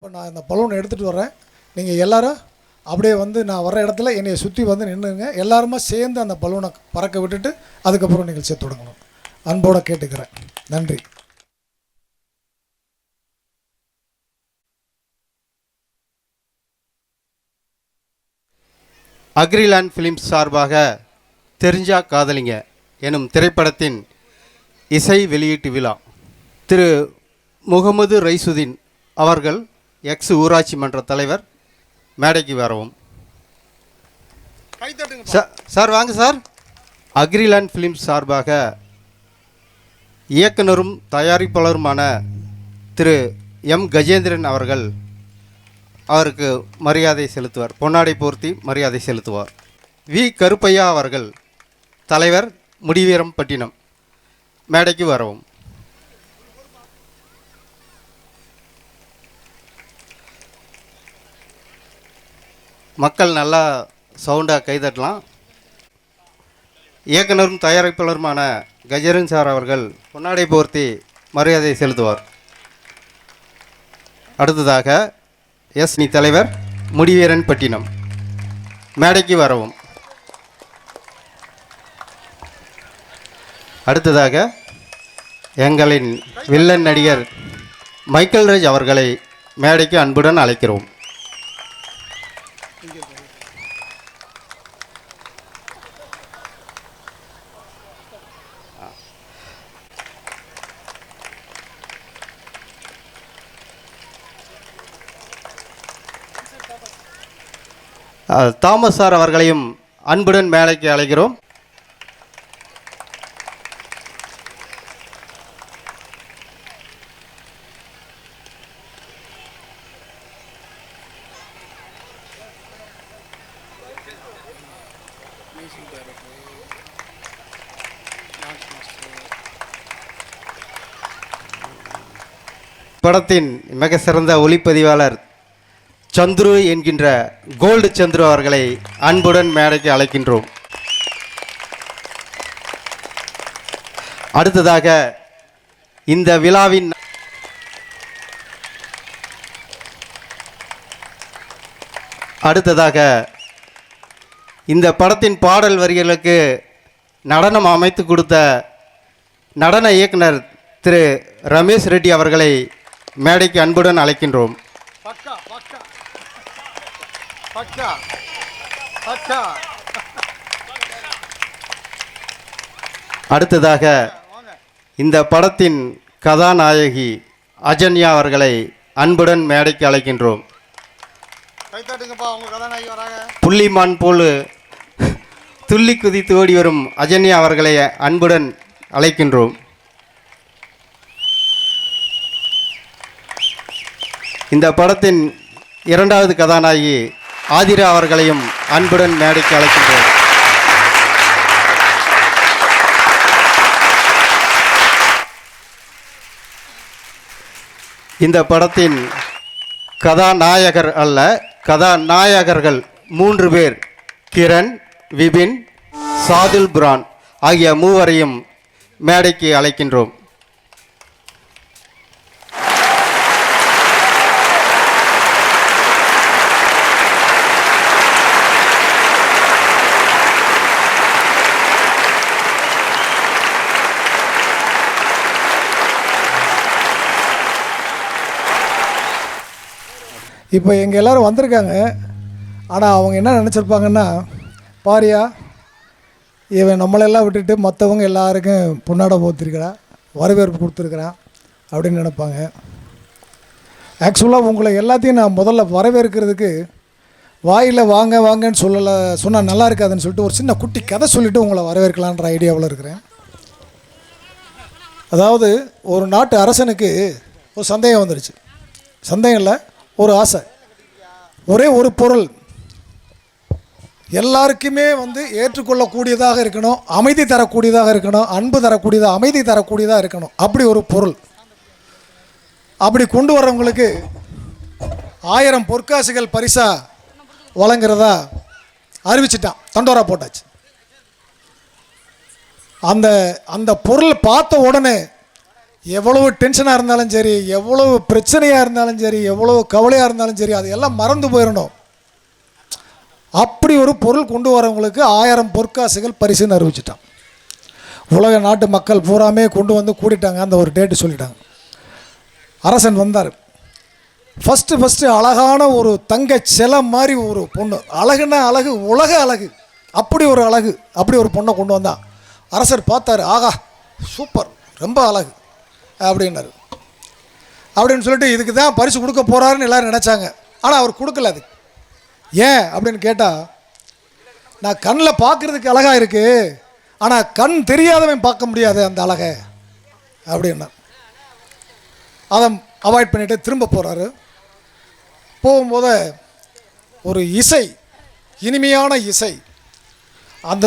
இப்போ நான் இந்த பலூனை எடுத்துகிட்டு வரேன். நீங்கள் எல்லோரும் அப்படியே வந்து நான் வர்ற இடத்துல என்னை சுற்றி வந்து நின்றுங்க. எல்லாருமா சேர்ந்து அந்த பலூனை பறக்க விட்டுட்டு அதுக்கப்புறம் நிகழ்ச்சியை தொடங்கணும். அன்போடு கேட்டுக்கிறேன். நன்றி. அக்ரிலேண்ட் ஃபிலிம்ஸ் சார்பாக தெரிஞ்சா காதலிங்க எனும் திரைப்படத்தின் இசை வெளியீட்டு விழா. திரு முகமது ரைசுதீன் அவர்கள் எக்ஸ் ஊராட்சி மன்ற தலைவர் மேடைக்கு வரவும். சார் வாங்க சார். அக்ரிலேண்ட் ஃபிலிம்ஸ் சார்பாக இயக்குனரும் தயாரிப்பாளருமான திரு எம் கஜேந்திரன் அவர்கள் அவருக்கு மரியாதை செலுத்துவார். பொன்னாடை போர்த்தி மரியாதை செலுத்துவார். வி கருப்பையா அவர்கள் தலைவர் முடிவீரம்பட்டினம் மேடைக்கு வரவும். மக்கள் நல்லா சவுண்டாக கைதட்டலாம். இயக்குனரும் தயாரிப்பாளருமான கஜேந்திரன் சார் அவர்கள் பொன்னாடை போர்த்தி மரியாதை செலுத்துவார். அடுத்ததாக எஸ் நீ தலைவர் முடிவீரன் பட்டினம் மேடைக்கு வரவும். அடுத்ததாக எங்களின் வில்லன் நடிகர் மைக்கேல் ராஜ் அவர்களை மேடைக்கு அன்புடன் அழைக்கிறோம். தாமஸ் சார் அவர்களையும் அன்புடன் மேடைக்கு அழைக்கிறோம். படத்தின் மிக சிறந்த ஒளிப்பதிவாளர் சந்துரு என்கின்ற கோல்டு சந்துரு அவர்களை அன்புடன் மேடைக்கு அழைக்கின்றோம். அடுத்ததாக இந்த விழாவின் இந்த படத்தின் பாடல் வரிகளுக்கு நடனம் அமைத்து கொடுத்த நடன இயக்குனர் திரு ரமேஷ் ரெட்டி அவர்களை மேடைக்கு அன்புடன் அழைக்கின்றோம். அடுத்ததாக இந்த படத்தின் கதாநாயகி அஜன்யா அவர்களை அன்புடன் மேடைக்கு அழைக்கின்றோம். புள்ளிமான் போல் துள்ளி குதித்து ஓடி வரும் அஜன்யா அவர்களை அன்புடன் அழைக்கின்றோம். இந்த படத்தின் இரண்டாவது கதாநாயகி ஆதிரா அவர்களையும் அன்புடன் மேடைக்கு அழைக்கின்றோம். இந்த படத்தின் கதாநாயகர் அல்ல, கதாநாயகர்கள் 3 பேர், கிரண், விபின், சாதுல் புரான் ஆகிய மூவரையும் மேடைக்கு அழைக்கின்றோம். இப்போ எங்கள் எல்லோரும் வந்திருக்காங்க. ஆனால் அவங்க என்ன நினச்சிருப்பாங்கன்னா, பாரியா இவன் நம்மளெல்லாம் விட்டுட்டு மற்றவங்க எல்லாருக்கும் பொன்னாடை போத்திருக்கிறான், வரவேற்பு கொடுத்துருக்குறான் அப்படின்னு நினைப்பாங்க. ஆக்சுவலாக உங்களை எல்லாத்தையும் நான் முதல்ல வரவேற்கிறதுக்கு வாயில் வாங்க வாங்கன்னு சொன்னால் நல்லா இருக்காதுன்னு சொல்லிட்டு ஒரு சின்ன குட்டி கதை சொல்லிவிட்டு உங்களை வரவேற்கலான்ற ஐடியாவில் இருக்கிறேன். அதாவது ஒரு நாட்டு அரசனுக்கு ஒரு சந்தேகம் வந்துடுச்சு. சந்தேகம் இல்லை, ஒரு ஆசை. ஒரே ஒரு பொருள் எல்லாருக்குமே வந்து ஏற்றுக்கொள்ளக்கூடியதாக இருக்கணும், அமைதி தரக்கூடியதாக இருக்கணும், அன்பு தரக்கூடியதாக, அமைதி தரக்கூடியதாக இருக்கணும். அப்படி ஒரு பொருள். அப்படி கொண்டு வர்றவங்களுக்கு 1000 பொற்காசுகள் பரிசா வழங்குறதா அறிவிச்சிட்டான். தண்டோரா போட்டாச்சு. அந்த பொருள் பார்த்த உடனே எவ்வளவு டென்ஷனாக இருந்தாலும் சரி, எவ்வளவு பிரச்சனையாக இருந்தாலும் சரி, எவ்வளவு கவலையாக இருந்தாலும் சரி, அது எல்லாம் மறந்து போயிடணும். அப்படி ஒரு பொருள் கொண்டு வரவங்களுக்கு 1000 பொற்காசுகள் பரிசுன்னு அறிவிச்சிட்டான். உலக நாட்டு மக்கள் பூராமே கொண்டு வந்து கூட்டிட்டாங்க. அந்த ஒரு டேட்டு சொல்லிட்டாங்க. அரசன் வந்தார். ஃபஸ்ட்டு அழகான ஒரு தங்க சிலை மாதிரி ஒரு பொண்ணு, அழகுன்னா அழகு, உலக அழகு, அப்படி ஒரு அழகு, அப்படி ஒரு பொண்ணை கொண்டு வந்தான். அரசர் பார்த்தாரு, ஆகா சூப்பர், ரொம்ப அழகு அப்படின்னாரு. அப்படின்னு சொல்லிட்டு இதுக்கு தான் பரிசு கொடுக்க போகிறாருன்னு எல்லோரும் நினச்சாங்க. ஆனால் அவர் கொடுக்கல. அது ஏன் அப்படின்னு கேட்டால், நான் கண்ணில் பார்க்குறதுக்கு அழகாக இருக்குது, ஆனால் கண் தெரியாதவன் பார்க்க முடியாது அந்த அழகை அப்படின்னா. அதை அவாய்ட் பண்ணிவிட்டு திரும்ப போகிறாரு. போகும்போது ஒரு இசை, இனிமையான இசை, அந்த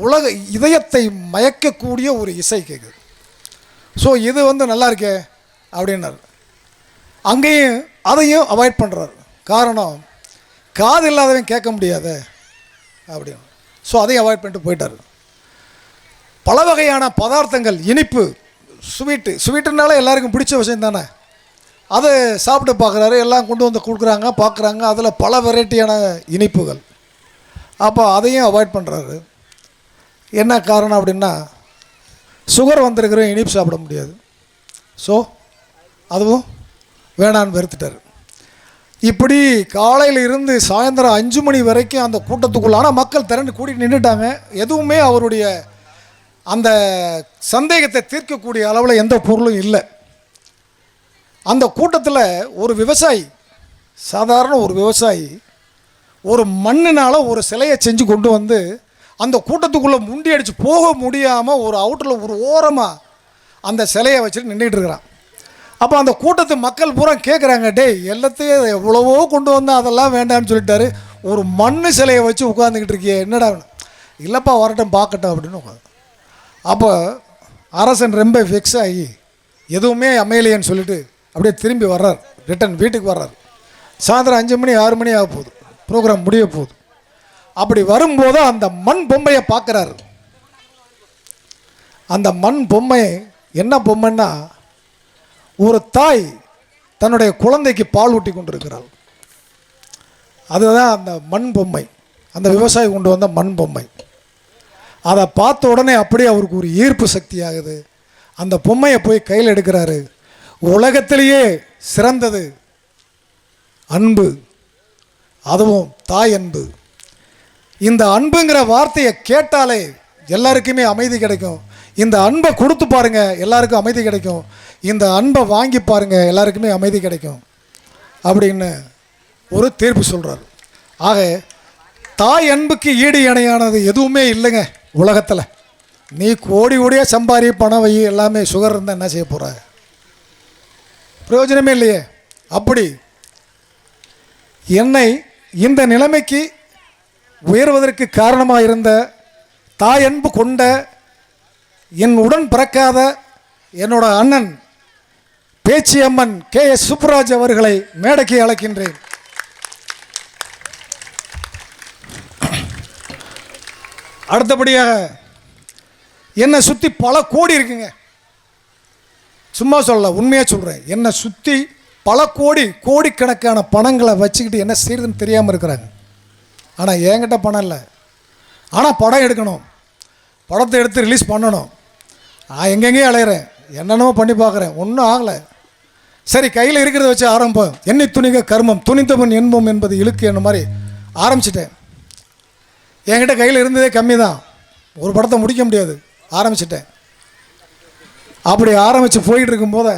உலக இதயத்தை மயக்கக்கூடிய ஒரு இசை கேட்குது. ஸோ இது நல்லா இருக்கே அப்படின்னாரு. அங்கேயும் அதையும் அவாய்ட் பண்ணுறாரு. காரணம், காது இல்லாதவன் கேட்க முடியாது அப்படின்னு. ஸோ அதையும் அவாய்ட் பண்ணிட்டு போயிட்டார். பல வகையான பதார்த்தங்கள், இனிப்பு, ஸ்வீட்டுனால எல்லாருக்கும் பிடிச்ச விஷயம் தானே. அதை சாப்பிட்டு பார்க்குறாரு. எல்லாம் கொண்டு வந்து கொடுக்குறாங்க, பார்க்குறாங்க. அதில் பல வெரைட்டியான இனிப்புகள். அப்போ அதையும் அவாய்ட் பண்ணுறாரு. என்ன காரணம் அப்படின்னா, சுகர் வந்திருக்கிற இனிப்பு சாப்பிட முடியாது. ஸோ அதுவும் வேணான்னு வெறுத்துட்டார். இப்படி காலையில் இருந்து சாயந்தரம் 5 மணி வரைக்கும் அந்த கூட்டத்துக்குள்ள, ஆனால் மக்கள் திரண்டு கூட்டிகிட்டு நின்றுட்டாங்க. எதுவுமே அவருடைய அந்த சந்தேகத்தை தீர்க்கக்கூடிய அளவில் எந்த பொருளும் இல்லை. அந்த கூட்டத்தில் ஒரு விவசாயி, சாதாரண ஒரு விவசாயி, ஒரு மண்ணினால் ஒரு சிலையை செஞ்சு கொண்டு வந்து அந்த கூட்டத்துக்குள்ளே முண்டி அடித்து போக முடியாமல் ஒரு அவுட்டில் ஒரு ஓரமாக அந்த சிலையை வச்சுட்டு நின்றுட்டு இருக்கிறான். அப்போ அந்த கூட்டத்து மக்கள் பூரா கேட்குறாங்க, டேய் எல்லாத்தையும் எவ்வளவோ கொண்டு வந்தால் அதெல்லாம் வேண்டாம்னு சொல்லிட்டாரு, ஒரு மண் சிலையை வச்சு உட்காந்துக்கிட்டு இருக்கியே, என்னடா? இல்லைப்பா வரட்டும் பார்க்கட்டும் அப்படின்னு உட்காந்து. அப்போ அரசன் ரொம்ப ஃபிக்ஸ் ஆகி எதுவுமே அமையலையேன்னு சொல்லிட்டு அப்படியே திரும்பி வர்றார். ரிட்டன் வீட்டுக்கு வர்றார். சாயந்தரம் 5 மணி 6 மணி ஆக போகுது, ப்ரோக்ராம் முடிய போகுது. அப்படி வரும்போது அந்த மண் பொம்மையை பார்க்குறாரு. அந்த மண் பொம்மை என்ன பொம்மைன்னா, ஒரு தாய் தன்னுடைய குழந்தைக்கு பால் ஊட்டி கொண்டிருக்கிறாள். அதுதான் அந்த மண் பொம்மை, அந்த விவசாயி கொண்டு வந்த மண் பொம்மை. அதை பார்த்த உடனே அப்படியே அவருக்கு ஒரு ஈர்ப்பு சக்தி ஆகுது. அந்த பொம்மையை போய் கையில் எடுக்கிறாரு. உலகத்திலேயே சிறந்தது அன்பு, அதுவும் தாய் அன்பு. இந்த அன்புங்கிற வார்த்தையை கேட்டாலே எல்லாருக்குமே அமைதி கிடைக்கும். இந்த அன்பை கொடுத்து பாருங்க, எல்லாருக்கும் அமைதி கிடைக்கும். இந்த அன்பை வாங்கி பாருங்க, எல்லாருக்குமே அமைதி கிடைக்கும் அப்படின்னு ஒரு தீர்ப்பு சொல்கிறார். ஆக தாய் அன்புக்கு ஈடு இணையானது எதுவுமே இல்லைங்க உலகத்தில். நீ கோடி கோடியாக சம்பாரி, பணம் வை, எல்லாமே சுகர் இருந்தால் என்ன செய்ய போகிற? பிரயோஜனமே இல்லையே. அப்படி என்னை இந்த நிலைமைக்கு உயர்வதற்கு காரணமாக இருந்த தாய் அன்பு கொண்ட என் உடன் பிறக்காத என்னோட அண்ணன் பேச்சியம்மன் KS சுப்புராஜ் அவர்களை மேடைக்கு அழைக்கின்றேன். அடுத்தபடியாக என்னை சுற்றி பல கோடி இருக்குங்க. சும்மா சொல்ல, உண்மையாக சொல்கிறேன். என்னை சுற்றி பல கோடிக்கணக்கான பணங்களை வச்சுக்கிட்டு என்ன செய்யுதுன்னு தெரியாமல் இருக்கிறாங்க. ஆனால் என்கிட்ட பணம் இல்லை. ஆனால் படம் எடுக்கணும், படத்தை எடுத்து ரிலீஸ் பண்ணணும். நான் எங்கெங்கேயும் அலையிறேன், என்னென்னமோ பண்ணி பார்க்குறேன், ஒன்றும் ஆகலை. சரி, கையில் இருக்கிறத வச்சு ஆரம்பம். எண்ணி துணிக கர்மம், துணித்தவன் என்போம் என்பது இழுக்கு என்ன மாதிரி ஆரம்பிச்சிட்டேன். என்கிட்ட கையில் இருந்ததே கம்மி தான், ஒரு படத்தை முடிக்க முடியாது. ஆரம்பிச்சிட்டேன். அப்படி ஆரம்பித்து போயிட்டு இருக்கும்போது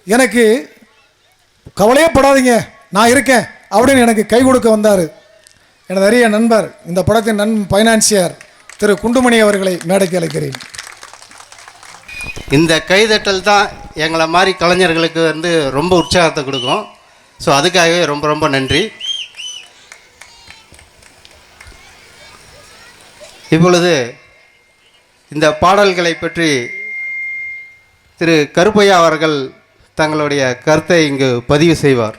எனக்கு கவலையே படாதீங்க, நான் இருக்கேன் அப்படின்னு எனக்கு கை கொடுக்க வந்தார் எனது அரிய நண்பர், இந்த படத்தின் ஃபைனான்சியர் திரு குண்டுமணி அவர்களை மேடைக்கு அழைக்கிறேன். இந்த கைதட்டல் தான் எங்களை மாதிரி கலைஞர்களுக்கு ரொம்ப உற்சாகத்தை கொடுக்கும். ஸோ அதுக்காகவே ரொம்ப ரொம்ப நன்றி. இப்பொழுது இந்த பாடல்களை பற்றி திரு கருப்பையா அவர்கள் தங்களுடைய கருத்தை இங்கு பதிவு செய்வார்.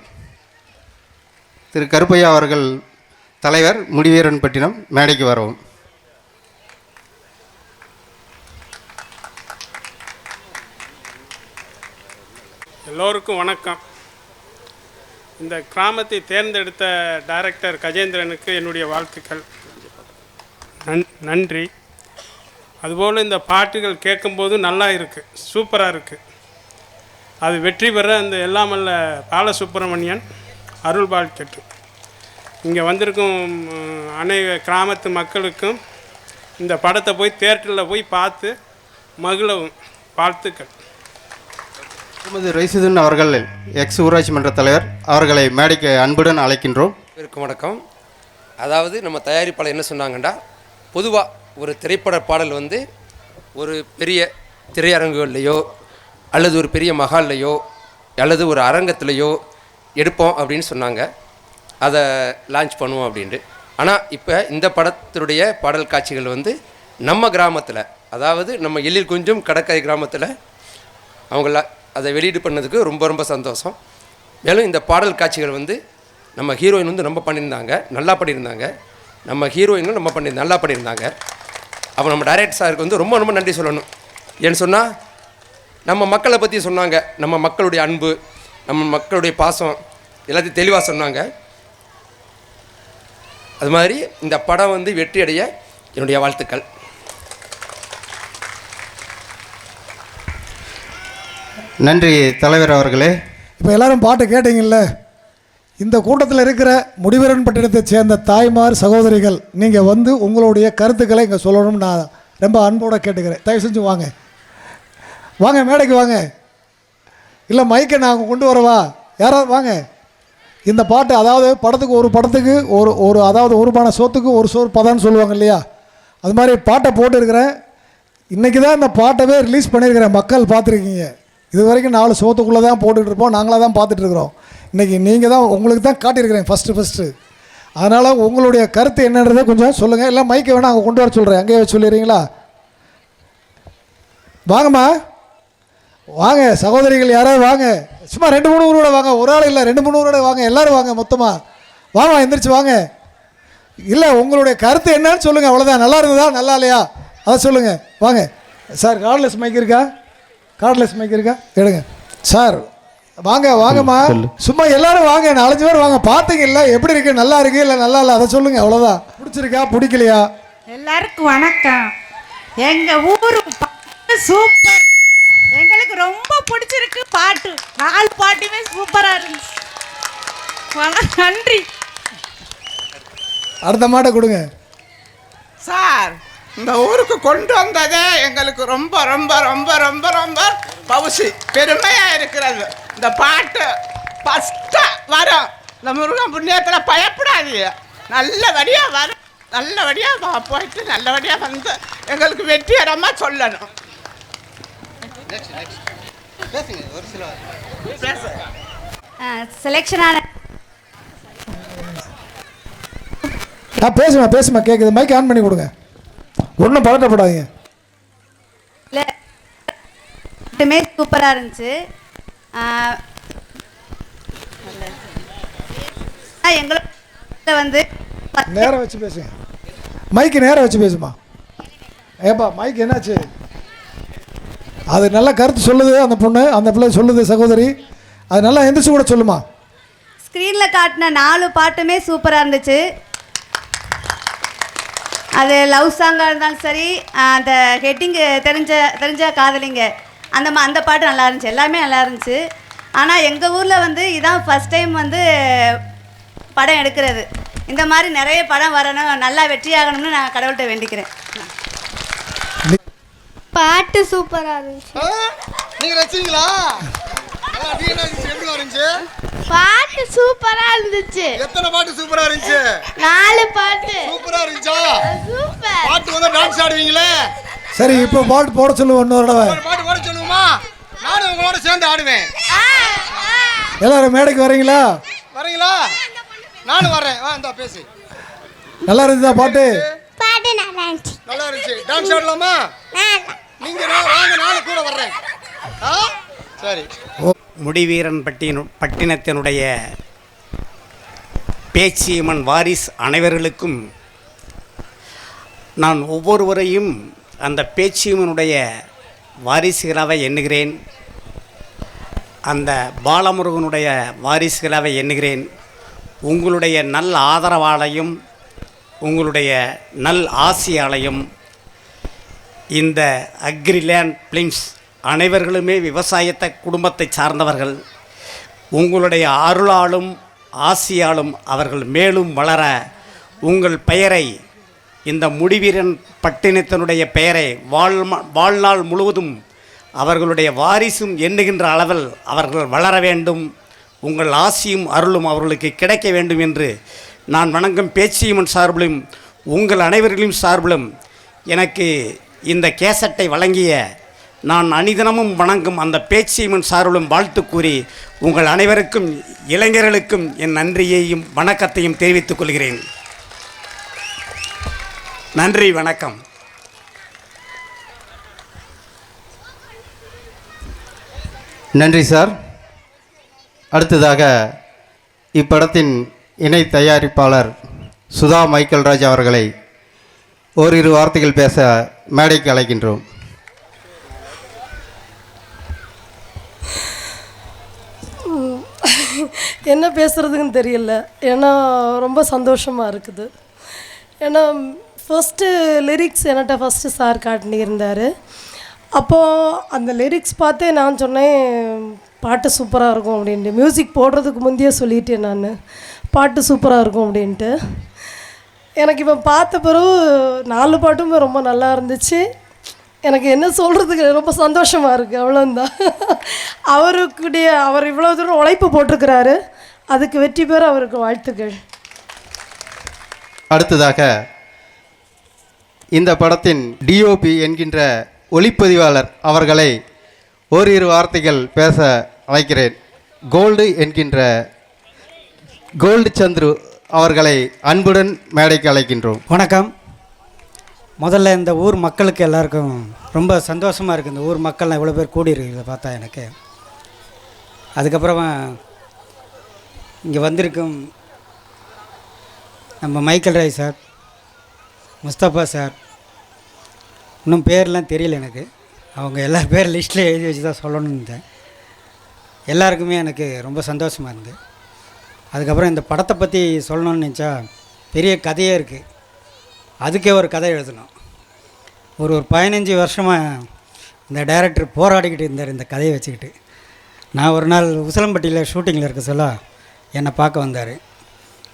திரு கருப்பையா அவர்கள், தலைவர், முடிவீரன்பட்டினம், மேடைக்கு வரவும். எல்லோருக்கும் வணக்கம். இந்த கிராமத்தை தேர்ந்தெடுத்த டைரக்டர் கஜேந்திரனுக்கு என்னுடைய வாழ்த்துக்கள். நன்றி. அதுபோல் இந்த பாட்டுகள் கேட்கும்போது நல்லா இருக்குது, சூப்பராக இருக்குது. அது வெற்றி பெற அந்த எல்லாமல்ல பாலசுப்ரமணியன் அருள்பால் கேட்டு இங்கே வந்திருக்கும் அனைவ கிராமத்து மக்களுக்கும் இந்த படத்தை போய் தியேட்டரில் போய் பார்த்து மகிழவும் வாழ்த்துக்கள். திருமதி ரைசுதீன் அவர்கள் எக்ஸ் ஊராட்சி மன்ற தலைவர் அவர்களை மேடைக்கு அன்புடன் அழைக்கின்றோம். வணக்கம். அதாவது நம்ம தயாரிப்பாளர் என்ன சொன்னாங்கண்டா, பொதுவாக ஒரு திரைப்பட பாடல் வந்து ஒரு பெரிய திரையரங்குகள்லையோ அல்லது ஒரு பெரிய மஹால்லையோ அல்லது ஒரு அரங்கத்துலேயோ எடுப்போம் அப்படின்னு சொன்னாங்க. அதை லான்ச் பண்ணுவோம் அப்படின்ட்டு. ஆனால் இப்போ இந்த படத்தினுடைய பாடல் காட்சிகள் வந்து நம்ம கிராமத்தில், அதாவது நம்ம எழில் குஞ்சும் கடற்கரை கிராமத்தில் அவங்கள அதை வெளியீடு பண்ணதுக்கு ரொம்ப ரொம்ப சந்தோஷம். மேலும் இந்த பாடல் காட்சிகள் வந்து நம்ம ஹீரோயின் வந்து ரொம்ப பண்ணியிருந்தாங்க, நல்லா பண்ணியிருந்தாங்க. நம்ம ஹீரோயினும் நல்லா பண்ணியிருந்தாங்க. அப்போ நம்ம டைரக்டர் சாருக்கு வந்து ரொம்ப ரொம்ப நன்றி சொல்லணும். ஏன்னு சொன்னால் நம்ம மக்களை பற்றி சொன்னாங்க, நம்ம மக்களுடைய அன்பு, நம்ம மக்களுடைய பாசம் எல்லாத்தையும் தெளிவாக சொன்னாங்க. அது மாதிரி இந்த படம் வந்து வெற்றி அடைய என்னுடைய வாழ்த்துக்கள். நன்றி தலைவர் அவர்களே. இப்போ எல்லாரும் பாட்டு கேட்டீங்கல்ல, இந்த கூட்டத்தில் இருக்கிற முடிவீரன் பட்டினத்தை சேர்ந்த தாய்மார் சகோதரிகள் நீங்கள் வந்து உங்களுடைய கருத்துக்களை இங்கே சொல்லணும்னு நான் ரொம்ப அன்போடு கேட்டுக்கிறேன். தயவு செஞ்சு வாங்க, வாங்க மேடைக்கு வாங்க. இல்லை மைக்கை நான் கொண்டு வரவா? யாராவது வாங்க. இந்த பாட்டு, அதாவது ஒரு படத்துக்கு ஒரு அதாவது ஒரு பானை சோத்துக்கு ஒரு சோறு பதான்னு சொல்லுவாங்க இல்லையா, அது மாதிரி பாட்டை போட்டுருக்கிறேன். இன்றைக்கி தான் இந்த பாட்டவே ரிலீஸ் பண்ணியிருக்கிறேன். மக்கள் பார்த்துருக்கீங்க. இது வரைக்கும் 4 சோத்துக்குள்ளே தான் போட்டுக்கிட்டு இருப்போம், நாங்களாக தான் பார்த்துட்ருக்குறோம். இன்றைக்கி நீங்கள் தான், உங்களுக்கு தான் காட்டியிருக்கிறேன் ஃபஸ்ட்டு. அதனால் உங்களுடைய கருத்து என்னன்றதை கொஞ்சம் சொல்லுங்கள். இல்லை மைக்கை வேணால் அங்கே கொண்டு வர சொல்கிறேன், அங்கேயே சொல்லிடுறீங்களா? வாங்கம்மா வாங்க, சகோதரிகள் யாராவது வாங்க. சும்மா 2-3 ஊரோட வாங்க, ஒரு ஆள் இல்லை, 2-3 ஊரோட வாங்க, எல்லோரும் வாங்க மொத்தமாக வாங்க, எந்திரிச்சு வாங்க. இல்லை உங்களுடைய கருத்து என்னன்னு சொல்லுங்கள், அவ்வளோதான். நல்லா இருந்ததா நல்லா இல்லையா அதை சொல்லுங்கள். வாங்க சார். கார்ட்லெஸ் மைக் இருக்கா? எடுங்க சார். வாங்க வாங்கம்மா, சும்மா எல்லாரும் வாங்க, 4-5 பேர் வாங்க. பார்த்தீங்கல்ல எப்படி இருக்கு, நல்லா இருக்கு இல்லை நல்லா இல்லை அதை சொல்லுங்கள், அவ்வளோதான். பிடிச்சிருக்கா பிடிக்கலையா? எல்லாருக்கும் வணக்கம். எங்கள் ஊர் சூப்பர், எங்களுக்கு ரொம்ப பிடிச்சிருக்கு பாட்டு. 4 பாட்டுமே சூப்பராக இருந்துச்சு. நன்றி. அடுத்த மாட்டை கொடுங்க சார். இந்த ஊருக்கு கொண்டு வந்ததே எங்களுக்கு ரொம்ப ரொம்ப ரொம்ப ரொம்ப ரொம்ப பவுசி பெருமையாக இருக்கிறது. இந்த பாட்டு ஃபஸ்ட்டாக வரும். இந்த முருகன் புண்ணியத்தில் பயப்படாதீங்க, நல்லபடியாக வரும். நல்லபடியாக போயிட்டு நல்லபடியாக வந்து எங்களுக்கு வெற்றிகரமாக சொல்லணும். செலெக்ஷனான பேசுமா கேட்குது. மைக் ஆன் பண்ணி கொடுங்க, ஒன்றும் பதட்டப்படாதீங்க. மட்டுமே சூப்பராக இருந்துச்சு. எங்களை வந்து நேராக வச்சு பேசுங்க, மைக்கு நேராக வச்சு பேசுமா. ஏப்பா மைக் என்னாச்சு? அது நல்ல கருத்து சொல்லுது அந்த பொண்ணு, அந்த பிள்ளை சொல்லுது சகோதரி, அது நல்லா எந்திரிச்சு கூட சொல்லுமா. ஸ்க்ரீனில் காட்டின 4 பாட்டுமே சூப்பராக இருந்துச்சு. அது லவ் சாங்காக இருந்தாலும் சரி, அந்த ஹெட்டிங்கு தெரிஞ்ச காதலிங்க, அந்த பாட்டு நல்லா இருந்துச்சு, எல்லாமே நல்லா இருந்துச்சு. ஆனால் எங்கள் ஊரில் வந்து இதான் ஃபஸ்ட் டைம் வந்து படம் எடுக்கிறது. இந்த மாதிரி நிறைய படம் வரணும், நல்லா வெற்றியாகணும்னு நான் கடவுள்கிட்ட வேண்டிக்கிறேன். பாட்டு சூப்பரா இருந்துச்சு. நீங்க ரசிங்களா? பாட்டு சூப்பரா இருந்துச்சு. எத்தனை பாட்டு சூப்பரா இருந்துச்சு? 4 பாட்டு சூப்பரா இருந்துச்சா? சூப்பர். பாட்டு வந்து டான்ஸ் ஆடுவீங்களே? சரி, இப்போ பாட்டு போட சொல்லுவோம். இன்னொரு தடவை பாட்டு போட சொல்லுவோமா? நானும் உங்களோட சேர்ந்து ஆடுவேன். எல்லாரும் மேடைக்கு வரீங்களா? நானும் வரேன். வா இந்த பேசு. நல்லா இருந்துதா பாட்டு? பாட்டு நல்லா இருந்துச்சு. நல்லா இருந்துச்சு. டான்ஸ் ஆடலாமா? நீங்க வாங்க, நானும் கூட வர்றேன். சரி. முடிவீரன் பட்டினத்தினுடைய பேச்சியம்மன் வாரிஸ் அனைவர்களுக்கும் நான் ஒவ்வொருவரையும் அந்த பேச்சியம்மனுடைய வாரிசுகளாக எண்ணுகிறேன். அந்த பாலமுருகனுடைய வாரிசுகளாக எண்ணுகிறேன். உங்களுடைய நல் ஆதரவாலையும் உங்களுடைய நல் ஆசியாலையும் இந்த அக்ரிலேண்ட் பிலிம்ஸ் அனைவர்களுமே விவசாயத்தை குடும்பத்தை சார்ந்தவர்கள். உங்களுடைய அருளாலும் ஆசியாலும் அவர்கள் மேலும் வளர உங்கள் பெயரை, இந்த முடிவீரன் பட்டினத்தினுடைய பெயரை வாழ்நாள் முழுவதும் அவர்களுடைய வாரிசும் எண்ணுகின்ற அளவில் அவர்கள் வளர வேண்டும். உங்கள் ஆசியும் அருளும் அவர்களுக்கு கிடைக்க வேண்டும் என்று நான் வணங்கும் பேச்சியம்மன் சார்பிலும் உங்கள் அனைவர்களையும் சார்பிலும் எனக்கு இந்த கேசட்டை வழங்கிய நான் அனிதினமும் வணங்கும் அந்த பேச்சியம்மன் சார்பிலும் வாழ்த்து கூறி உங்கள் அனைவருக்கும் இளைஞர்களுக்கும் என் நன்றியையும் வணக்கத்தையும் தெரிவித்துக் கொள்கிறேன். நன்றி, வணக்கம். நன்றி சார். அடுத்ததாக இப்படத்தின் இணை தயாரிப்பாளர் சுதா மைக்கேல் ராஜ் அவர்களை ஓரிரு வார்த்தைகள் பேச மேடைக்கு அழைக்கின்றோம். என்ன பேசுகிறதுன்னு தெரியல. ஏன்னா ரொம்ப சந்தோஷமாக இருக்குது. ஏன்னா ஃபஸ்ட்டு லிரிக்ஸ் என்கிட்ட ஃபஸ்ட்டு சார் காட்டினிருந்தார். அப்போது அந்த லிரிக்ஸ் பார்த்தே நான் சொன்னேன் பாட்டு சூப்பராக இருக்கும் அப்படின்ட்டு. மியூசிக் போடுறதுக்கு முந்தையே சொல்லிட்டேன் நான் பாட்டு சூப்பராக இருக்கும் அப்படின்ட்டு. எனக்கு இப்போ பார்த்த பிறகு 4 பாட்டுமே ரொம்ப நல்லா இருந்துச்சு. எனக்கு என்ன சொல்கிறதுக்கு ரொம்ப சந்தோஷமாக இருக்குது, அவ்வளோந்தான். அவர் இவ்வளோ தூரம் உழைப்பு போட்டிருக்கிறாரு, அதுக்கு வெற்றி பெற அவருக்கு வாழ்த்துக்கள். அடுத்ததாக இந்த படத்தின் டிஓபி என்கின்ற ஒளிப்பதிவாளர் அவர்களை ஓரிரு வார்த்தைகள் பேச அழைக்கிறேன். கோல்டு சந்துரு அவர்களை அன்புடன் மேடைக்கு அழைக்கின்றோம். வணக்கம். முதல்ல இந்த ஊர் மக்களுக்கு எல்லாருக்கும் ரொம்ப சந்தோஷமாக இருக்குது. இந்த ஊர் மக்கள் இவ்வளோ பேர் கூடியிருக்கிறத பார்த்தா எனக்கு. அதுக்கப்புறமா இங்கே வந்திருக்கும் நம்ம Michael Roy sir, Mustafa sir, இன்னும் பேர்லாம் தெரியல எனக்கு. அவங்க எல்லா பேர் லிஸ்ட்டில் எழுதி வச்சு தான் சொல்லணும்னு இருந்தேன். எல்லாருக்குமே எனக்கு ரொம்ப சந்தோஷமாக இருந்தது. அதுக்கப்புறம் இந்த படத்தை பற்றி சொல்லணும்னு நினச்சா பெரிய கதையே இருக்குது. அதுக்கே ஒரு கதை எழுதணும். ஒரு 15 வருஷமாக இந்த டைரக்டர் போராடிக்கிட்டு இருந்தார் இந்த கதையை வச்சுக்கிட்டு. நான் ஒரு நாள் உசிலம்பட்டியில் ஷூட்டிங்கில் இருக்க சொல்ல என்னை பார்க்க வந்தார்.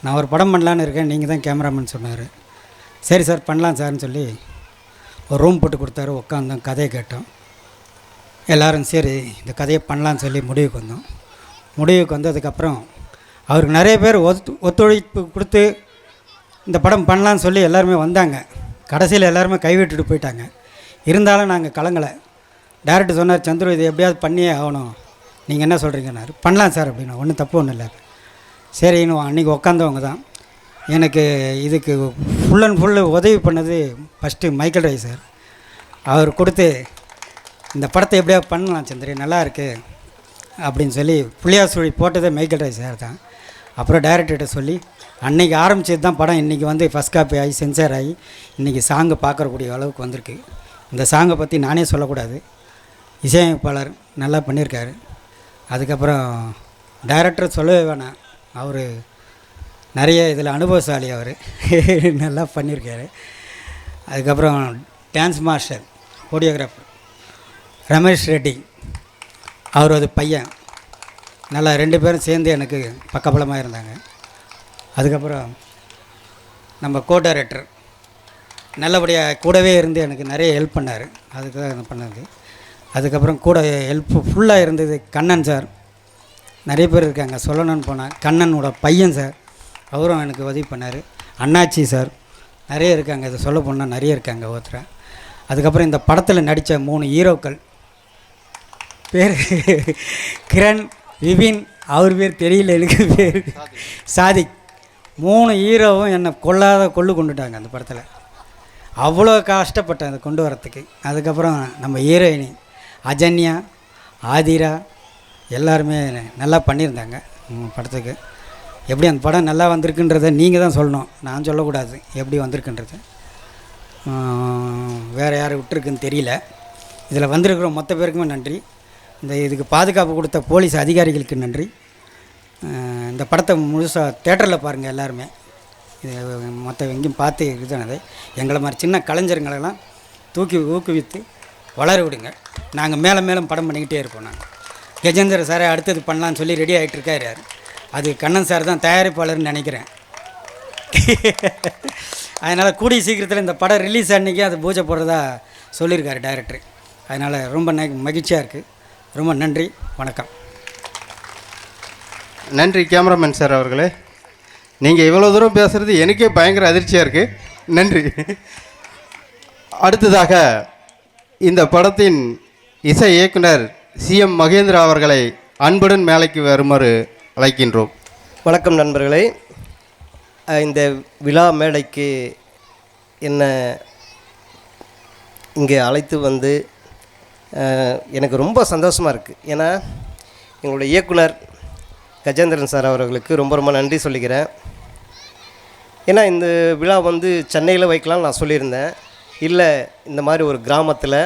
நான் ஒரு படம் பண்ணலான்னு இருக்கேன், நீங்கள் தான் கேமராமேன் சொன்னார். சரி சார் பண்ணலாம் சார்னு சொல்லி ஒரு ரூம் போட்டு கொடுத்தாரு. உட்காந்தோம், கதையை கேட்டோம். எல்லோரும் சரி இந்த கதையை பண்ணலான்னு சொல்லி முடிவுக்கு வந்தோம். முடிவுக்கு வந்ததுக்கப்புறம் அவருக்கு நிறைய பேர் ஒத்துழைப்பு கொடுத்து இந்த படம் பண்ணலான்னு சொல்லி எல்லாருமே வந்தாங்க. கடைசியில் எல்லாருமே கைவிட்டுட்டு போயிட்டாங்க. இருந்தாலும் நாங்கள் கலங்கலை. டேரக்டர் சொன்னார், சந்துரு இது எப்படியாவது பண்ணியே ஆகணும், நீங்கள் என்ன சொல்கிறீங்கன்னாரு. பண்ணலாம் சார் அப்படின்னா. ஒன்றும் தப்பு ஒன்றும் இல்லை. சரி இன்னும் அன்றைக்கி உட்காந்தவங்க தான். எனக்கு இதுக்கு ஃபுல் அண்ட் ஃபுல்லு உதவி பண்ணது ஃபஸ்ட்டு மைக்கேல் ராய் சார். அவர் கொடுத்து இந்த படத்தை எப்படியா பண்ணலாம் சந்திரி, நல்லா இருக்குது அப்படின்னு சொல்லி புள்ளியார் சுழி போட்டதே மைக்கேல் ராய் சார் தான். அப்புறம் டைரக்டர்கிட்ட சொல்லி அன்றைக்கி ஆரம்பித்தது தான் படம். இன்றைக்கி வந்து ஃபஸ்ட் காப்பி ஆகி சென்சார் ஆகி இன்றைக்கி சாங்கை பார்க்கக்கூடிய அளவுக்கு வந்திருக்கு. இந்த சாங்கை பற்றி நானே சொல்லக்கூடாது, இசையமைப்பாளர் நல்லா பண்ணியிருக்காரு. அதுக்கப்புறம் டைரக்டர் சொல்லவே வேணாம், அவர் நிறைய இதில் அனுபவசாலி, அவர் நல்லா பண்ணியிருக்காரு. அதுக்கப்புறம் dance master choreographer Ramesh Reddy, அவரது பையன், நல்லா 2 பேரும் சேர்ந்து எனக்கு பக்கபலமாக இருந்தாங்க. அதுக்கப்புறம் நம்ம கோ டைரக்டர் நல்லபடியாக கூடவே இருந்து எனக்கு நிறைய ஹெல்ப் பண்ணார். அதுக்கு தான் பண்ணது. அதுக்கப்புறம் கூட ஹெல்ப்பு ஃபுல்லாக இருந்தது கண்ணன் சார். நிறைய பேர் இருக்காங்க சொல்லணும்னு போனால். கண்ணனோட பையன் சார், அவரும் எனக்கு உதவி பண்ணார். அண்ணாச்சி சார், நிறைய இருக்காங்க. இதை சொல்ல போனால் நிறைய இருக்காங்க ஒருத்தர். அதுக்கப்புறம் இந்த படத்தில் நடித்த 3 ஹீரோக்கள் பேர் கிரண், விபின், அவர் பேர் தெரியல எனக்கு, பேர் சாதிக். 3 ஹீரோவும் என்னை கொள்ளு கொண்டுட்டாங்க அந்த படத்தில். அவ்வளோ கஷ்டப்பட்டேன் அதை கொண்டு வரத்துக்கு. அதுக்கப்புறம் நம்ம ஹீரோயினி அஜன்யா, ஆதிரா எல்லாருமே நல்லா பண்ணியிருந்தாங்க படத்துக்கு. எப்படி அந்த படம் நல்லா வந்திருக்குன்றதை நீங்கள் தான் சொல்லணும், நான் சொல்லக்கூடாது எப்படி வந்திருக்குன்றது. வேறு யார் விட்டுருக்குன்னு தெரியல. இதில் வந்திருக்கிற மொத்த பேருக்குமே நன்றி. இதுக்கு பாதுகாப்பு கொடுத்த போலீஸ் அதிகாரிகளுக்கு நன்றி. இந்த படத்தை முழுசாக தேட்டரில் பாருங்கள் எல்லாருமே. இது மற்ற எங்கேயும் பார்த்து இதுதானது. எங்களை மாதிரி சின்ன கலைஞருங்களெல்லாம் ஊக்குவித்து வளர விடுங்க. நாங்கள் மேலும் படம் பண்ணிக்கிட்டே இருப்போம். நாங்கள் கஜேந்திர சாரை அடுத்தது பண்ணலான்னு சொல்லி ரெடி ஆகிட்டு இருக்காரு. அது கண்ணன் சார் தான் தயாரிப்பாளர்னு நினைக்கிறேன். அதனால் கூடிய சீக்கிரத்தில் இந்த படம் ரிலீஸ் அன்றைக்கி அது பூஜை போடுறதா சொல்லியிருக்காரு டைரக்டர். அதனால் ரொம்ப மகிழ்ச்சியாக இருக்குது. ரொம்ப நன்றி, வணக்கம். நன்றி கேமராமேன் சார் அவர்களே. நீங்கள் இவ்வளோ தூரம் பேசுகிறது எனக்கே பயங்கர அதிர்ச்சியாக இருக்குது. நன்றி. அடுத்ததாக இந்த படத்தின் இசை இயக்குனர் CM மகேந்திரா அவர்களை அன்புடன் மேலைக்கு வருமாறு அழைக்கின்றோம். வணக்கம் நண்பர்களே. இந்த விழா மேடைக்கு என்னை இங்கே அழைத்து வந்து எனக்கு ரொம்ப சந்தோஷமாக இருக்குது. ஏன்னா எங்களுடைய இயக்குனர் கஜேந்திரன் சார் அவர்களுக்கு ரொம்ப நன்றி சொல்லிக்கிறேன். ஏன்னா இந்த விழா வந்து சென்னையில் வைக்கலாம்னு நான் சொல்லியிருந்தேன். இல்லை, இந்த மாதிரி ஒரு கிராமத்தில்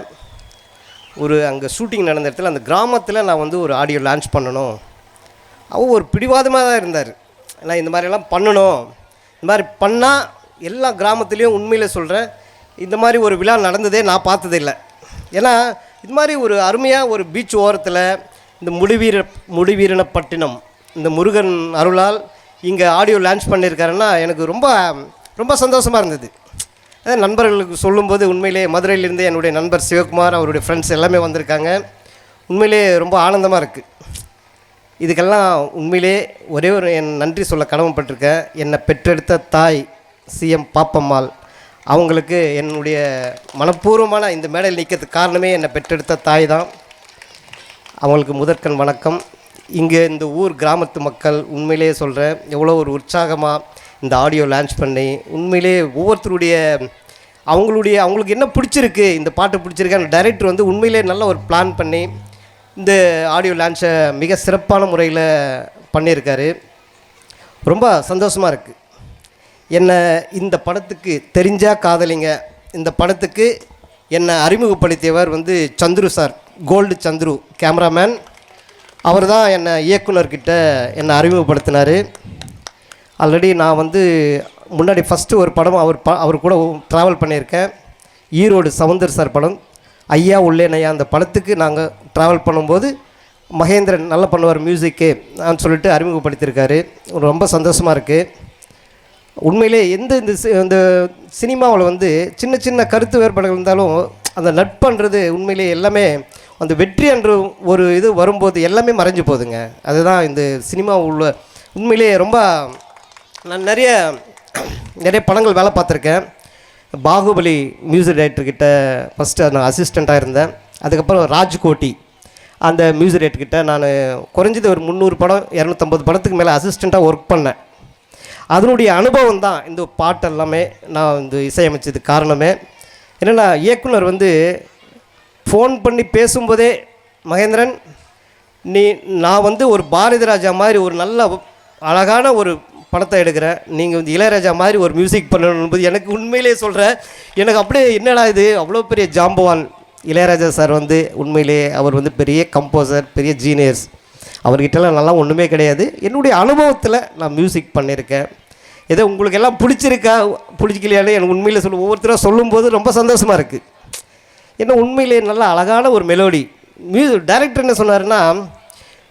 அங்கே ஷூட்டிங் நடந்த இடத்துல அந்த கிராமத்தில் நான் வந்து ஒரு ஆடியோ லான்ச் பண்ணணும். அவர் ஒரு பிடிவாதமாக தான் இருந்தார். நான் இந்த மாதிரிலாம் பண்ணணும், இந்த மாதிரி பண்ணால் எல்லா கிராமத்துலேயும் உண்மையில் சொல்கிறேன், இந்த மாதிரி ஒரு விழா நடந்ததே நான் பார்த்ததில்லை. ஏன்னா இது மாதிரி ஒரு அருமையாக ஒரு பீச் ஓரத்தில் இந்த முடிவீரனப்பட்டினம் இந்த முருகன் அருளால் இங்கே ஆடியோ லான்ச் பண்ணியிருக்காருன்னா எனக்கு ரொம்ப சந்தோஷமாக இருந்தது. நண்பர்களுக்கு சொல்லும்போது உண்மையிலே மதுரையிலேருந்து என்னுடைய நண்பர் சிவகுமார் அவருடைய ஃப்ரெண்ட்ஸ் எல்லாமே வந்திருக்காங்க. உண்மையிலே ரொம்ப ஆனந்தமாக இருக்குது. இதுக்கெல்லாம் உண்மையிலே ஒரே ஒரு என் நன்றி சொல்ல கடமைப்பட்டிருக்கேன். என்னை பெற்றெடுத்த தாய் CM பாப்பம்மாள் அவங்களுக்கு என்னுடைய மனப்பூர்வமான இந்த மேடையில் நிற்கிறதுக்கு காரணமே என்னை பெற்றெடுத்த தாய் தான். அவங்களுக்கு முதற்கண் வணக்கம். இங்கே இந்த ஊர் கிராமத்து மக்கள் உண்மையிலே சொல்கிறேன், எவ்வளோ ஒரு உற்சாகமாக இந்த ஆடியோ லான்ச் பண்ணி உண்மையிலே ஒவ்வொருத்தருடைய அவங்களுக்கு என்ன பிடிச்சிருக்கு, இந்த பாட்டு பிடிச்சிருக்கு, அந்த டைரக்டர் வந்து உண்மையிலே நல்ல ஒரு பிளான் பண்ணி இந்த ஆடியோ லான்ச்சை மிக சிறப்பான முறையில் பண்ணியிருக்காரு. ரொம்ப சந்தோஷமாக இருக்குது. என்னை இந்த படத்துக்கு தெரிஞ்சா காதலிங்க இந்த படத்துக்கு என்னை அறிமுகப்படுத்தியவர் வந்து Chandru sir, gold Chandru cameraman. அவர் தான் என்னை இயக்குனர்கிட்ட என்னை அறிமுகப்படுத்தினார். ஆல்ரெடி நான் வந்து முன்னாடி ஃபஸ்ட்டு ஒரு படம் அவர் கூட ட்ராவல் பண்ணியிருக்கேன். ஈரோடு சவுந்தர் சார் படம் ஐயா உள்ளேனையா, அந்த படத்துக்கு நாங்கள் ட்ராவல் பண்ணும்போது மகேந்திரன் நல்லா பண்ணுவார் மியூசிக்கு நான் சொல்லிட்டு அறிமுகப்படுத்தியிருக்காரு. ரொம்ப சந்தோஷமாக இருக்குது. உண்மையிலே இந்த சினிமாவில் வந்து சின்ன சின்ன கருத்து வேறுபாடுகள் இருந்தாலும் அந்த நட்புன்றது உண்மையிலே எல்லாமே அந்த வெற்றி என்று ஒரு இது வரும்போது எல்லாமே மறைஞ்சு போகுதுங்க. அதுதான் இந்த சினிமா உள்ள உண்மையிலே ரொம்ப நான் நிறைய படங்கள் வேலை பார்த்துருக்கேன். பாகுபலி மியூசிக் டைரக்டர்கிட்ட ஃபஸ்ட்டு நான் அசிஸ்டண்ட்டாக இருந்தேன். அதுக்கப்புறம் ராஜ்கோட்டி அந்த மியூசிக் டைரக்டர்கிட்ட நான் குறைஞ்சது ஒரு 300 படம் 250 படத்துக்கு மேலே அசிஸ்டண்ட்டாக ஒர்க் பண்ணேன். அதனுடைய அனுபவம் தான் இந்த பாட்டு எல்லாமே நான் இந்த இசையமைச்சதுக்கு காரணமே. என்னென்னா இயக்குனர் வந்து ஃபோன் பண்ணி பேசும்போதே மகேந்திரன் நான் வந்து ஒரு பாரதி ராஜா மாதிரி ஒரு நல்ல அழகான ஒரு படத்தை எடுக்கிறேன், நீங்கள் வந்து இளையராஜா மாதிரி ஒரு மியூசிக் பண்ணணும்போது எனக்கு உண்மையிலே சொல்கிறேன், எனக்கு அப்படியே என்னடா இது அவ்வளோ பெரிய ஜாம்பவான் இளையராஜா சார் வந்து உண்மையிலே அவர் வந்து பெரிய கம்போசர், பெரிய ஜீனியர்ஸ். அவர்கிட்டலாம் நல்லா ஒன்றுமே கிடையாது. என்னுடைய அனுபவத்தில் நான் மியூசிக் பண்ணியிருக்கேன். ஏதோ உங்களுக்கு எல்லாம் பிடிச்சிக்கலையானே எனக்கு உண்மையிலே ஒவ்வொருத்தராக சொல்லும்போது ரொம்ப சந்தோஷமாக இருக்குது. ஏன்னா உண்மையிலே நல்லா அழகான ஒரு மெலோடி. டைரக்டர் என்ன சொன்னார்னா,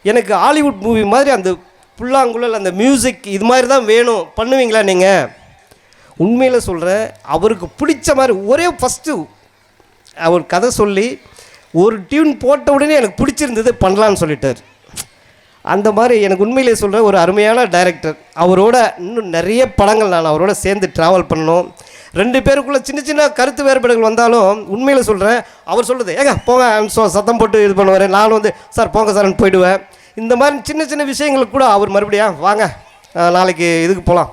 எனக்கு ஹாலிவுட் மூவி மாதிரி அந்த புல்லாங்குழல் அந்த மியூசிக் இது மாதிரி தான் வேணும், பண்ணுவீங்களா நீங்கள்? உண்மையில் சொல்கிறேன், அவருக்கு பிடிச்ச மாதிரி ஒரே ஃபஸ்ட்டு அவர் கதை சொல்லி ஒரு டியூன் போட்ட உடனே எனக்கு பிடிச்சிருந்தது, பண்ணலான்னு சொல்லிட்டார். அந்த மாதிரி எனக்கு உண்மையிலே சொல்கிறேன் ஒரு அருமையான டைரக்டர். அவரோட இன்னும் நிறைய படங்கள் நான் அவரோட சேர்ந்து ட்ராவல் பண்ணணும். 2 பேருக்குள்ளே சின்ன சின்ன கருத்து வேறுபாடுகள் வந்தாலும் உண்மையில் சொல்கிறேன், அவர் சொல்கிறது ஏங்க போங்க சத்தம் போட்டு இது பண்ணுவார், நானும் வந்து சார் போங்க சார்ன்னு போயிடுவேன். இந்த மாதிரி சின்ன சின்ன விஷயங்களுக்கு கூட அவர் மறுபடியும் வாங்க நாளைக்கு இதுக்கு போகலாம்,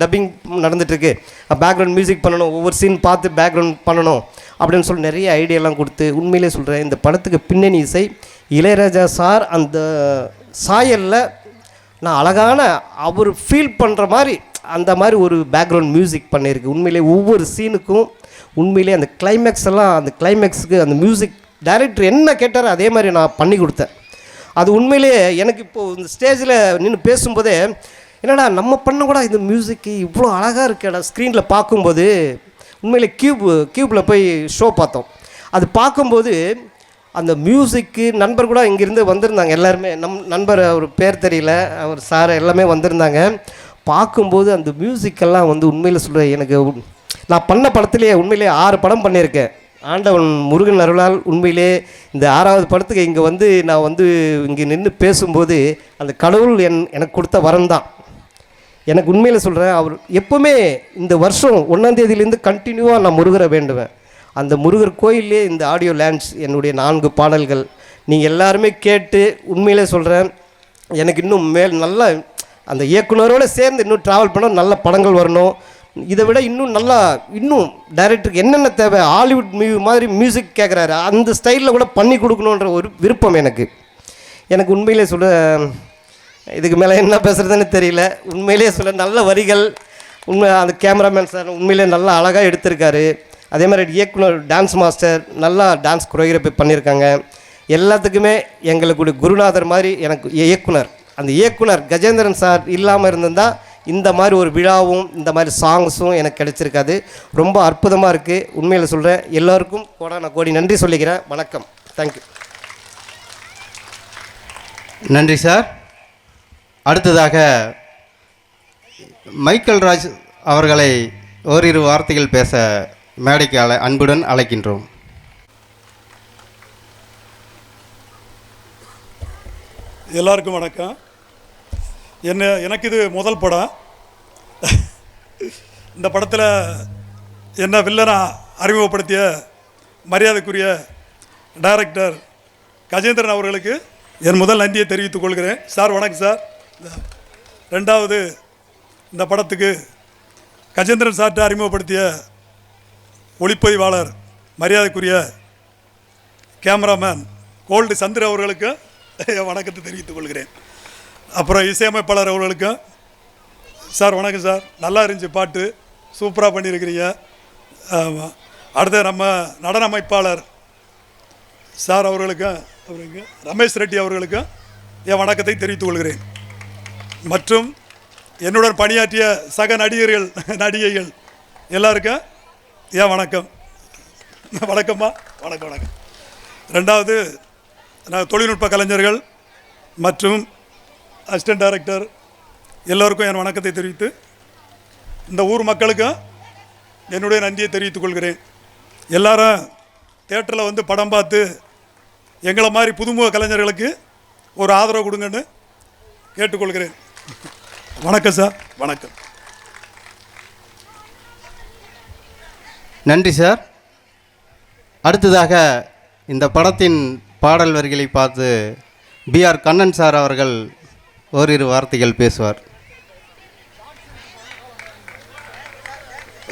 டப்பிங் நடந்துகிட்ருக்கு, பேக்ரவுண்ட் மியூசிக் பண்ணணும், ஒவ்வொரு சீன் பார்த்து பேக்ரவுண்ட் பண்ணணும் அப்படின்னு சொல்லி நிறைய ஐடியாலாம் கொடுத்து உண்மையிலே சொல்கிறேன் இந்த படத்துக்கு பின்னணி இசை இளையராஜா சார் அந்த சாயலில் நான் அழகான அவர் ஃபீல் பண்ணுற மாதிரி அந்த மாதிரி ஒரு பேக்ரவுண்ட் மியூசிக் பண்ணியிருக்கு. உண்மையிலே ஒவ்வொரு சீனுக்கும் உண்மையிலே அந்த கிளைமேக்ஸ் எல்லாம் அந்த கிளைமேக்ஸுக்கு அந்த மியூசிக் டைரக்டர் என்ன கேட்டாரோ அதே மாதிரி நான் பண்ணி கொடுத்தேன். அது உண்மையிலேயே எனக்கு இப்போது இந்த ஸ்டேஜில் நின்று பேசும்போதே என்னடா நம்ம பண்ண கூட இந்த மியூசிக்கு இவ்வளோ அழகாக இருக்கடா ஸ்க்ரீனில் பார்க்கும்போது. உண்மையிலே கியூப்பில் போய் ஷோ பார்த்தோம். அது பார்க்கும்போது அந்த மியூசிக்கு நண்பர் கூட இங்கேருந்து வந்திருந்தாங்க எல்லாருமே. நண்பர் அவர் பேர் தெரியல, அவர் சார் எல்லாமே வந்திருந்தாங்க. பார்க்கும்போது அந்த மியூசிக்கெல்லாம் வந்து உண்மையில் சொல்கிறேன், எனக்கு நான் பண்ண படத்துலேயே உண்மையிலே 6 படம் பண்ணியிருக்கேன். ஆண்டவன் முருகன் அருளால் உண்மையிலே இந்த 6வது படத்துக்கு இங்கே வந்து நான் வந்து இங்கே நின்று பேசும்போது அந்த கடவுள் எனக்கு கொடுத்த வரம் தான். எனக்கு உண்மையில் சொல்கிறேன், அவர் எப்போவுமே இந்த வருஷம் 1ஆம் தேதியிலேருந்து கண்டினியூவாக நான் முருகரை வேண்டுவேன். அந்த முருகர் கோயிலே இந்த ஆடியோ லான்ச் என்னுடைய 4 பாடல்கள் நீங்கள் எல்லாருமே கேட்டு உண்மையிலே சொல்கிறேன், எனக்கு இன்னும் நல்லா அந்த இயக்குனரோடு சேர்ந்து இன்னும் ட்ராவல் பண்ண நல்ல படங்கள் வரணும். இதை விட இன்னும் டைரக்டருக்கு என்னென்ன தேவை, ஹாலிவுட் மாதிரி மியூசிக் கேட்குறாரு அந்த ஸ்டைலில் கூட பண்ணி கொடுக்கணுன்ற ஒரு விருப்பம் எனக்கு உண்மையிலே சொல்ல. இதுக்கு மேலே என்ன பேசுகிறதுன்னு தெரியல. உண்மையிலே சொல்ல நல்ல வரிகள், அந்த கேமராமேன் சார் உண்மையிலே நல்லா அழகாக எடுத்திருக்காரு. அதே மாதிரி இயக்குனர் டான்ஸ் மாஸ்டர் நல்லா டான்ஸ் கொரியோகிராஃபி பண்ணியிருக்காங்க. எல்லாத்துக்குமே எங்களுக்கு குருநாதர் மாதிரி எனக்கு இயக்குனர், அந்த இயக்குனர் கஜேந்திரன் சார் இல்லாமல் இருந்திருந்தால் இந்த மாதிரி ஒரு விழாவும் இந்த மாதிரி சாங்ஸும் எனக்கு கிடைச்சிருக்காது. ரொம்ப அற்புதமாக இருக்குது. உண்மையில் சொல்கிறேன், எல்லோருக்கும் கோடி நன்றி சொல்லிக்கிறேன். வணக்கம். தேங்க்யூ. நன்றி சார். அடுத்ததாக மைக்கேல் ராஜ் அவர்களை ஓரிரு வார்த்தைகள் பேச மேடைக்கு அன்புடன் அழைக்கின்றோம். எல்லாருக்கும் வணக்கம். எனக்கு இது முதல் படம். இந்த படத்தில் என்ன வில்லனா அறிமுகப்படுத்திய மரியாதைக்குரிய டைரக்டர் கஜேந்திரன் அவர்களுக்கு என் முதல் நன்றியை தெரிவித்துக் கொள்கிறேன். சார் வணக்கம் சார். 2வது இந்த படத்துக்கு கஜேந்திரன் சார்ட்ட அறிமுகப்படுத்திய ஒளிப்பதிவாளர் மரியாதைக்குரிய கேமராமேன் கோல்டு சந்திர அவர்களுக்கு என் வணக்கத்தை தெரிவித்துக் கொள்கிறேன். அப்புறம் இசையமைப்பாளர் அவர்களுக்கும் சார் வணக்கம் சார். நல்லா இருந்துச்சு, பாட்டு சூப்பராக பண்ணியிருக்கிறீங்க. அடுத்து நம்ம நடன அமைப்பாளர் சார் அவர்களுக்கும் ரமேஷ் ரெட்டி அவர்களுக்கும் என் வணக்கத்தை தெரிவித்துக் கொள்கிறேன். மற்றும் என்னுடன் பணியாற்றிய சக நடிகைகள் எல்லாருக்கும் என் வணக்கம். வணக்கம்மா. வணக்கம். 2வது நான் தொழில்நுட்ப கலைஞர்கள் மற்றும் அசிஸ்டன்ட் டைரக்டர் எல்லோருக்கும் என் வணக்கத்தை தெரிவித்து இந்த ஊர் மக்களுக்கும் என்னுடைய நன்றியை தெரிவித்துக் கொள்கிறேன். எல்லாரும் தியேட்டரில் வந்து படம் பார்த்து எங்களை மாதிரி புதுமுக கலைஞர்களுக்கு ஒரு ஆதரவு கொடுங்கன்னு கேட்டுக்கொள்கிறேன். வணக்கம் சார். வணக்கம். நன்றி சார். அடுத்ததாக இந்த படத்தின் பாடல் வரிகளை பார்த்து B.R. கண்ணன் சார் அவர்கள் ஓரிரு வார்த்தைகள் பேசுவார்.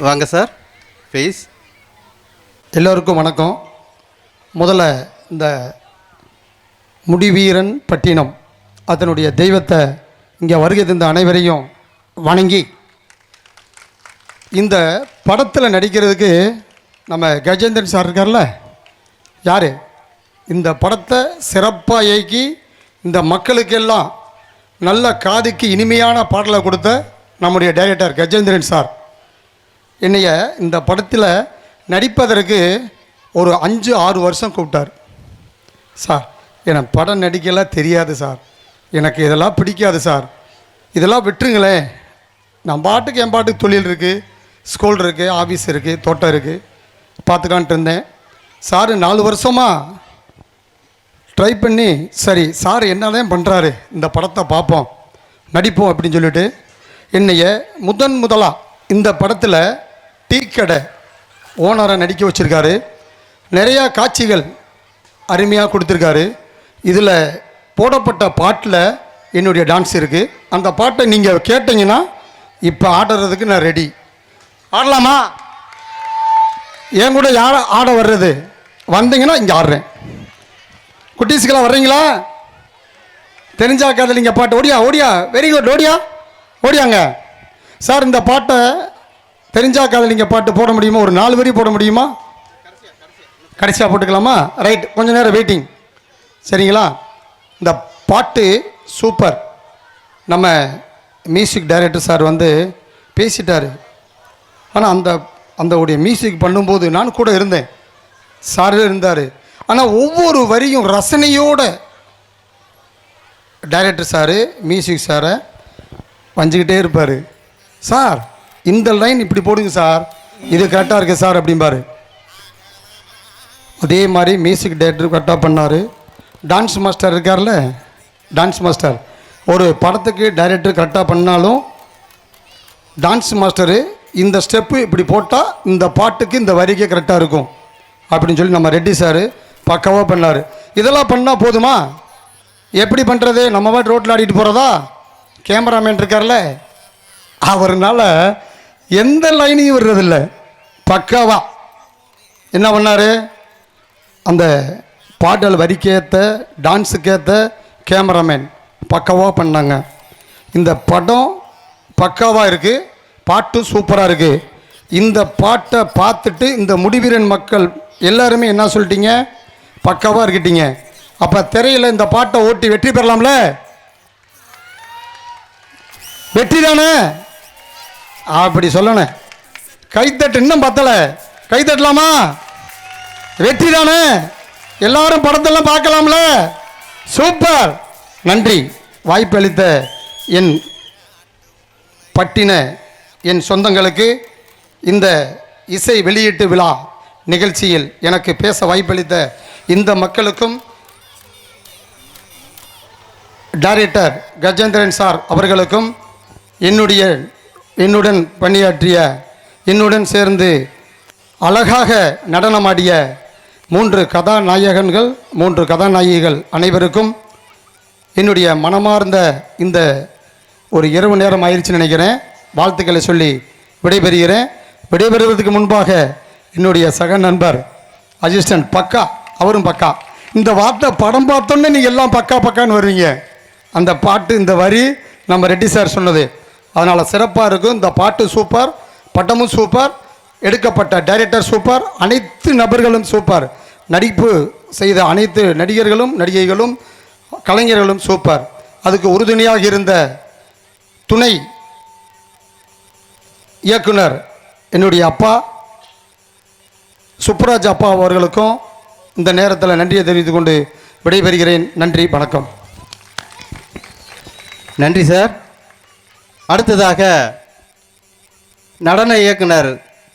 வாங்க சார், ப்ளீஸ். எல்லோருக்கும் வணக்கம். முதல்ல இந்த முடிவீரன் பட்டினம் அதனுடைய தெய்வத்தை இங்கே வருகை தந்த அனைவரையும் வணங்கி, இந்த படத்தில் நடிக்கிறதுக்கு நம்ம கஜேந்திரன் சார் இருக்கார்ல, யார் இந்த படத்தை சிறப்பாக இயக்கி இந்த மக்களுக்கெல்லாம் நல்ல காதுக்கு இனிமையான பாடலை கொடுத்த நம்முடைய டைரக்டர் கஜேந்திரன் சார் என்னைய இந்த படத்தில் நடிப்பதற்கு ஒரு 5-6 வருஷம் கூப்பிட்டார். சார் எனக்கு படம் நடிக்கலாம் தெரியாது சார், எனக்கு இதெல்லாம் பிடிக்காது சார், இதெல்லாம் விட்டுருங்களேன், நான் பாட்டுக்கு என் பாட்டுக்கு தொழில் இருக்குது, ஸ்கூல் இருக்குது, ஆஃபீஸ் இருக்குது, தோட்டம் இருக்குது, பார்த்துக்கான்ட்டு இருந்தேன். சார் 4 வருஷமாக ட்ரை பண்ணி சரி சார் என்னதான் பண்ணுறாரு, இந்த படத்தை பார்ப்போம் நடிப்போம் அப்படின்னு சொல்லிட்டு என்னைய முதலாக இந்த படத்தில் டீ கடை ஓனரை நடிக்க வச்சுருக்காரு. நிறையா காட்சிகள் அருமையாக கொடுத்துருக்காரு. இதில் போடப்பட்ட பாட்டில் என்னுடைய டான்ஸ் இருக்குது. அந்த பாட்டை நீங்கள் கேட்டிங்கன்னா இப்போ ஆடுறதுக்கு நான் ரெடி. ஆடலாமா? என் கூட யார் ஆட வர்றது வந்தீங்கன்னா இங்கே ஆடுறேன். குட்டீஸ்க்கெல்லாம் வர்றீங்களா? தெரிஞ்சா காதலிங்க பாட்டு. ஓடியா வெரி குட், ஓடியாங்க சார். இந்த பாட்டை தெரிஞ்சா காதலிங்க பாட்டு போட முடியுமா? ஒரு 4 வரி போட முடியுமா? கடைசியாக போட்டுக்கலாமா? ரைட், கொஞ்சம் நேரம் வெயிட்டிங். சரிங்களா? இந்த பாட்டு சூப்பர். நம்ம மியூசிக் டைரக்டர் சார் வந்து பேசிட்டார். ஆனால் அந்த உடைய மியூசிக் பண்ணும்போது நான் கூட இருந்தேன், சார் இருந்தார். ஆனால் ஒவ்வொரு வரியும் ரசனையோட டைரக்டர் சார் மியூசிக் சாரை வஞ்சிக்கிட்டே இருப்பார். சார் இந்த லைன் இப்படி போடுங்க சார், இது கரெக்டாக இருக்குது சார் அப்படிம்பார். அதே மாதிரி மியூசிக் டைரக்டர் கரெக்டாக பண்ணார். டான்ஸ் மாஸ்டர் இருக்கார்ல, டான்ஸ் மாஸ்டர் ஒரு படத்துக்கு டைரக்டர் கரெக்டாக பண்ணாலும் டான்ஸ் மாஸ்டரு இந்த ஸ்டெப்பு இப்படி போட்டால் இந்த பாட்டுக்கு இந்த வரிக்கே கரெக்டாக இருக்கும் அப்படின்னு சொல்லி நம்ம ரெட்டி சார் பக்காவாக பண்ணார். இதெல்லாம் பண்ணால் போதுமா? எப்படி பண்ணுறது? நம்ம பாட்டு ரோட்டில் ஆடிட்டு போகிறதா? கேமராமேன் இருக்கார்ல, அவர்னால எந்த லைனையும் வர்றதில்ல. பக்காவா என்ன பண்ணார்? அந்த பாடல் வரிக்கேற்ற டான்ஸுக்கேற்ற கேமராமேன் பக்காவாக பண்ணாங்க. இந்த படம் பக்காவாக இருக்குது, பாட்டு சூப்பராக இருக்குது. இந்த பாட்டை பார்த்துட்டு இந்த முடிவீரன் மக்கள் எல்லாருமே என்ன சொல்லிட்டீங்க? பக்காவாக இருக்கிட்டீங்க. அப்போ திரையில் இந்த பாட்டை ஓட்டி வெற்றி பெறலாம்ல? வெற்றி தானே? அப்படி சொல்லணும். கைத்தட்டு இன்னும் பத்தலை, கைத்தட்டலாமா? வெற்றி தானே? எல்லாரும் படத்தெல்லாம் பார்க்கலாம்ல? சூப்பர், நன்றி. வாய்ப்பு அளித்த என் பட்டின என் சொந்தங்களுக்கு இந்த இசை வெளியீட்டு விழா நிகழ்ச்சியில் எனக்கு பேச வாய்ப்பளித்த இந்த மக்களுக்கும் டைரக்டர் கஜேந்திரன் சார் அவர்களுக்கும் என்னுடன் பணியாற்றிய, என்னுடன் சேர்ந்து அழகாக நடனமாடிய 3 கதாநாயகன்கள் 3 கதாநாயகிகள் அனைவருக்கும் என்னுடைய மனமார்ந்த இந்த ஒரு இரவு நேரம் ஆயிடுச்சுன்னு நினைக்கிறேன், வாழ்த்துக்களை சொல்லி விடைபெறுகிறேன். விடைபெறுவதற்கு முன்பாக என்னுடைய சக நண்பர் அசிஸ்டன்ட் பக்கா, அவரும் பக்கா. இந்த வார்த்தை படம் பார்த்தோன்னே நீங்கள் எல்லாம் பக்கா பக்கான்னு வருவீங்க. அந்த பாட்டு இந்த வரி நம்ம ரெட்டி சார் சொன்னது, அதனால் சிறப்பாக இருக்கும். இந்த பாட்டு சூப்பர், படமும் சூப்பர், எடுக்கப்பட்ட டைரக்டர் சூப்பர், அனைத்து நபர்களும் சூப்பர், நடிப்பு செய்த அனைத்து நடிகர்களும் நடிகைகளும் கலைஞர்களும் சூப்பர். அதுக்கு உறுதுணையாக இருந்த துணை இயக்குனர் என்னுடைய அப்பா சுப்புராஜ் அப்பா அவர்களுக்கும் இந்த நேரத்தில் நன்றியை தெரிவித்துக் கொண்டு விடைபெறுகிறேன். நன்றி, வணக்கம். நன்றி சார். அடுத்ததாக நடன இயக்குனர்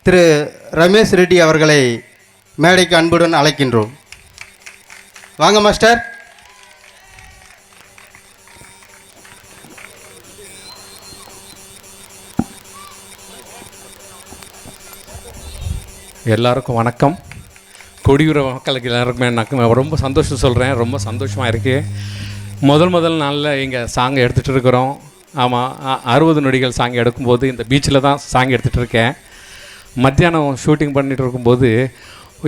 திரு ரமேஷ் ரெட்டி அவர்களை மேடைக்கு அன்புடன் அழைக்கின்றோம். வாங்க மாஸ்டர். எல்லாருக்கும் வணக்கம். கொடியுற மக்களுக்கு எல்லாருக்குமே நான் ரொம்ப சந்தோஷம் சொல்கிறேன். ரொம்ப சந்தோஷமாக இருக்குது. முதல் நாளில் இங்கே சாங் எடுத்துகிட்டு இருக்கிறோம். ஆமாம், 60 நொடிகள் சாங் எடுக்கும்போது இந்த பீச்சில் தான் சாங் எடுத்துகிட்டு இருக்கேன். மத்தியானம் ஷூட்டிங் பண்ணிகிட்டு இருக்கும்போது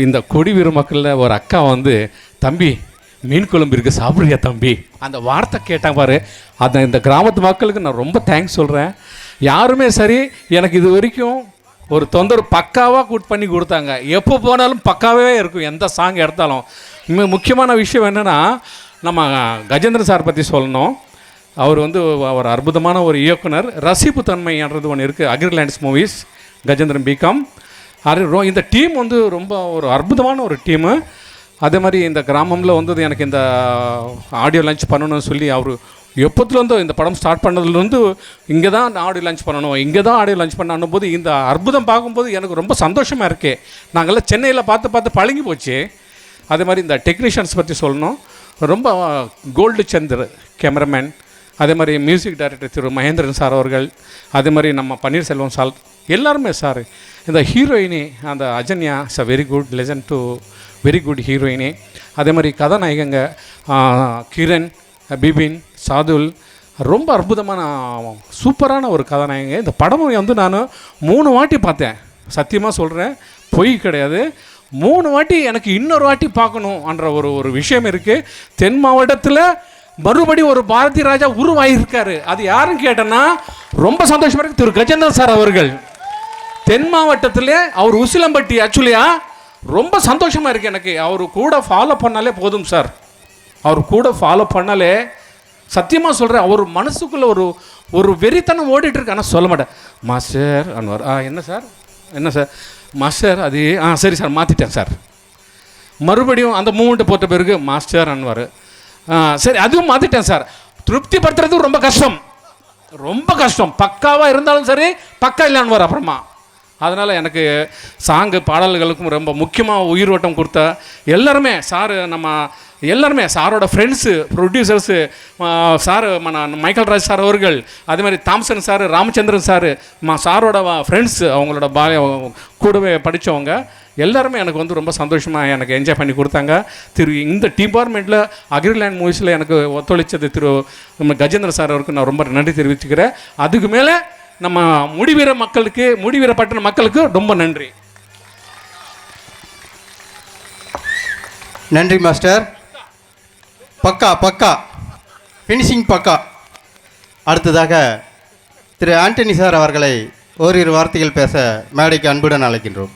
இந்த கொடியுற மக்களில் ஒரு அக்கா வந்து, தம்பி மீன் குழம்பு இருக்குது சாப்பிட்றியா தம்பி, அந்த வார்த்தை கேட்டாங்க பாரு. அதை இந்த கிராமத்து மக்களுக்கு நான் ரொம்ப தேங்க்ஸ் சொல்கிறேன். யாருமே சரி எனக்கு இது வரைக்கும் ஒரு தொந்தரவு பக்காவாக பண்ணி கொடுத்தாங்க. எப்போ போனாலும் பக்காவே இருக்கும் எந்த சாங் எடுத்தாலும். முக்கியமான விஷயம் என்னென்னா, நம்ம கஜேந்திரன் சார் பற்றி சொல்லணும். அவர் வந்து ஒரு அற்புதமான ஒரு இயக்குனர். ரசிப்பு தன்மைன்றது ஒன்று இருக்குது. அக்ரிலேண்ட்ஸ் மூவிஸ், கஜேந்திரன் பிகாம். இந்த டீம் வந்து ரொம்ப ஒரு அற்புதமான ஒரு டீமு. அதே மாதிரி இந்த கிராமத்தில் வந்து எனக்கு இந்த ஆடியோ லான்ச் பண்ணணும்னு சொல்லி அவர் எப்போத்துலேருந்தோ இந்த படம் ஸ்டார்ட் பண்ணதுலேருந்து இங்கே தான் ஆடியோ லான்ச் பண்ணணும், இங்கே தான் ஆடியோ லான்ச் பண்ணணும் போது இந்த அற்புதம் பார்க்கும்போது எனக்கு ரொம்ப சந்தோஷமாக இருக்குது. நாங்கள்லாம் சென்னையில் பார்த்து பழகி போச்சு. அதே மாதிரி இந்த டெக்னீஷியன்ஸ் பற்றி சொல்லணும். ரொம்ப கோல்டு சந்தர் கேமராமேன், அதே மாதிரி மியூசிக் டைரக்டர் திரு மகேந்திரன் சார் அவர்கள், அதே மாதிரி நம்ம பன்னீர்செல்வம் சார், எல்லாருமே சார். இந்த ஹீரோயினி அந்த Ajanya is a very good legend to very good heroine. அதே மாதிரி கதாநாயகங்க கிரண், பிபின், சாதுல், ரொம்ப அற்புதமான சூப்பரான ஒரு கதாநாயகங்க. இந்த படமும் வந்து நான் 3 வாட்டி பார்த்தேன். சத்தியமாக சொல்கிறேன், பொய் கிடையாது. 3 வாட்டி எனக்கு இன்னொரு வாட்டி பார்க்கணுன்ற ஒரு விஷயம் இருக்குது. தென் மாவட்டத்தில் மறுபடி ஒரு பாரதி ராஜா உருவாகியிருக்காரு. அது யாருன்னு கேட்டேன்னா ரொம்ப சந்தோஷமாக இருக்குது. திரு கஜேந்திரன் சார் அவர்கள் தென் மாவட்டத்தில் அவர் உசிலம்பட்டி ஆக்சுவலியாக ரொம்ப சந்தோஷமாக இருக்குது எனக்கு. அவர் கூட ஃபாலோ பண்ணாலே போதும் சார். அவர் கூட ஃபாலோ பண்ணாலே சத்தியமாக சொல்கிறேன், அவர் மனசுக்குள்ளே ஒரு வெறித்தனம் ஓடிட்டு இருக்கு. ஆனால் சொல்ல மாட்டேன். மாஸ்டர் அன்வர், என்ன சார் என்ன சார் மாஸ்டர் அது சரி சார் மாற்றிட்டேன் சார். மறுபடியும் அந்த மூமெண்ட்டை போட்ட பிறகு மாஸ்டர் அன்வர், சரி அதுவும் மாற்றிட்டேன் சார். திருப்திப்படுத்துறது ரொம்ப கஷ்டம், ரொம்ப கஷ்டம். பக்காவாக இருந்தாலும் சரி, பக்கா இல்லைன்னு அப்புறமா. அதனால் எனக்கு சாங்கு பாடல்களுக்கும் ரொம்ப முக்கியமாக உயிரோட்டம் கொடுத்த எல்லாருமே சார், நம்ம எல்லாருமே சாரோட friends, producers, sir Michael Raj sir அவர்கள், அதேமாதிரி தாம்சன் சார், ராமச்சந்திரன் சார், சாரோட ஃப்ரெண்ட்ஸு, அவங்களோட கூடவே படித்தவங்க எல்லாருமே எனக்கு வந்து ரொம்ப சந்தோஷமாக எனக்கு என்ஜாய் பண்ணி கொடுத்தாங்க. இந்த டிபார்ட்மெண்ட்டில் அக்ரிலேண்ட் மூவிஸில் எனக்கு ஒத்துழைச்சது நம்ம கஜேந்திரன் சார் அவருக்கு நான் ரொம்ப நன்றி தெரிவிச்சுக்கிறேன். அதுக்கு மேலே நம்ம முடிவீரப்பட்டின மக்களுக்கு ரொம்ப நன்றி. நன்றி மாஸ்டர். பக்கா பக்கா ஃபினிஷிங் பக்கா. அடுத்ததாக திரு ஆண்டனி சார் அவர்களை ஓரிரு வார்த்தைகள் பேச மேடைக்கு அன்புடன் அழைக்கின்றோம்.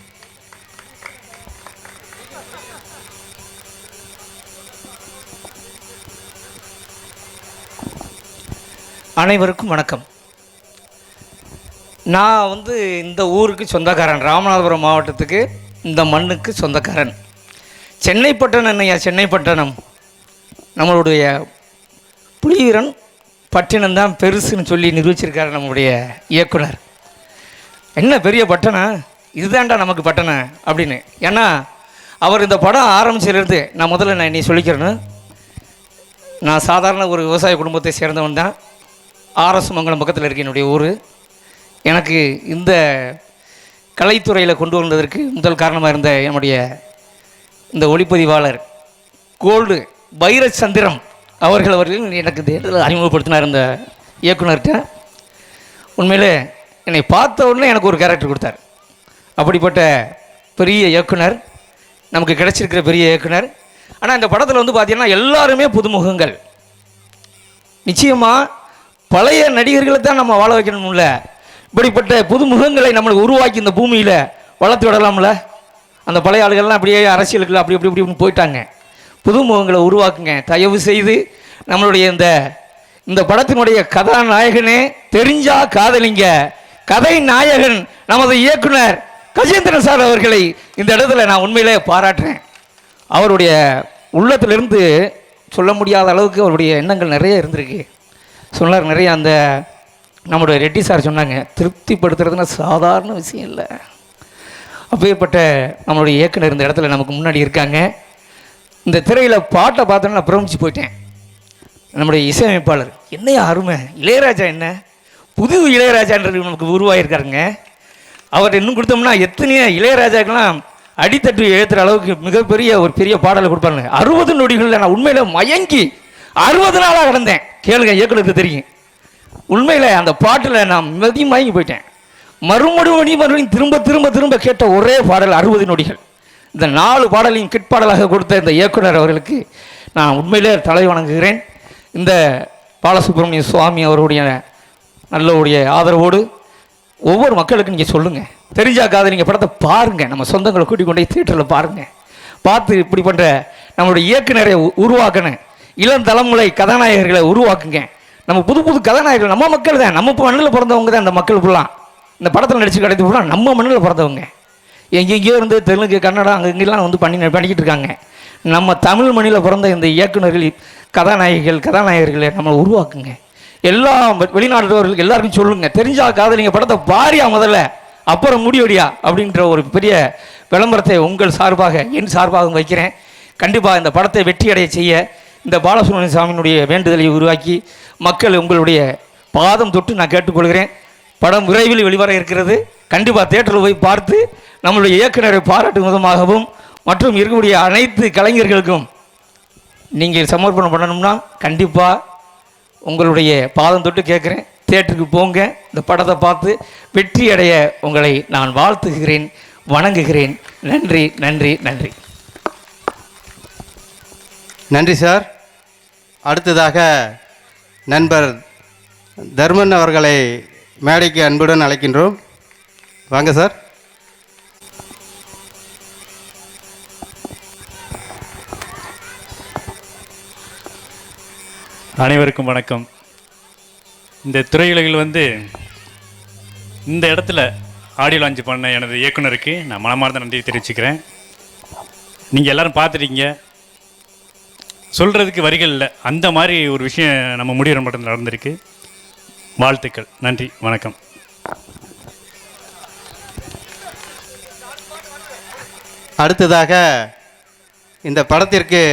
அனைவருக்கும் வணக்கம். நான் வந்து இந்த ஊருக்கு சொந்தக்காரன், ராமநாதபுரம் மாவட்டத்துக்கு இந்த மண்ணுக்கு சொந்தக்காரன். சென்னை பட்டணம் என்னையா, சென்னை பட்டணம் நம்மளுடைய புலிவீரன் பட்டினம் தான் பெருசுன்னு சொல்லி நிரூபிச்சிருக்காரு நம்முடைய இயக்குனர். என்ன பெரிய பட்டணம் இதுதான்டா நமக்கு பட்டணம் அப்படின்னு. ஏன்னா அவர் இந்த படம் ஆரம்பிச்சிலிருந்து நான் முதல்ல நீ சொல்லிக்கிறேன்னு, நான் சாதாரண ஒரு விவசாய குடும்பத்தை சேர்ந்தவன் தான். ஆர்எஸ் மங்கலம் பக்கத்தில் இருக்க என்னுடைய ஊர். எனக்கு இந்த கலைத்துறையில் கொண்டு வந்ததற்கு முதல் காரணமாக இருந்த என்னுடைய இந்த ஒளிப்பதிவாளர் கோல்டு பைரச்சந்திரம் அவர்கள் எனக்கு இந்த இடத்துல அறிமுகப்படுத்தினார் இந்த இயக்குனர்கிட்ட. உண்மையிலே என்னை பார்த்த உடனே எனக்கு ஒரு கேரக்டர் கொடுத்தார். அப்படிப்பட்ட பெரிய இயக்குனர் நமக்கு கிடைச்சிருக்கிற பெரிய இயக்குனர். ஆனால் இந்த படத்தில் வந்து பார்த்திங்கன்னா எல்லாருமே புதுமுகங்கள். நிச்சயமாக பழைய நடிகர்களை தான் நம்ம வாழ வைக்கணும்ல, இப்படிப்பட்ட புதுமுகங்களை நம்மளுக்கு உருவாக்கி இந்த பூமியில் வளர்த்து விடலாம்ல. அந்த பழைய ஆளுகள்லாம் அப்படியே அரசியலுக்கு அப்படி இப்படி இப்படி போயிட்டாங்க. புதுமுகங்களை உருவாக்குங்க தயவு செய்து. நம்மளுடைய இந்த படத்தினுடைய கதாநாயகனே தெரிஞ்சா காதலிங்க கதை நாயகன் நமது இயக்குனர் கஜேந்திரன் சார் அவர்களை இந்த இடத்துல நான் உண்மையிலே பாராட்டுறேன். அவருடைய உள்ளத்திலிருந்து சொல்ல முடியாத அளவுக்கு அவருடைய எண்ணங்கள் நிறைய இருந்திருக்கு. சொன்னார் நிறைய. அந்த நம்முடைய ரெட்டி சார் சொன்னாங்க, திருப்திப்படுத்துறதுன்னா சாதாரண விஷயம் இல்லை. அப்பேற்பட்ட நம்மளுடைய இயக்குனர் இந்த இடத்துல நமக்கு முன்னாடி இருக்காங்க. இந்த திரையில் பாட்டை பார்த்தோன்னா நான் பிரமிச்சு போயிட்டேன். நம்முடைய இசையமைப்பாளர் என்னையா அருமை, இளையராஜா என்ன புது இளையராஜான்றது நமக்கு உருவாகியிருக்காருங்க. அவர் இன்னும் கொடுத்தோம்னா எத்தனையோ இளையராஜாக்கெல்லாம் அடித்தட்டு எழுத்துகிற அளவுக்கு மிகப்பெரிய ஒரு பெரிய பாடலை கொடுப்பாருங்க. 60 நொடிகளில் நான் உண்மையில் மயங்கி 60 நாளாக கிடந்தேன். கேளுங்க, இயக்குனருக்கு தெரியும். உண்மையில் அந்த பாட்டில் நான் மயங்கி போயிட்டேன். மறுபடியும் திரும்ப திரும்ப திரும்ப கேட்ட ஒரே பாடல் 60 நொடிகள். இந்த 4 பாடலையும் கிட்பாடலாக கொடுத்த இந்த இயக்குனர் அவர்களுக்கு நான் உண்மையிலே தலை வணங்குகிறேன். இந்த பாலசுப்ரமணிய சுவாமி அவருடைய நல்ல ஆதரவோடு ஒவ்வொரு மக்களுக்கும் நீங்கள் சொல்லுங்கள், தெரிஞ்சா காதலிங்க படத்தை பாருங்கள். நம்ம சொந்தங்களை கூட்டிக் கொண்டே தியேட்டரில் பாருங்கள். பார்த்து இப்படி பண்ணுற நம்மளுடைய இயக்குனரை உருவாக்கணும். இளம் தலைமுறை கதாநாயகர்களை உருவாக்குங்க. நம்ம புது புது கதாநாயகர்கள் நம்ம மக்கள் தான், நம்ம மண்ணில் பிறந்தவங்க தான். இந்த மக்கள் ஃபுல்லாக இந்த படத்தில் நடிச்சு கிடைத்து ஃபுல்லாக நம்ம மண்ணில் பிறந்தவங்க. எங்கெங்கேயோ இருந்து தெலுங்கு கன்னடம் அங்கெங்கெல்லாம் வந்து பண்ணிக்கிட்டு இருக்காங்க. நம்ம தமிழ் மண்ணில் பிறந்த இந்த இயக்குநர்கள் கதாநாயகர்களை நம்ம உருவாக்குங்க. எல்லா வெளிநாடுறவர்களுக்கு எல்லாருக்கும் சொல்லுங்கள், தெரிஞ்சா காதலிங்க படத்தை பாரியா முதல்ல, அப்புறம் முடிவடியா அப்படின்ற ஒரு பெரிய விளம்பரத்தை உங்கள் சார்பாக என் சார்பாக வைக்கிறேன். கண்டிப்பாக இந்த படத்தை வெற்றியடைய செய்ய இந்த பாலசுப்ரமணிய சாமியினுடைய வேண்டுதலை உருவாக்கி மக்கள் உங்களுடைய பாதம் தொட்டு நான் கேட்டுக்கொள்கிறேன். படம் விரைவில் வெளிவர இருக்கிறது. கண்டிப்பாக தியேட்டரில் போய் பார்த்து நம்மளுடைய இயக்குனரை பாராட்டும் விதமாகவும் மற்றும் இருக்கக்கூடிய அனைத்து கலைஞர்களுக்கும் நீங்கள் சமர்ப்பணம் பண்ணணும்னா கண்டிப்பாக உங்களுடைய பாதம் தொட்டு கேட்குறேன். தியேட்டருக்கு போங்க, இந்த படத்தை பார்த்து வெற்றி அடைய உங்களை நான் வாழ்த்துகிறேன், வணங்குகிறேன். நன்றி நன்றி நன்றி. நன்றி சார். அடுத்ததாக நண்பர் தர்மன் அவர்களை மேடைக்கு அன்புடன் அழைக்கின்றோம். வாங்க சார். அனைவருக்கும் வணக்கம். இந்த திரையுலகில் வந்து இந்த இடத்துல ஆடியோ லான்ச் பண்ண எனது இயக்குனருக்கு நான் மனமார்ந்த நன்றி தெரிவிச்சுக்கிறேன். நீங்கள் எல்லோரும் பார்த்துட்டீங்க, சொல்கிறதுக்கு வரிகள் இல்லை, அந்த மாதிரி ஒரு விஷயம் நம்ம முடிகிற மட்டும் நடந்திருக்கு. வாழ்த்துக்கள், நன்றி, வணக்கம். அடுத்ததாக இந்த படத்திற்கு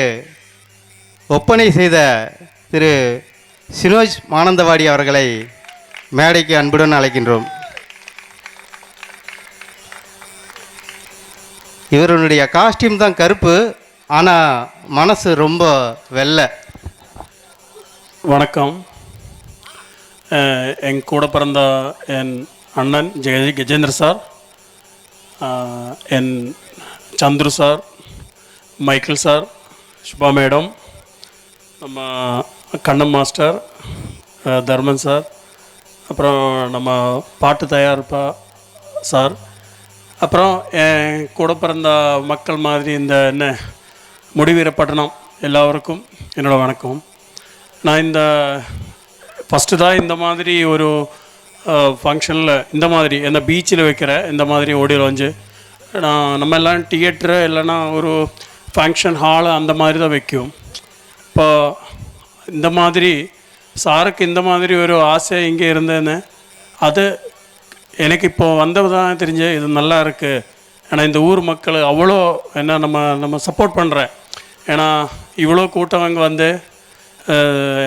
ஒப்பனை செய்த திரு சினோஜ் மானந்தவாடி அவர்களை மேடைக்கு அன்புடன் அழைக்கின்றோம். இவருடைய காஸ்டியூம் தான் கருப்பு, ஆனால் மனசு ரொம்ப வெள்ளை. வணக்கம். என் கூட பிறந்த என் அண்ணன் கஜேந்திர சார், என் Chandru sir, Michael sir, Subha madam, நம்ம கண்ணம் மாஸ்டர், தர்மன் சார், அப்புறம் நம்ம பாட்டு தயாரிப்பா சார், அப்புறம் என் கூட பிறந்த மக்கள் மாதிரி இந்த என்ன முடிவீரப்பட்டணம் எல்லாருக்கும் என்னோடய வணக்கம். நான் இந்த ஃபஸ்ட்டு தான் இந்த மாதிரி ஒரு ஃபங்க்ஷனில் இந்த மாதிரி இந்த பீச்சில் வைக்கிற இந்த மாதிரி ஆடியோ லான்ச்சு. நம்ம எல்லாம் தியேட்டரு இல்லைன்னா ஒரு ஃபங்க்ஷன் ஹாலு அந்த மாதிரி தான் வைக்கும். இப்போ இந்த மாதிரி சாருக்கு இந்த மாதிரி ஒரு ஆசை இங்கே இருந்தேன்னு அது எனக்கு இப்போது வந்தது தான் தெரிஞ்சு இது நல்லா இருக்குது. ஏன்னா இந்த ஊர் மக்கள் அவ்வளோ என்ன நம்ம சப்போர்ட் பண்ணுறேன். ஏன்னா இவ்வளோ கூட்டம் அங்கே வந்து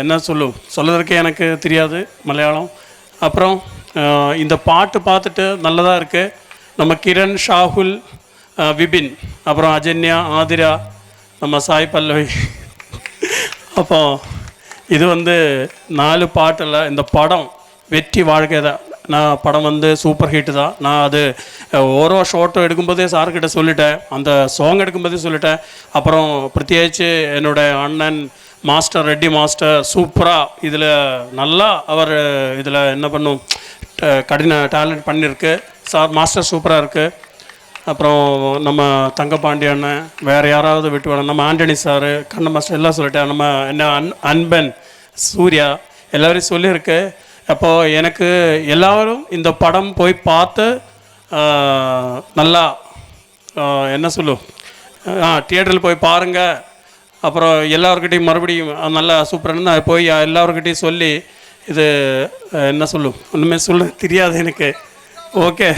என்ன சொல்லுறதுக்கே எனக்கு தெரியாது மலையாளம். அப்புறம் இந்த பாட்டு பார்த்துட்டு நல்லதாக இருக்குது. நம்ம கிரண், ஷாகுல், விபின், அப்புறம் அஜன்யா, ஆதிரா, நம்ம சாய் பல்லவி. அப்போ இது வந்து 4 பாட்டில் இந்த படம் வெற்றி வாழ்க்கை தான். நான் படம் வந்து சூப்பர் ஹிட்டு தான். நான் அது ஓரோ ஷார்ட்டும் எடுக்கும்போதே சார்கிட்ட சொல்லிட்டேன், அந்த சாங் எடுக்கும்போதே சொல்லிட்டேன். அப்புறம் பிரத்யேகிச்சு என்னோடய அண்ணன் மாஸ்டர் ரெட்டி மாஸ்டர் சூப்பராக இதில் நல்லா அவர் இதில் என்ன பண்ணும் கடின டேலண்ட் பண்ணியிருக்கு சார். மாஸ்டர் சூப்பராக இருக்குது. அப்புறம் நம்ம தங்கப்பாண்டி அண்ணன், வேறு யாராவது விட்டு வேணும், நம்ம ஆண்டனி சார், கண்ண மாஸ்டர் எல்லாம் சொல்லிட்டேன். நம்ம என்ன அன்பன், சூர்யா எல்லோரையும் சொல்லியிருக்கு. அப்போது எனக்கு எல்லோரும் இந்த படம் போய் பார்த்து நல்லா என்ன தியேட்டரில் போய் பாருங்கள். அப்புறம் எல்லாருக்கிட்டையும் மறுபடியும் நல்லா சூப்பராக போய் எல்லாருக்கிட்டையும் சொல்லி இது என்ன ஒன்றுமே சொல்ல தெரியாது எனக்கு. ஓகே.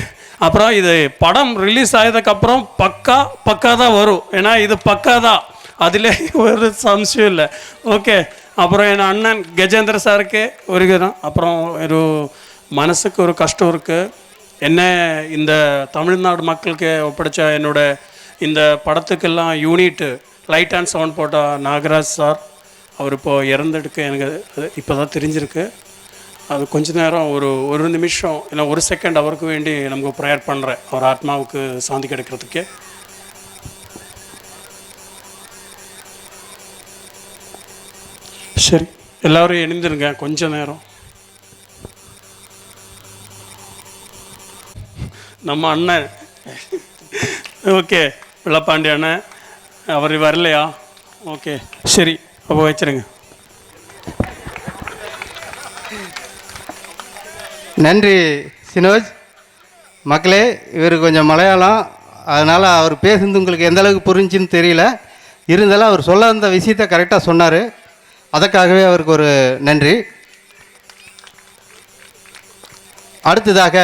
அப்புறம் இது படம் ரிலீஸ் ஆனதுக்கப்புறம் பக்கா தான் வரும். ஏன்னா இது பக்கா தான், அதில் ஒரு சம்சயம் இல்லை. ஓகே. அப்புறம் என் அண்ணன் கஜேந்திர சாருக்கு ஒரு இதுதான். அப்புறம் ஒரு மனசுக்கு ஒரு கஷ்டம் இருக்குது. என்ன இந்த தமிழ்நாடு மக்களுக்கு ஒப்படைச்ச என்னோட இந்த படத்துக்கெல்லாம் யூனிட்டு லைட் அண்ட் சவுண்ட் போட்ட நாகராஜ் சார், அவர் இப்போது இறந்துடுக்கு எனக்கு இப்போ தான் தெரிஞ்சிருக்கு. அது கொஞ்ச நேரம் ஒரு நிமிஷம் இல்லை 1 செகண்ட் அவருக்கு வேண்டி நமக்கு ப்ரேயர் பண்ணுறேன், அவர் ஆத்மாவுக்கு சாந்தி கிடைக்கிறதுக்கு. சரி, எல்லோரும் இணைந்துருங்க கொஞ்ச நேரம். நம்ம அண்ணன் ஓகே வெள்ளப்பாண்டி அண்ணன் அவர் வரலையா? ஓகே சரி, அப்போ வச்சுருங்க. நன்றி சினோஜ். மக்களே, இவர் கொஞ்சம் மலையாளம், அதனால் அவர் பேசுனது உங்களுக்கு எந்த அளவுக்கு புரிஞ்சுன்னு தெரியல. இருந்தாலும் அவர் சொல்ல அந்த விஷயத்தை கரெக்டாக சொன்னார். அதற்காகவே அவருக்கு ஒரு நன்றி. அடுத்ததாக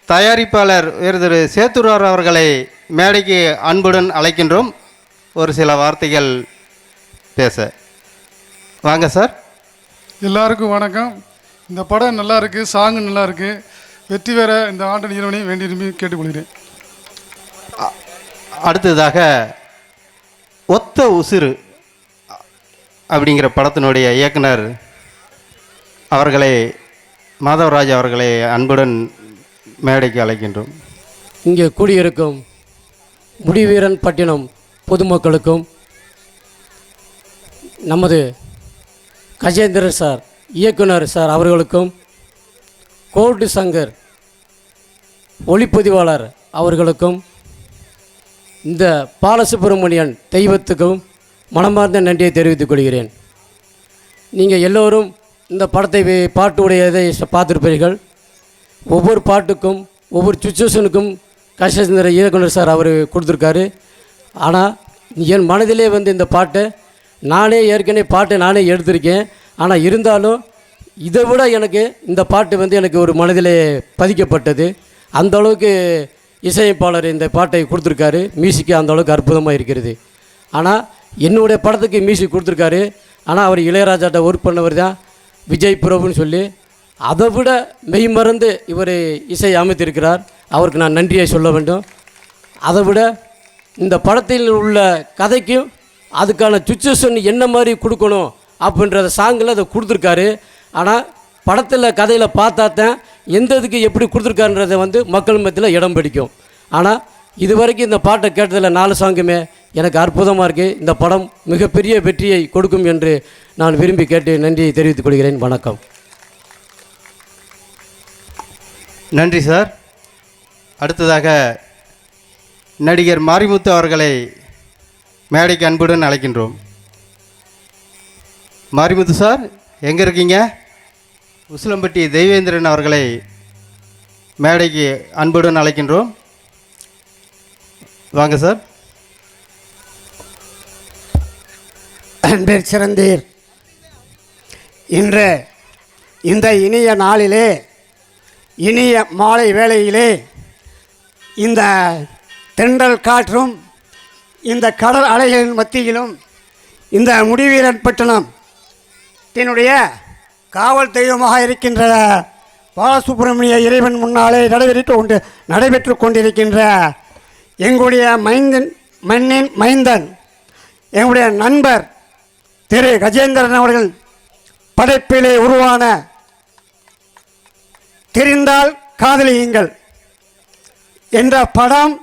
தயாரிப்பாளர் திரு சேத்துரார் அவர்களை மேடைக்கு அன்புடன் அழைக்கின்றோம். ஒரு சில வார்த்தைகள் பேச வாங்க சார். எல்லாருக்கும் வணக்கம். இந்த படம் நல்லா இருக்குது, சாங்கு நல்லா இருக்குது. வெற்றி பெற இந்த ஆண்டு நிறுவனை வேண்டி விரும்பி கேட்டுக்கொள்கிறேன். அடுத்ததாக ஒத்த உசிறு அப்படிங்கிற படத்தினுடைய இயக்குனர் அவர்களை மாதவராஜ் அவர்களை அன்புடன் மேடைக்கு அழைக்கின்றோம். இங்கே கூடியிருக்கும் முடிவீரன் பட்டினம் பொதுமக்களுக்கும் நமது கஜேந்திரன் சார் இயக்குனர் சார் அவர்களுக்கும், கோல்டு சங்கர் ஒளிப்பதிவாளர் அவர்களுக்கும், இந்த பாலசுப்ரமணியன் தெய்வத்துக்கும் மனமார்ந்த நன்றியை தெரிவித்துக் கொள்கிறேன். நீங்கள் எல்லோரும் இந்த படத்தை பாட்டுடைய இதை பார்த்துருப்பீர்கள். ஒவ்வொரு பாட்டுக்கும் ஒவ்வொரு சுச்சுவேஷனுக்கும் கஜேந்திர இயக்குனர் சார் அவர் கொடுத்துருக்காரு. ஆனால் என் மனதிலே வந்து இந்த பாட்டை நானே ஏற்கனவே பாட்டை நானே எடுத்திருக்கேன். ஆனால் இருந்தாலும் இதை விட எனக்கு இந்த பாட்டு வந்து எனக்கு ஒரு மனதிலே பதிக்கப்பட்டது. அந்த அளவுக்கு இசையமைப்பாளர் இந்த பாட்டை கொடுத்துருக்காரு. மியூசிக்கு அந்த அளவுக்கு அற்புதமாக இருக்கிறது. ஆனால் என்னுடைய படத்துக்கு மியூசிக் கொடுத்துருக்காரு. ஆனால் அவர் இளையராஜாட்ட ஒர்க் பண்ணவர் தான் விஜய் பிரபுன்னு சொல்லி, அதை விட மெய்மறந்து இவர் இசை அமைத்திருக்கிறார். அவருக்கு நான் நன்றியை சொல்ல வேண்டும். அதை விட இந்த படத்தில் உள்ள கதைக்கும் அதுக்கான சுச்சுவேஷன் என்ன மாதிரி கொடுக்கணும் அப்படின்றத சாங்கில் அதை கொடுத்துருக்காரு. ஆனால் படத்தில் கதையில் பார்த்தா தான் எந்த இதுக்கு எப்படி கொடுத்துருக்காருன்றதை வந்து மக்கள் மத்தியில் இடம் பிடிக்கும். ஆனால் இது வரைக்கும் இந்த பாட்டை கேட்டதில் 4 சாங்குமே எனக்கு அற்புதமாக இருக்குது. இந்த படம் மிகப்பெரிய வெற்றியை கொடுக்கும் என்று நான் விரும்பி கேட்டு நன்றியை தெரிவித்துக் கொள்கிறேன். வணக்கம். நன்றி சார். அடுத்ததாக நடிகர் மாரிமுத்து அவர்களை மேடைக்கு அன்புடன் அழைக்கின்றோம். மாரிமுத்து சார் எங்கே இருக்கீங்க? உசிலம்பட்டி தெய்வேந்திரன் அவர்களை மேடைக்கு அன்புடன் அழைக்கின்றோம். வாங்க சார். அன்பர் சிறந்தீர், இன்று இந்த இனிய நாளிலே, இனிய மாலை வேளையிலே, இந்த தென்றல் காற்றும் இந்த கடல் அலைகளின் மத்தியிலும் இந்த முடிவீரன் பட்டணத்தினுடைய காவல் தெய்வமாக இருக்கின்ற பாலசுப்ரமணிய இறைவன் முன்னாலே நடைபெற்று கொண்டிருக்கின்ற எங்களுடைய மண்ணின் மைந்தன் எங்களுடைய நண்பர் திரு கஜேந்திரன் அவர்கள் படைப்பிலே உருவான தெரிந்தால் காதலியுங்கள் என்ற படம்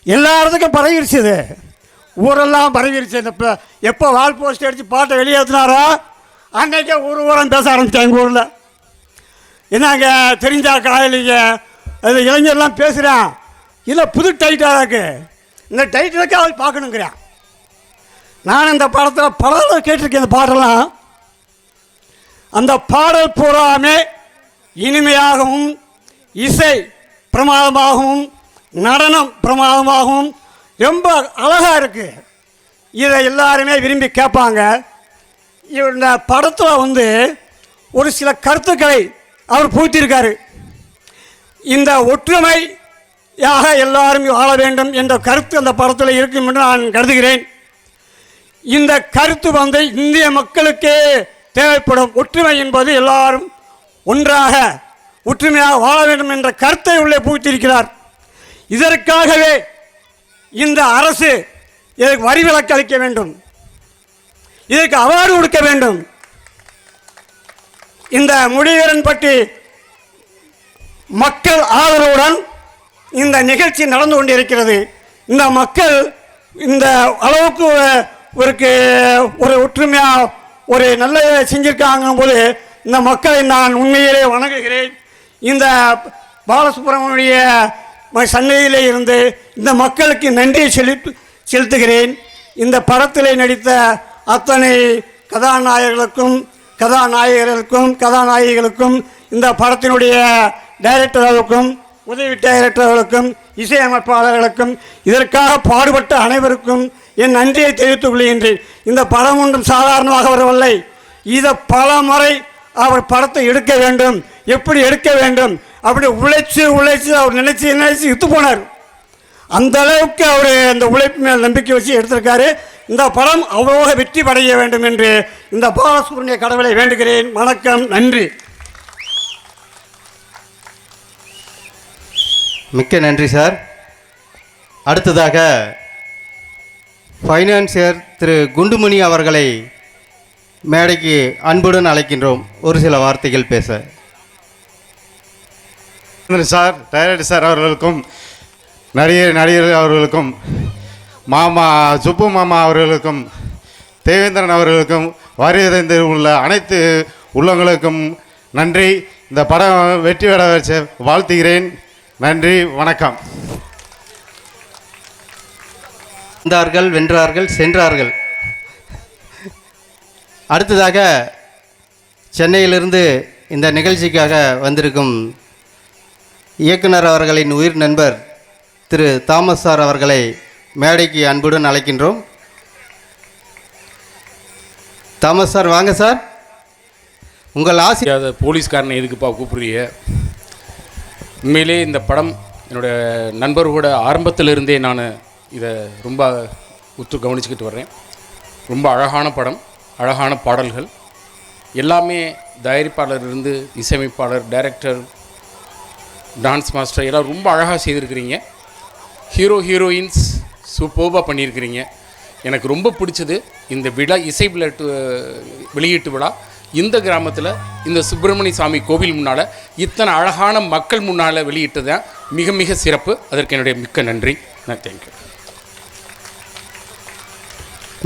எல்லாத்துக்கும் பரவிடுச்சுது. ஊரெல்லாம் பரவிடுச்சு. எப்போ வால் போஸ்ட் அடித்து பாட்டை வெளியேற்றினாரோ அன்றைக்கே ஊரம் பேச ஆரம்பித்தாங்க எங்கள் ஊரில். என்னங்க தெரிஞ்சா காதலிங்க, அது இளைஞர்லாம் பேசுகிறான். இல்லை புது டைட்டாக இருக்குது, இந்த டைட்டிலுக்கு அவள் பார்க்கணுங்கிறான். நான் இந்த படத்தில் பல தடவை கேட்டிருக்கேன். இந்த பாட்டெல்லாம் அந்த பாடல் பூராமே இனிமையாகவும் இசை பிரமாதமாகவும் நடனம் பிரமாதமாகவும் ரொம்ப அழகாக இருக்குது. இதை எல்லாருமே விரும்பி கேட்பாங்க. இந்த படத்தில் வந்து ஒரு சில கருத்துக்களை அவர் புகுத்தியிருக்காரு. இந்த ஒற்றுமையாக எல்லாரும் வாழ வேண்டும் என்ற கருத்து அந்த படத்தில் இருக்கும் என்று நான் கருதுகிறேன். இந்த கருத்து வந்து இந்திய மக்களுக்கே தேவைப்படும். ஒற்றுமை என்பது எல்லாரும் ஒன்றாக ஒற்றுமையாக வாழ வேண்டும் என்ற கருத்தை உள்ளே புகுத்தியிருக்கிறார். இதற்காகவே இந்த அரசு இதற்கு வரி விலக்கு அளிக்க வேண்டும், இதற்கு அவார்டு கொடுக்க வேண்டும். இந்த முடிவீரன் பற்றி மக்கள் ஆதரவுடன் இந்த நிகழ்ச்சி நடந்து கொண்டிருக்கிறது. இந்த மக்கள் இந்த அளவுக்கு ஒரு ஒற்றுமையாக ஒரு நல்ல செஞ்சிருக்காங்கும் போது இந்த மக்களை நான் உண்மையிலே வணங்குகிறேன். இந்த பாலசுப்ரமணிய சன்னதியிலே இருந்து இந்த மக்களுக்கு நன்றியை செலுத்துகிறேன். இந்த படத்தில் நடித்த அத்தனை கதாநாயகர்களுக்கும் இந்த படத்தினுடைய டைரக்டர்களுக்கும் உதவி டைரக்டர்களுக்கும் இசையமைப்பாளர்களுக்கும் இதற்காக பாடுபட்ட அனைவருக்கும் என் நன்றியை தெரிவித்துக் கொள்கின்றேன். இந்த படம் ஒன்றும் சாதாரணமாக வரவில்லை. இதை பல முறை அவர் படத்தை எடுக்க வேண்டும், எப்படி எடுக்க வேண்டும் அப்படி உழைச்சி அவர் நினைச்சு இத்து போனார். அந்த அளவுக்கு அவர் அந்த உழைப்பு மேல் நம்பிக்கை வச்சு எடுத்திருக்காரு. இந்த படம் அவ்வளோக வெற்றி அடைய வேண்டும் என்று இந்த பாலசுப்ரமணிய கடவுளை வேண்டுகிறேன். வணக்கம், நன்றி. மிக்க நன்றி சார். அடுத்ததாக ஃபைனான்சியர் திரு குண்டுமணி அவர்களை மேடைக்கு அன்புடன் அழைக்கின்றோம் ஒரு சில வார்த்தைகள் பேச. சார், டைரக்டர் சார் அவர்களுக்கும் நடிகர் அவர்களுக்கும் சுப்பு மாமா அவர்களுக்கும் தேவேந்திரன் அவர்களுக்கும் வருகை உள்ள அனைத்து உள்ளங்களுக்கும் நன்றி. இந்த படம் வெற்றி பெற வச்ச வாழ்த்துகிறேன். நன்றி, வணக்கம். வந்தார்கள், வென்றார்கள், சென்றார்கள். அடுத்ததாக சென்னையிலிருந்து இந்த நிகழ்ச்சிக்காக வந்திருக்கும் இயக்குனர் அவர்களின் உயிர் நண்பர் திரு தாமஸ் சார் அவர்களை மேடைக்கு அன்புடன் அழைக்கின்றோம். தாமஸ் சார் வாங்க சார். உங்கள் ஆசை போலீஸ்காரனை எதுக்குப்பா கூப்பிடுறீங்க? உண்மையிலே இந்த படம் என்னோடய நண்பர்களோட ஆரம்பத்திலிருந்தே நான் இதை ரொம்ப உற்று கவனிச்சுக்கிட்டு வர்றேன். ரொம்ப அழகான படம், அழகான பாடல்கள் எல்லாமே தயாரிப்பாளர் இருந்து இசையமைப்பாளர், டைரக்டர், டான்ஸ் மாஸ்டர் எல்லாம் ரொம்ப அழகாக செய்திருக்கிறீங்க. ஹீரோயின்ஸ் சூப்பர்பாக பண்ணியிருக்கிறீங்க. எனக்கு ரொம்ப பிடிச்சது இந்த விழா, இசை வெளியீட்டு விழா இந்த கிராமத்தில் இந்த சுப்பிரமணிய சாமி கோவில் முன்னால் இத்தனை அழகான மக்கள் முன்னால் வெளியிட்டது தான் மிக மிக சிறப்பு. அதற்கு என்னுடைய மிக்க நன்றி. தேங்க்யூ.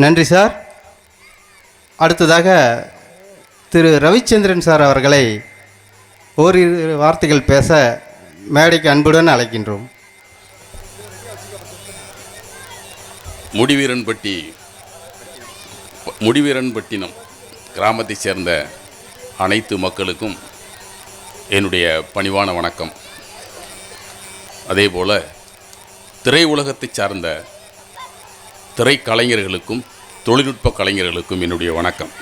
நன்றி சார். அடுத்ததாக திரு ரவிச்சந்திரன் சார் அவர்களை ஓரிரு வார்த்தைகள் பேச மேடைக்கு அன்புடன் அழைக்கின்றோம். முடிவீரன்பட்டினம் கிராமத்தை சேர்ந்த அனைத்து மக்களுக்கும் என்னுடைய பணிவான வணக்கம். அதேபோல் திரையுலகத்தை சார்ந்த திரைக்கலைஞர்களுக்கும் தொழில்நுட்ப கலைஞர்களுக்கும் என்னுடைய வணக்கம்.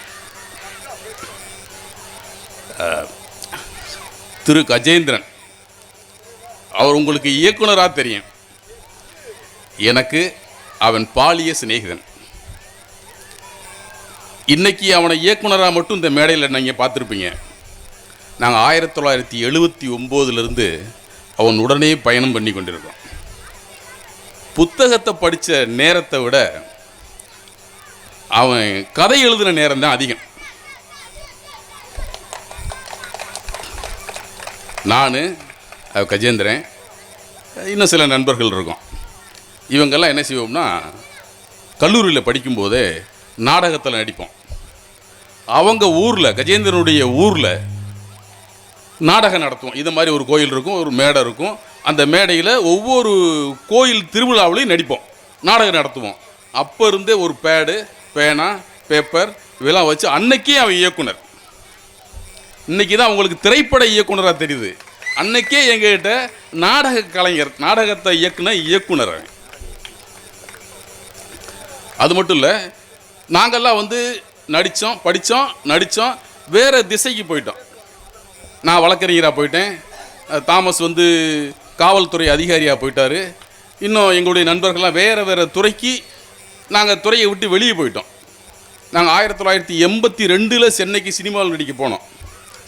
திரு கஜேந்திரன் அவர் உங்களுக்கு இயக்குனராக தெரியும். எனக்கு அவன் பாலிய சிநேகிதன். இன்றைக்கி அவனை இயக்குனராக மட்டும் இந்த மேடையில் நீங்கள் பார்த்துருப்பீங்க. நாங்கள் 1979 அவன் உடனே பயணம் பண்ணி கொண்டிருக்கோம். புத்தகத்தை படித்த நேரத்தை விட அவன் கதை எழுதின நேரம் தான் அதிகம். நான் கஜேந்திரன் இன்னும் சில நண்பர்கள் இருக்கோம். இவங்கெல்லாம் என்ன செய்வோம்னா கல்லூரியில் படிக்கும்போதே நாடகத்தில் நடிப்போம். அவங்க ஊரில், கஜேந்திரனுடைய ஊரில் நாடகம் நடத்துவோம். இது மாதிரி ஒரு கோயில் இருக்கும், ஒரு மேடை இருக்கும். அந்த மேடையில் ஒவ்வொரு கோயில் திருவிழாவிலையும் நடிப்போம், நாடகம் நடத்துவோம். அப்போ இருந்தே ஒரு பேடு, பேனா, பேப்பர் இதெல்லாம் வச்சு அன்னைக்கே அவன் இயக்குனர். இன்றைக்கி தான் அவங்களுக்கு திரைப்பட இயக்குனராக தெரியுது. அன்னைக்கே எங்ககிட்ட நாடக கலைஞர், நாடகத்தை இயக்குனர். அது மட்டும் இல்லை, நாங்கள்லாம் நடித்தோம், படித்தோம், வேறு திசைக்கு போயிட்டோம். நான் வழக்கறிஞராக போயிட்டேன். தாமஸ் காவல்துறை அதிகாரியாக போயிட்டார். இன்னும் எங்களுடைய நண்பர்கள்லாம் வேறு துறைக்கு நாங்கள் துறையை விட்டு வெளியே போயிட்டோம். நாங்கள் 1982 சென்னைக்கு சினிமாவில் நடிக்க போனோம்.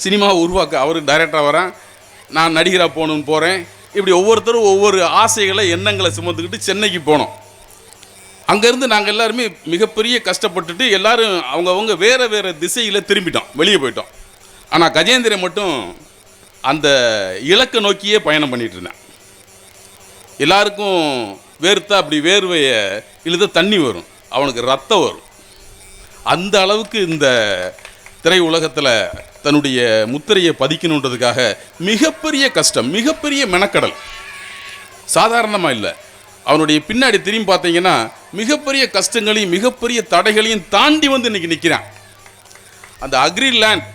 சினிமாவை உருவாக்க அவர் டைரக்டராக வரேன், நான் நடிகராக போகிறேன். இப்படி ஒவ்வொருத்தரும் ஒவ்வொரு ஆசைகளை, எண்ணங்களை சுமந்துக்கிட்டு சென்னைக்கு போனோம். அங்கேருந்து நாங்கள் எல்லாருமே மிகப்பெரிய கஷ்டப்பட்டுட்டு எல்லோரும் அவங்கவுங்க வேறு திசையில் திரும்பிட்டோம், வெளியே போயிட்டோம். ஆனால் கஜேந்திரன் மட்டும் அந்த இலக்கை நோக்கியே பயணம் பண்ணிகிட்டு இருந்தேன். எல்லாருக்கும் வேர்த்தா அப்படி வேர்வையை இழுத தண்ணி வரும், அவனுக்கு ரத்தம் வரும். அந்த அளவுக்கு இந்த திரை உலகத்தில் தன்னுடைய முத்திரையை பதிக்கணுன்றதுக்காக மிகப்பெரிய கஷ்டம், மிகப்பெரிய மெனக்கடல், சாதாரணமாக இல்லை. அவனுடைய பின்னாடி திரும்பி பார்த்தீங்கன்னா மிகப்பெரிய கஷ்டங்களையும் மிகப்பெரிய தடைகளையும் தாண்டி இன்றைக்கி நிற்கிறான். அந்த அக்ரிலேண்ட்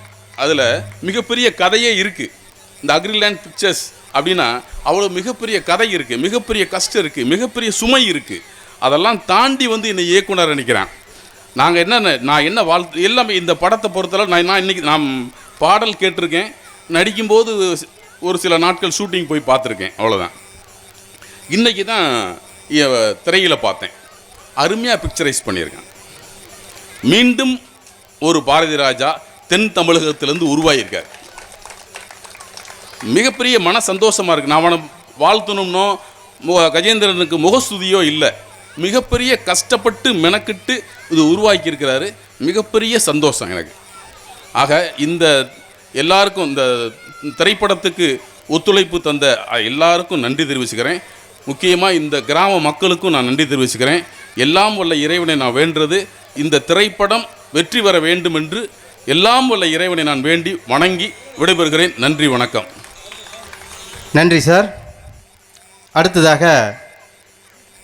அதில் மிகப்பெரிய கதையே இருக்குது. இந்த அக்ரிலேண்ட் பிக்சர்ஸ் அப்படின்னா அவ்வளோ மிகப்பெரிய கதை இருக்குது, மிகப்பெரிய கஷ்டம் இருக்குது, மிகப்பெரிய சுமை இருக்குது. அதெல்லாம் தாண்டி என்னை இயக்குனர் நினைக்கிறான். நாங்கள் நான் என்ன எல்லாமே இந்த படத்தை பொறுத்தளவு நான் பாடல் கேட்டிருக்கேன், நடிக்கும்போது ஒரு சில நாட்கள் ஷூட்டிங் போய் பார்த்துருக்கேன், அவ்வளோதான். இன்றைக்கி தான் திரையில் பார்த்தேன், அருமையாக பிக்சரைஸ் பண்ணியிருக்கேன். மீண்டும் ஒரு பாரதி ராஜா தென் தமிழகத்திலேருந்து உருவாகியிருக்கார். மிகப்பெரிய மன சந்தோஷமாக இருக்குது. நான் அவனை வாழ்த்தணும்னோ கஜேந்திரனுக்கு முகஸ்துதியோ இல்லை, மிகப்பெரிய கஷ்டப்பட்டு மெனக்கிட்டு இது உருவாக்கியிருக்கிறாரு. மிகப்பெரிய சந்தோஷம் எனக்கு. ஆக இந்த எல்லாருக்கும், இந்த திரைப்படத்துக்கு ஒத்துழைப்பு தந்த எல்லாருக்கும் நன்றி தெரிவிச்சுக்கிறேன். முக்கியமாக இந்த கிராம மக்களுக்கும் நான் நன்றி தெரிவிச்சுக்கிறேன். எல்லாம் வல்ல இறைவனை நான் வேண்டுறது, இந்த திரைப்படம் வெற்றி பெற வேண்டும் என்று எல்லாம் வல்ல இறைவனை நான் வேண்டி வணங்கி விடைபெறுகிறேன். நன்றி, வணக்கம். நன்றி சார். அடுத்ததாக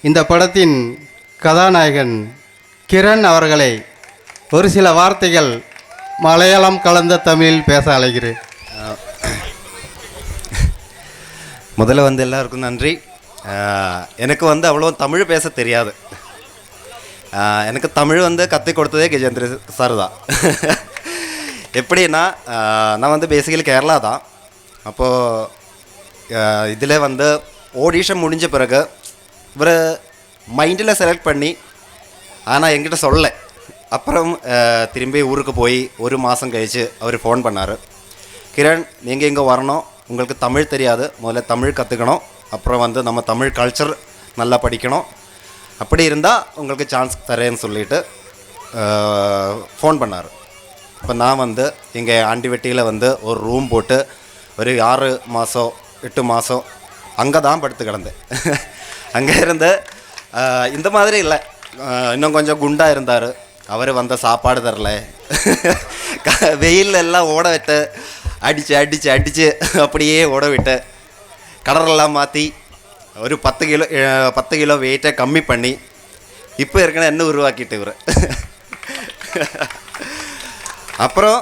இந்த படத்தின் கதாநாயகன் கிரண் அவர்களை ஒரு சில வார்த்தைகள் மலையாளம் கலந்த தமிழில் பேச அழைக்கிறேன். முதல்ல வந்து எல்லாருக்கும் நன்றி. எனக்கு வந்து அவ்வளோ தமிழ் பேச தெரியாது. எனக்கு தமிழ் வந்து கற்றுக் கொடுத்ததே கஜேந்திர சார் தான். எப்படின்னா நான் வந்து பேசிக்கலி கேரளா தான். அப்போது இதில் வந்து ஆடிஷன் முடிஞ்ச பிறகு இவர் மைண்டில் செலக்ட் பண்ணி ஆனால் என்கிட்ட சொல்ல. அப்புறம் திரும்பி ஊருக்கு போய் ஒரு மாதம் கழித்து அவர் ஃபோன் பண்ணார். கிரண், நீங்கள் இங்கே வரணும், உங்களுக்கு தமிழ் தெரியாது, முதல்ல தமிழ் கற்றுக்கணும், அப்புறம் வந்து நம்ம தமிழ் கல்ச்சர் நல்லா படிக்கணும், அப்படி இருந்தால் உங்களுக்கு சான்ஸ் தரேன்னு சொல்லிவிட்டு ஃபோன் பண்ணார். இப்போ நான் வந்து எங்கள் ஆண்டிவெட்டியில் வந்து ஒரு ரூம் போட்டு ஒரு 6 மாதம் 8 மாதம் அங்கே தான் படுத்து கிடந்தேன். அங்கே இருந்து இந்த மாதிரி இல்லை, இன்னும் கொஞ்சம் குண்டாக இருந்தார். அவர் வந்த சாப்பாடு தரல, வெயில் எல்லாம் ஓட விட்டு அடித்து அப்படியே ஓட விட்டு கடலெல்லாம் மாற்றி ஒரு 10 கிலோ வெயிட்டை கம்மி பண்ணி இப்போ இருக்கணும் என்ன உருவாக்கிட்டு இவர். அப்புறம்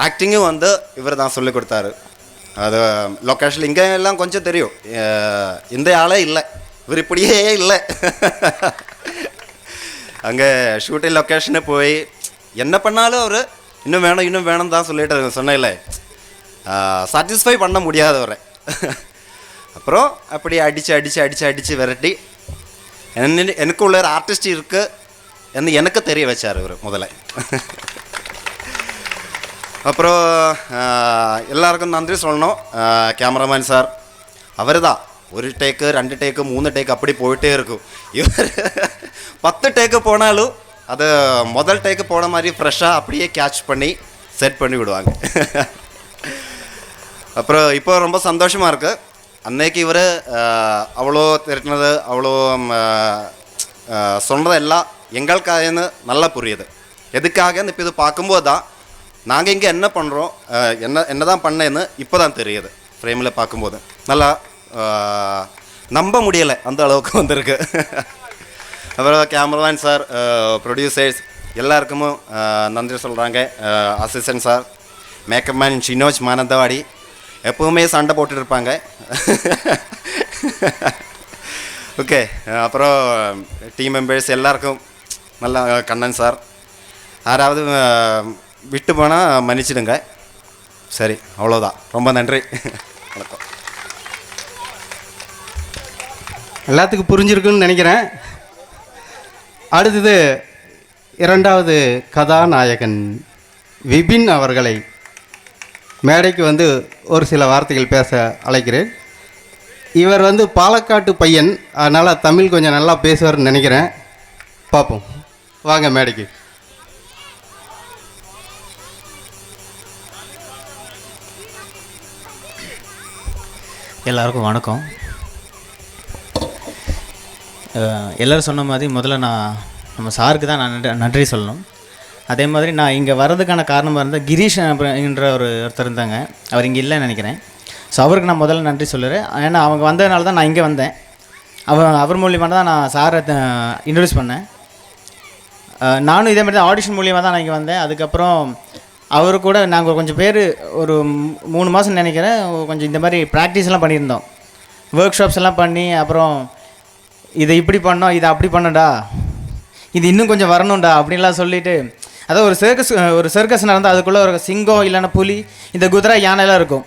ஆக்டிங்கும் வந்து இவர் தான் சொல்லிக் கொடுத்தாரு. அது லொக்கேஷன் இங்கே எல்லாம் கொஞ்சம் தெரியும், இந்த ஆளே இல்லை, இவர் இப்படியே இல்லை. அங்கே ஷூட்டிங் லொக்கேஷனு போய் என்ன பண்ணாலும் அவர் இன்னும் வேணும் தான் சொல்லிட்டு சொன்னேன்ல, சாட்டிஸ்ஃபை பண்ண முடியாதவரை. அப்புறம் அப்படி அடித்து விரட்டி எனக்குள்ள ஒரு ஆர்டிஸ்ட் இருக்குது என்று எனக்கு தெரிய வச்சார் இவர் முதல்ல. அப்புறம் எல்லாருக்கும் நன்றி சொல்லணும். கேமராமேன் சார் அவர் தான் 1 டேக்கு 2 டேக்கு 3 டேக்கு அப்படி போயிட்டே இருக்கும். இவர் 10 டேக்கு போனாலும் அது முதல் டேக்கு போன மாதிரி ஃப்ரெஷ்ஷாக அப்படியே கேட்ச் பண்ணி செட் பண்ணி விடுவாங்க. அப்புறம் இப்போ ரொம்ப சந்தோஷமாக இருக்குது. அன்னைக்கு இவர் அவ்வளோ திரட்டினது, அவ்வளோ சொன்னது எல்லாம் எங்களுக்காகன்னு நல்லா புரியுது. எதுக்காக இப்போ இது பார்க்கும்போது தான் நாங்கள் இங்கே என்ன பண்ணுறோம், என்ன தான் பண்ணேன்னு இப்போ தான் தெரியுது. ஃப்ரேமில் பார்க்கும்போது நல்லா நம்ப முடியலை, அந்த அளவுக்கு வந்திருக்கு. அப்புறம் கேமராமேன் சார், ப்ரொடியூசர்ஸ் எல்லாருக்கும் நன்றி சொல்கிறாங்க. Assistant sir, makeup man Shinoj Mananthavady எப்பவுமே சண்டை போட்டுட்டு இருப்பாங்க. ஓகே, அப்புறம் டீம் மெம்பர்ஸ் எல்லாருக்கும் நல்லா, கண்ணன் சார், யாராவது விட்டு போனால் மன்னிச்சிடுங்க. சரி, அவ்வளோதான். ரொம்ப நன்றி, வணக்கம். எல்லாத்துக்கும் புரிஞ்சிருக்குன்னு நினைக்கிறேன். அடுத்தது 2வது கதாநாயகன் விபின் அவர்களை மேடைக்கு வந்து ஒரு சில வார்த்தைகள் பேச அழைக்கிறேன். இவர் வந்து பாலக்காட்டு பையன், அதனால் தமிழ் கொஞ்சம் நல்லா பேசுவார்னு நினைக்கிறேன். பார்ப்போம், வாங்க மேடைக்கு. எல்லாருக்கும் வணக்கம். எல்லோரும் சொன்ன மாதிரி முதல்ல நம்ம சாருக்கு தான் நான் நன்றி சொல்லணும். அதே மாதிரி நான் இங்கே வர்றதுக்கான காரணமாக இருந்தால் கிரீஷ் என்ற ஒருத்தர் இருந்தாங்க, அவர் இங்கே இல்லைன்னு நினைக்கிறேன். ஸோ அவருக்கு நான் முதல்ல நன்றி சொல்லுறேன். ஏன்னா அவங்க வந்ததுனால தான் நான் இங்கே வந்தேன். அவர் மூலியமாக தான் நான் சாரை இன்ட்ரடியூஸ் பண்ணேன். நானும் இதே மாதிரி தான் ஆடிஷன் மூலியமாக தான் நான் இங்கே வந்தேன். அதுக்கப்புறம் அவரு கூட நாங்கள் கொஞ்சம் பேர் ஒரு 3 மாதம் நினைக்கிறேன் கொஞ்சம் இந்த மாதிரி ப்ராக்டிஸ்லாம் பண்ணியிருந்தோம், ஒர்க் ஷாப்ஸ் எல்லாம் பண்ணி, அப்புறம் இதை இப்படி பண்ணோம், இதை அப்படி பண்ணடா, இது இன்னும் கொஞ்சம் வரணும்டா அப்படின்லாம் சொல்லிவிட்டு, அதாவது ஒரு சர்க்கஸ் நடந்தால் அதுக்குள்ளே ஒரு சிங்கம் இல்லைன்னா புலி, இந்த குதிரை, யானைலாம் இருக்கும்.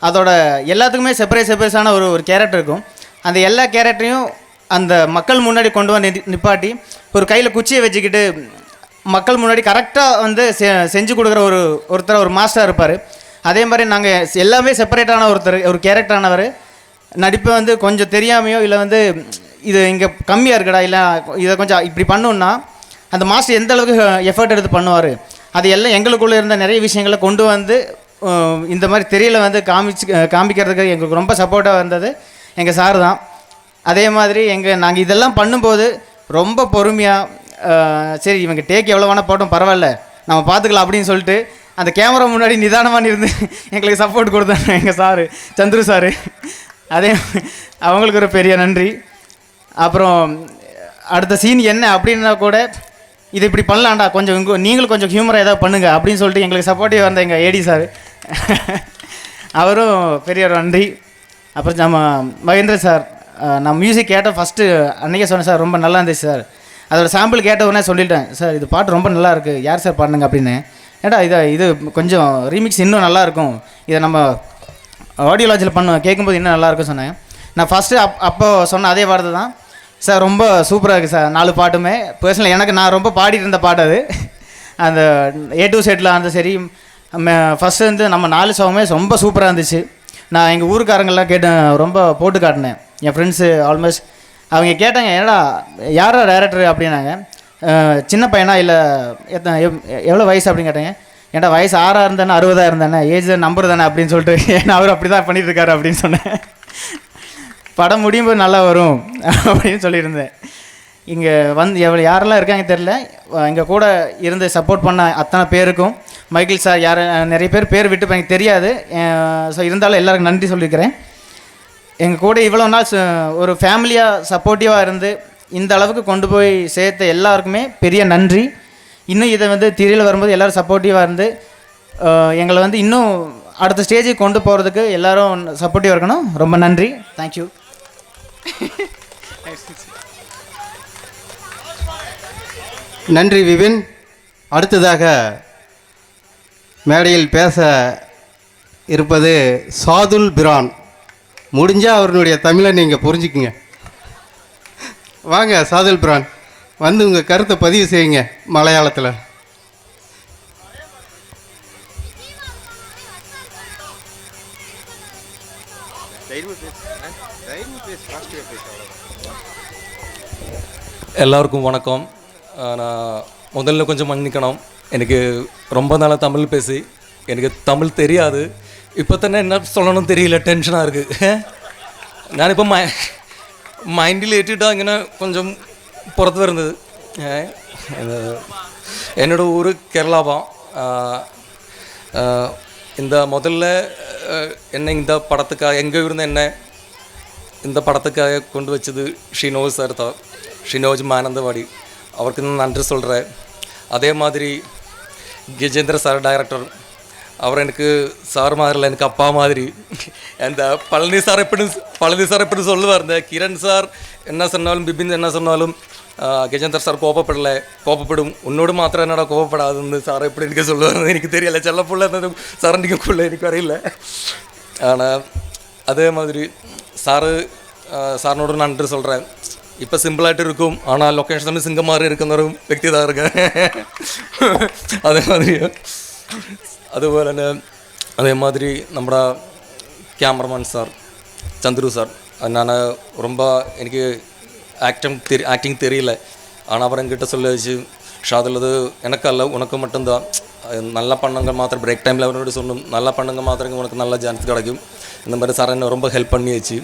அதோட எல்லாத்துக்குமே செப்பரேட்டான ஒரு கேரக்டர் இருக்கும். அந்த எல்லா கேரக்டரையும் அந்த மக்கள் முன்னாடி கொண்டு வந்து நிப்பாட்டி ஒரு கையில் குச்சியை வச்சுக்கிட்டு மக்கள் முன்னாடி கரெக்டாக வந்து செஞ்சு கொடுக்குற ஒருத்தர், ஒரு மாஸ்டர் இருப்பார். அதே மாதிரி நாங்கள் எல்லாமே செப்பரேட்டான ஒரு கேரக்டரானவர். நடிப்பை வந்து கொஞ்சம் தெரியாமையோ இல்லை வந்து இது இங்கே கம்மியாக இருக்குடா, இல்லை இதை கொஞ்சம் இப்படி பண்ணோன்னா அந்த மாஸ்டர் எந்த அளவுக்கு எஃபர்ட் எடுத்து பண்ணுவார், அது எல்லாம் எங்களுக்குள்ளே இருந்த நிறைய விஷயங்களை கொண்டு வந்து இந்த மாதிரி தெரியல வந்து காமிக்கிறதுக்கு எங்களுக்கு ரொம்ப சப்போர்ட்டாக வந்தது எங்கள் சார் தான். அதே மாதிரி நாங்கள் இதெல்லாம் பண்ணும்போது ரொம்ப பொறுமையாக, சரி இவங்க டேக் எவ்வளோ வேணால் போட்டோம் பரவாயில்ல நம்ம பார்த்துக்கலாம் அப்படின்னு சொல்லிட்டு அந்த கேமரா முன்னாடி நிதானமாக இருந்து எங்களுக்கு சப்போர்ட் கொடுத்தாங்க எங்கள் சாரு, சந்துரு சாரு. அதே அவங்களுக்கு ஒரு பெரிய நன்றி. அப்புறம் அடுத்த சீன் என்ன அப்படின்னா கூட இது இப்படி பண்ணலாம்டா, கொஞ்சம் நீங்களும் கொஞ்சம் ஹியூமராக ஏதாவது பண்ணுங்க அப்படின்னு சொல்லிட்டு எங்களுக்கு சப்போர்ட்டிவ் வந்த எங்கள் ஏடி சார், அவரும் பெரிய ஒரு நன்றி. அப்புறம் நம்ம மகேந்திர சார், நான் மியூசிக் கேட்ட ஃபஸ்ட்டு அன்றைக்கே சொன்னேன் சார், ரொம்ப நல்லா இருந்துச்சு சார். அதோட சாம்பிள் கேட்ட உடனே சொல்லிட்டேன் சார், இது பாட்டு ரொம்ப நல்லா இருக்குது, யார் சார் பாடுங்க அப்படின்னு. ஏடா இது கொஞ்சம் ரீமிக்ஸ் இன்னும் நல்லாயிருக்கும், இதை நம்ம ஆடியோ லாஞ்சில் கேட்கும்போது இன்னும் நல்லாயிருக்கும் சொன்னேன். நான் ஃபஸ்ட்டு அப்போ சொன்ன அதே வார்த்தை தான் சார், ரொம்ப சூப்பராக இருக்குது சார் 4 பாட்டுமே. பர்சனலாக எனக்கு நான் ரொம்ப பாடிட்டு இருந்த பாட்டு அது. அந்த A to Z அந்த சரி, ஃபஸ்ட்டு வந்து நம்ம 4 சாங்குமே ரொம்ப சூப்பராக இருந்துச்சு. நான் எங்கள் ஊருக்காரங்கெல்லாம் கேட்டேன், ரொம்ப போட்டு காட்டினேன். என் ஃப்ரெண்ட்ஸு ஆல்மோஸ்ட் அவங்க கேட்டாங்க, ஏடா யாரா டைரக்டர் அப்படின்னாங்க. சின்ன பையனா இல்லை எவ்வளோ வயசு அப்படின்னு கேட்டாங்க. ஏன்டா வயசு 6 இருந்தானே 60 இருந்தானே, ஏஜ் நம்பர் தானே அப்படின்னு சொல்லிட்டு, ஏன்னா அவர் அப்படி தான் பண்ணிட்டு இருக்காரு அப்படின்னு சொன்னேன். படம் முடியும் போது நல்லா வரும் அப்படின்னு சொல்லியிருந்தேன். இங்கே யாரெல்லாம் இருக்காங்க தெரில, எங்கள் கூட இருந்து சப்போர்ட் பண்ண அத்தனை பேருக்கும், மைக்கேல் சார் நிறைய பேர் விட்டு எனக்கு தெரியாது. ஸோ இருந்தாலும் எல்லாருக்கும் நன்றி சொல்லியிருக்கிறேன். எங்கள் கூட இவ்வளோ நாள் ஒரு ஃபேமிலியாக சப்போர்ட்டிவாக இருந்து இந்த அளவுக்கு கொண்டு போய் சேர்த்த எல்லாருக்குமே பெரிய நன்றி. இன்னும் இதை வந்து திரையில் வரும்போது எல்லோரும் சப்போர்ட்டிவாக இருந்து எங்களை வந்து இன்னும் அடுத்த ஸ்டேஜுக்கு கொண்டு போகிறதுக்கு எல்லோரும் சப்போர்ட்டிவாக இருக்கணும். ரொம்ப நன்றி, தேங்க்யூ. நன்றி விபின். அடுத்ததாக மேடையில் பேச இருப்பது சாதுல் பிரான். முடிஞ்சால் அவருடைய தமிழை நீங்கள் புரிஞ்சுக்குங்க. வாங்க சாதுல் பிரான், வந்து உங்கள் கருத்தை பதிவு செய்யுங்க மலையாளத்தில். எல்லாருக்கும் வணக்கம். நான் முதல்ல கொஞ்சம் மன்னிக்கணும், எனக்கு ரொம்ப நாளாக தமிழ் பேசி எனக்கு தமிழ் தெரியாது. இப்போ தானே என்ன சொல்லணும்னு தெரியல, டென்ஷனாக இருக்குது. ഞാനിപ്പോൾ മൈൻഡിൽ ഏറ്റിട്ടാ ഇങ്ങനെ கொஞ்சம் പുറത്ത് വരുന്നത്. என்னோட ஊர் கேரளாவா. இந்த முதல்ல என்னை இந்த படத்துக்காக எங்கே இருந்து என்ன இந்த படத்துக்காக கொண்டு வச்சது ஷினோஜ் சார் தான், ஷினோஜ் மானந்தவாடி. அவருக்கு நான் நன்றி சொல்கிறேன். அதே மாதிரி கஜேந்திர சார் டைரக்டர், அவர் எனக்கு சார் மாதிரி இல்லை, எனக்கு அப்பா மாதிரி. அந்த பழனி சார் எப்படி சொல்லுவார், இந்த கிரண் சார் என்ன சொன்னாலும் பிபின் என்ன சொன்னாலும் கஜேந்திர சார் கோபப்படும், உன்னோடு மாத்திரம் என்னடா கோபப்படாதுன்னு சார் எப்படி எனக்கு சொல்லுவார் எனக்கு தெரியல. செல்லப்புள்ள இருந்தது சரண்டிங்குள்ள எனக்கு வரையில. ஆனால் அதே மாதிரி சாரினோடு நன்றி சொல்கிறேன். இப்போ சிம்பிளாகிட்டு இருக்கும், ஆனால் லொக்கேஷன் சிங்கம் மாதிரி இருக்கிற ஒரு വ്യക്തി தான் இருக்கேன். அதே மாதிரி அதே மாதிரி நம்ம கேமராமேன் சார் சந்துரு சார், நான் ரொம்ப எனக்கு ஆக்டிங் தெரியல. ஆனால் அவர் என்கிட்ட சொல்ல வச்சு, ஷாதில் அது எனக்கல்ல உனக்கு மட்டும்தான், நல்லா பண்ணுங்க மாத்திரம் பிரேக் டைமில் அவரோட சொன்னோம், நல்லா பண்ணுங்க மாத்திரம் உனக்கு நல்ல சான்ஸ் கிடைக்கும். இந்த மாதிரி சார் என்னை ரொம்ப ஹெல்ப் பண்ணி வச்சு,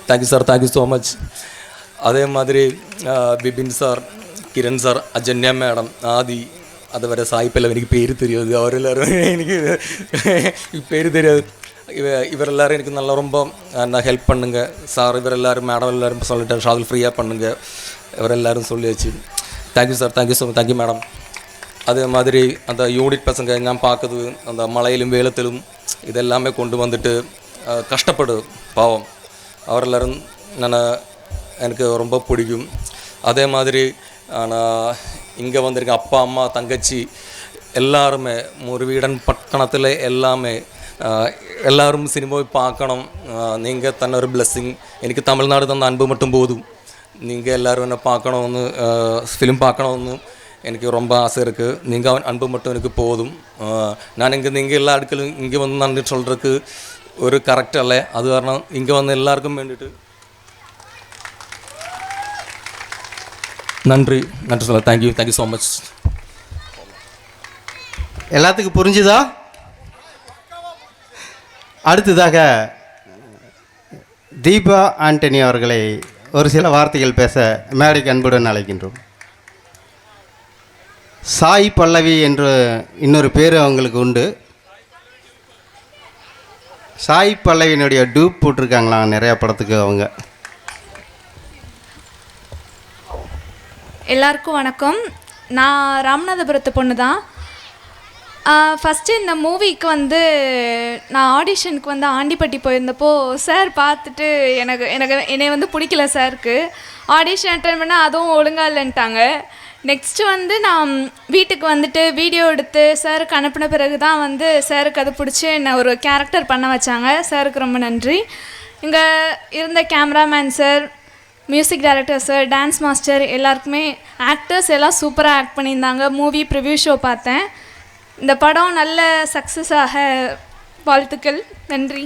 thank you sir, thank you so much. அதே மாதிரி Bipin sir, Kiran sir, Ajanya madam, Adhi, அதுவரை சாய்ப்பில் எனக்கு பேர் தெரியாது, அவர் எல்லோரும் எனக்கு பேர் தெரியாது. இவரெல்லாரும் எனக்கு நல்லா ரொம்ப நான் ஹெல்ப் பண்ணுங்க சார், இவர் எல்லோரும் மேடம் எல்லோரும் சொல்லிட்டேன், ஷாதில் ஃப்ரீயாக பண்ணுங்க இவரெல்லோரும் சொல்லி வச்சு, thank you sir, thank you so much, thank you madam. அதே மாதிரி அந்த யூனிட் பசங்க நான் பார்க்குறது, அந்த மழையிலும் வேலத்திலும் இதெல்லாமே கொண்டு வந்துட்டு கஷ்டப்படு பாவம், அவரெல்லரும் எனக்கு ரொம்ப பிடிக்கும். அதே மாதிரி நான் இங்கே வந்திருக்கேன், அப்பா அம்மா தங்கச்சி எல்லாருமே முருவீடன் பட்டணத்தில் எல்லாமே எல்லாரும் சினிமாவை பார்க்கணும். நீங்கள் தன்ன ஒரு பிளெஸ்ஸிங், எனக்கு தமிழ்நாடு தந்த அன்பு மட்டும் போதும். நீங்கள் எல்லோரும் என்னை பார்க்கணும்னு, ஃபிலிம் பார்க்கணும்னு எனக்கு ரொம்ப ஆசை இருக்குது. நீங்கள் அன்பு மட்டும் எனக்கு போதும். நான் நீங்கள் எல்லா இடத்துலையும் இங்கே வந்து நன்றி சொல்கிறதுக்கு ஒரு கரெக்ட் அல்ல, அது காரணம் இங்கே வந்து எல்லாருக்கும் வேண்டிட்டு நன்றி சொல்ல. Thank you so much. எல்லாத்துக்கும் புரிஞ்சுதா? அடுத்ததாக தீபா ஆண்டனி அவர்களை ஒரு சில வார்த்தைகள் பேச மேடைக்கு அன்புடன் அழைக்கின்றோம். சாய் பல்லவி என்று இன்னொரு பேர் அவங்களுக்கு உண்டு. சாய் பல்லவியினுடைய டூப் போட்டிருக்காங்களாம் நிறையா படத்துக்கு அவங்க. எல்லாருக்கும் வணக்கம். நான் ராமநாதபுரத்து பொண்ணு தான். ஃபஸ்ட்டு இந்த மூவிக்கு வந்து நான் ஆடிஷனுக்கு வந்து ஆண்டிப்பட்டி போயிருந்தப்போ சார் பார்த்துட்டு என்னை வந்து பிடிக்கல சாருக்கு. ஆடிஷன் அட்டன் பண்ணால் அதுவும் ஒழுங்காக இல்லைன்ட்டாங்க. நெக்ஸ்ட்டு வந்து நான் வீட்டுக்கு வந்துட்டு வீடியோ எடுத்து சாருக்கு அனுப்பின பிறகு தான் வந்து சாருக்கு அது பிடிச்சி என்னை ஒரு கேரக்டர் பண்ண வச்சாங்க. சாருக்கு ரொம்ப நன்றி. இங்கே இருந்த cameraman sir, music director sir, dance master எல்லாருக்குமே, ஆக்டர்ஸ் எல்லாம் சூப்பராக ஆக்ட் பண்ணியிருந்தாங்க. மூவி ப்ரிவ்யூ ஷோ பார்த்தேன். இந்த படம் நல்ல சக்ஸஸாக வாழ்த்துக்கள். நன்றி.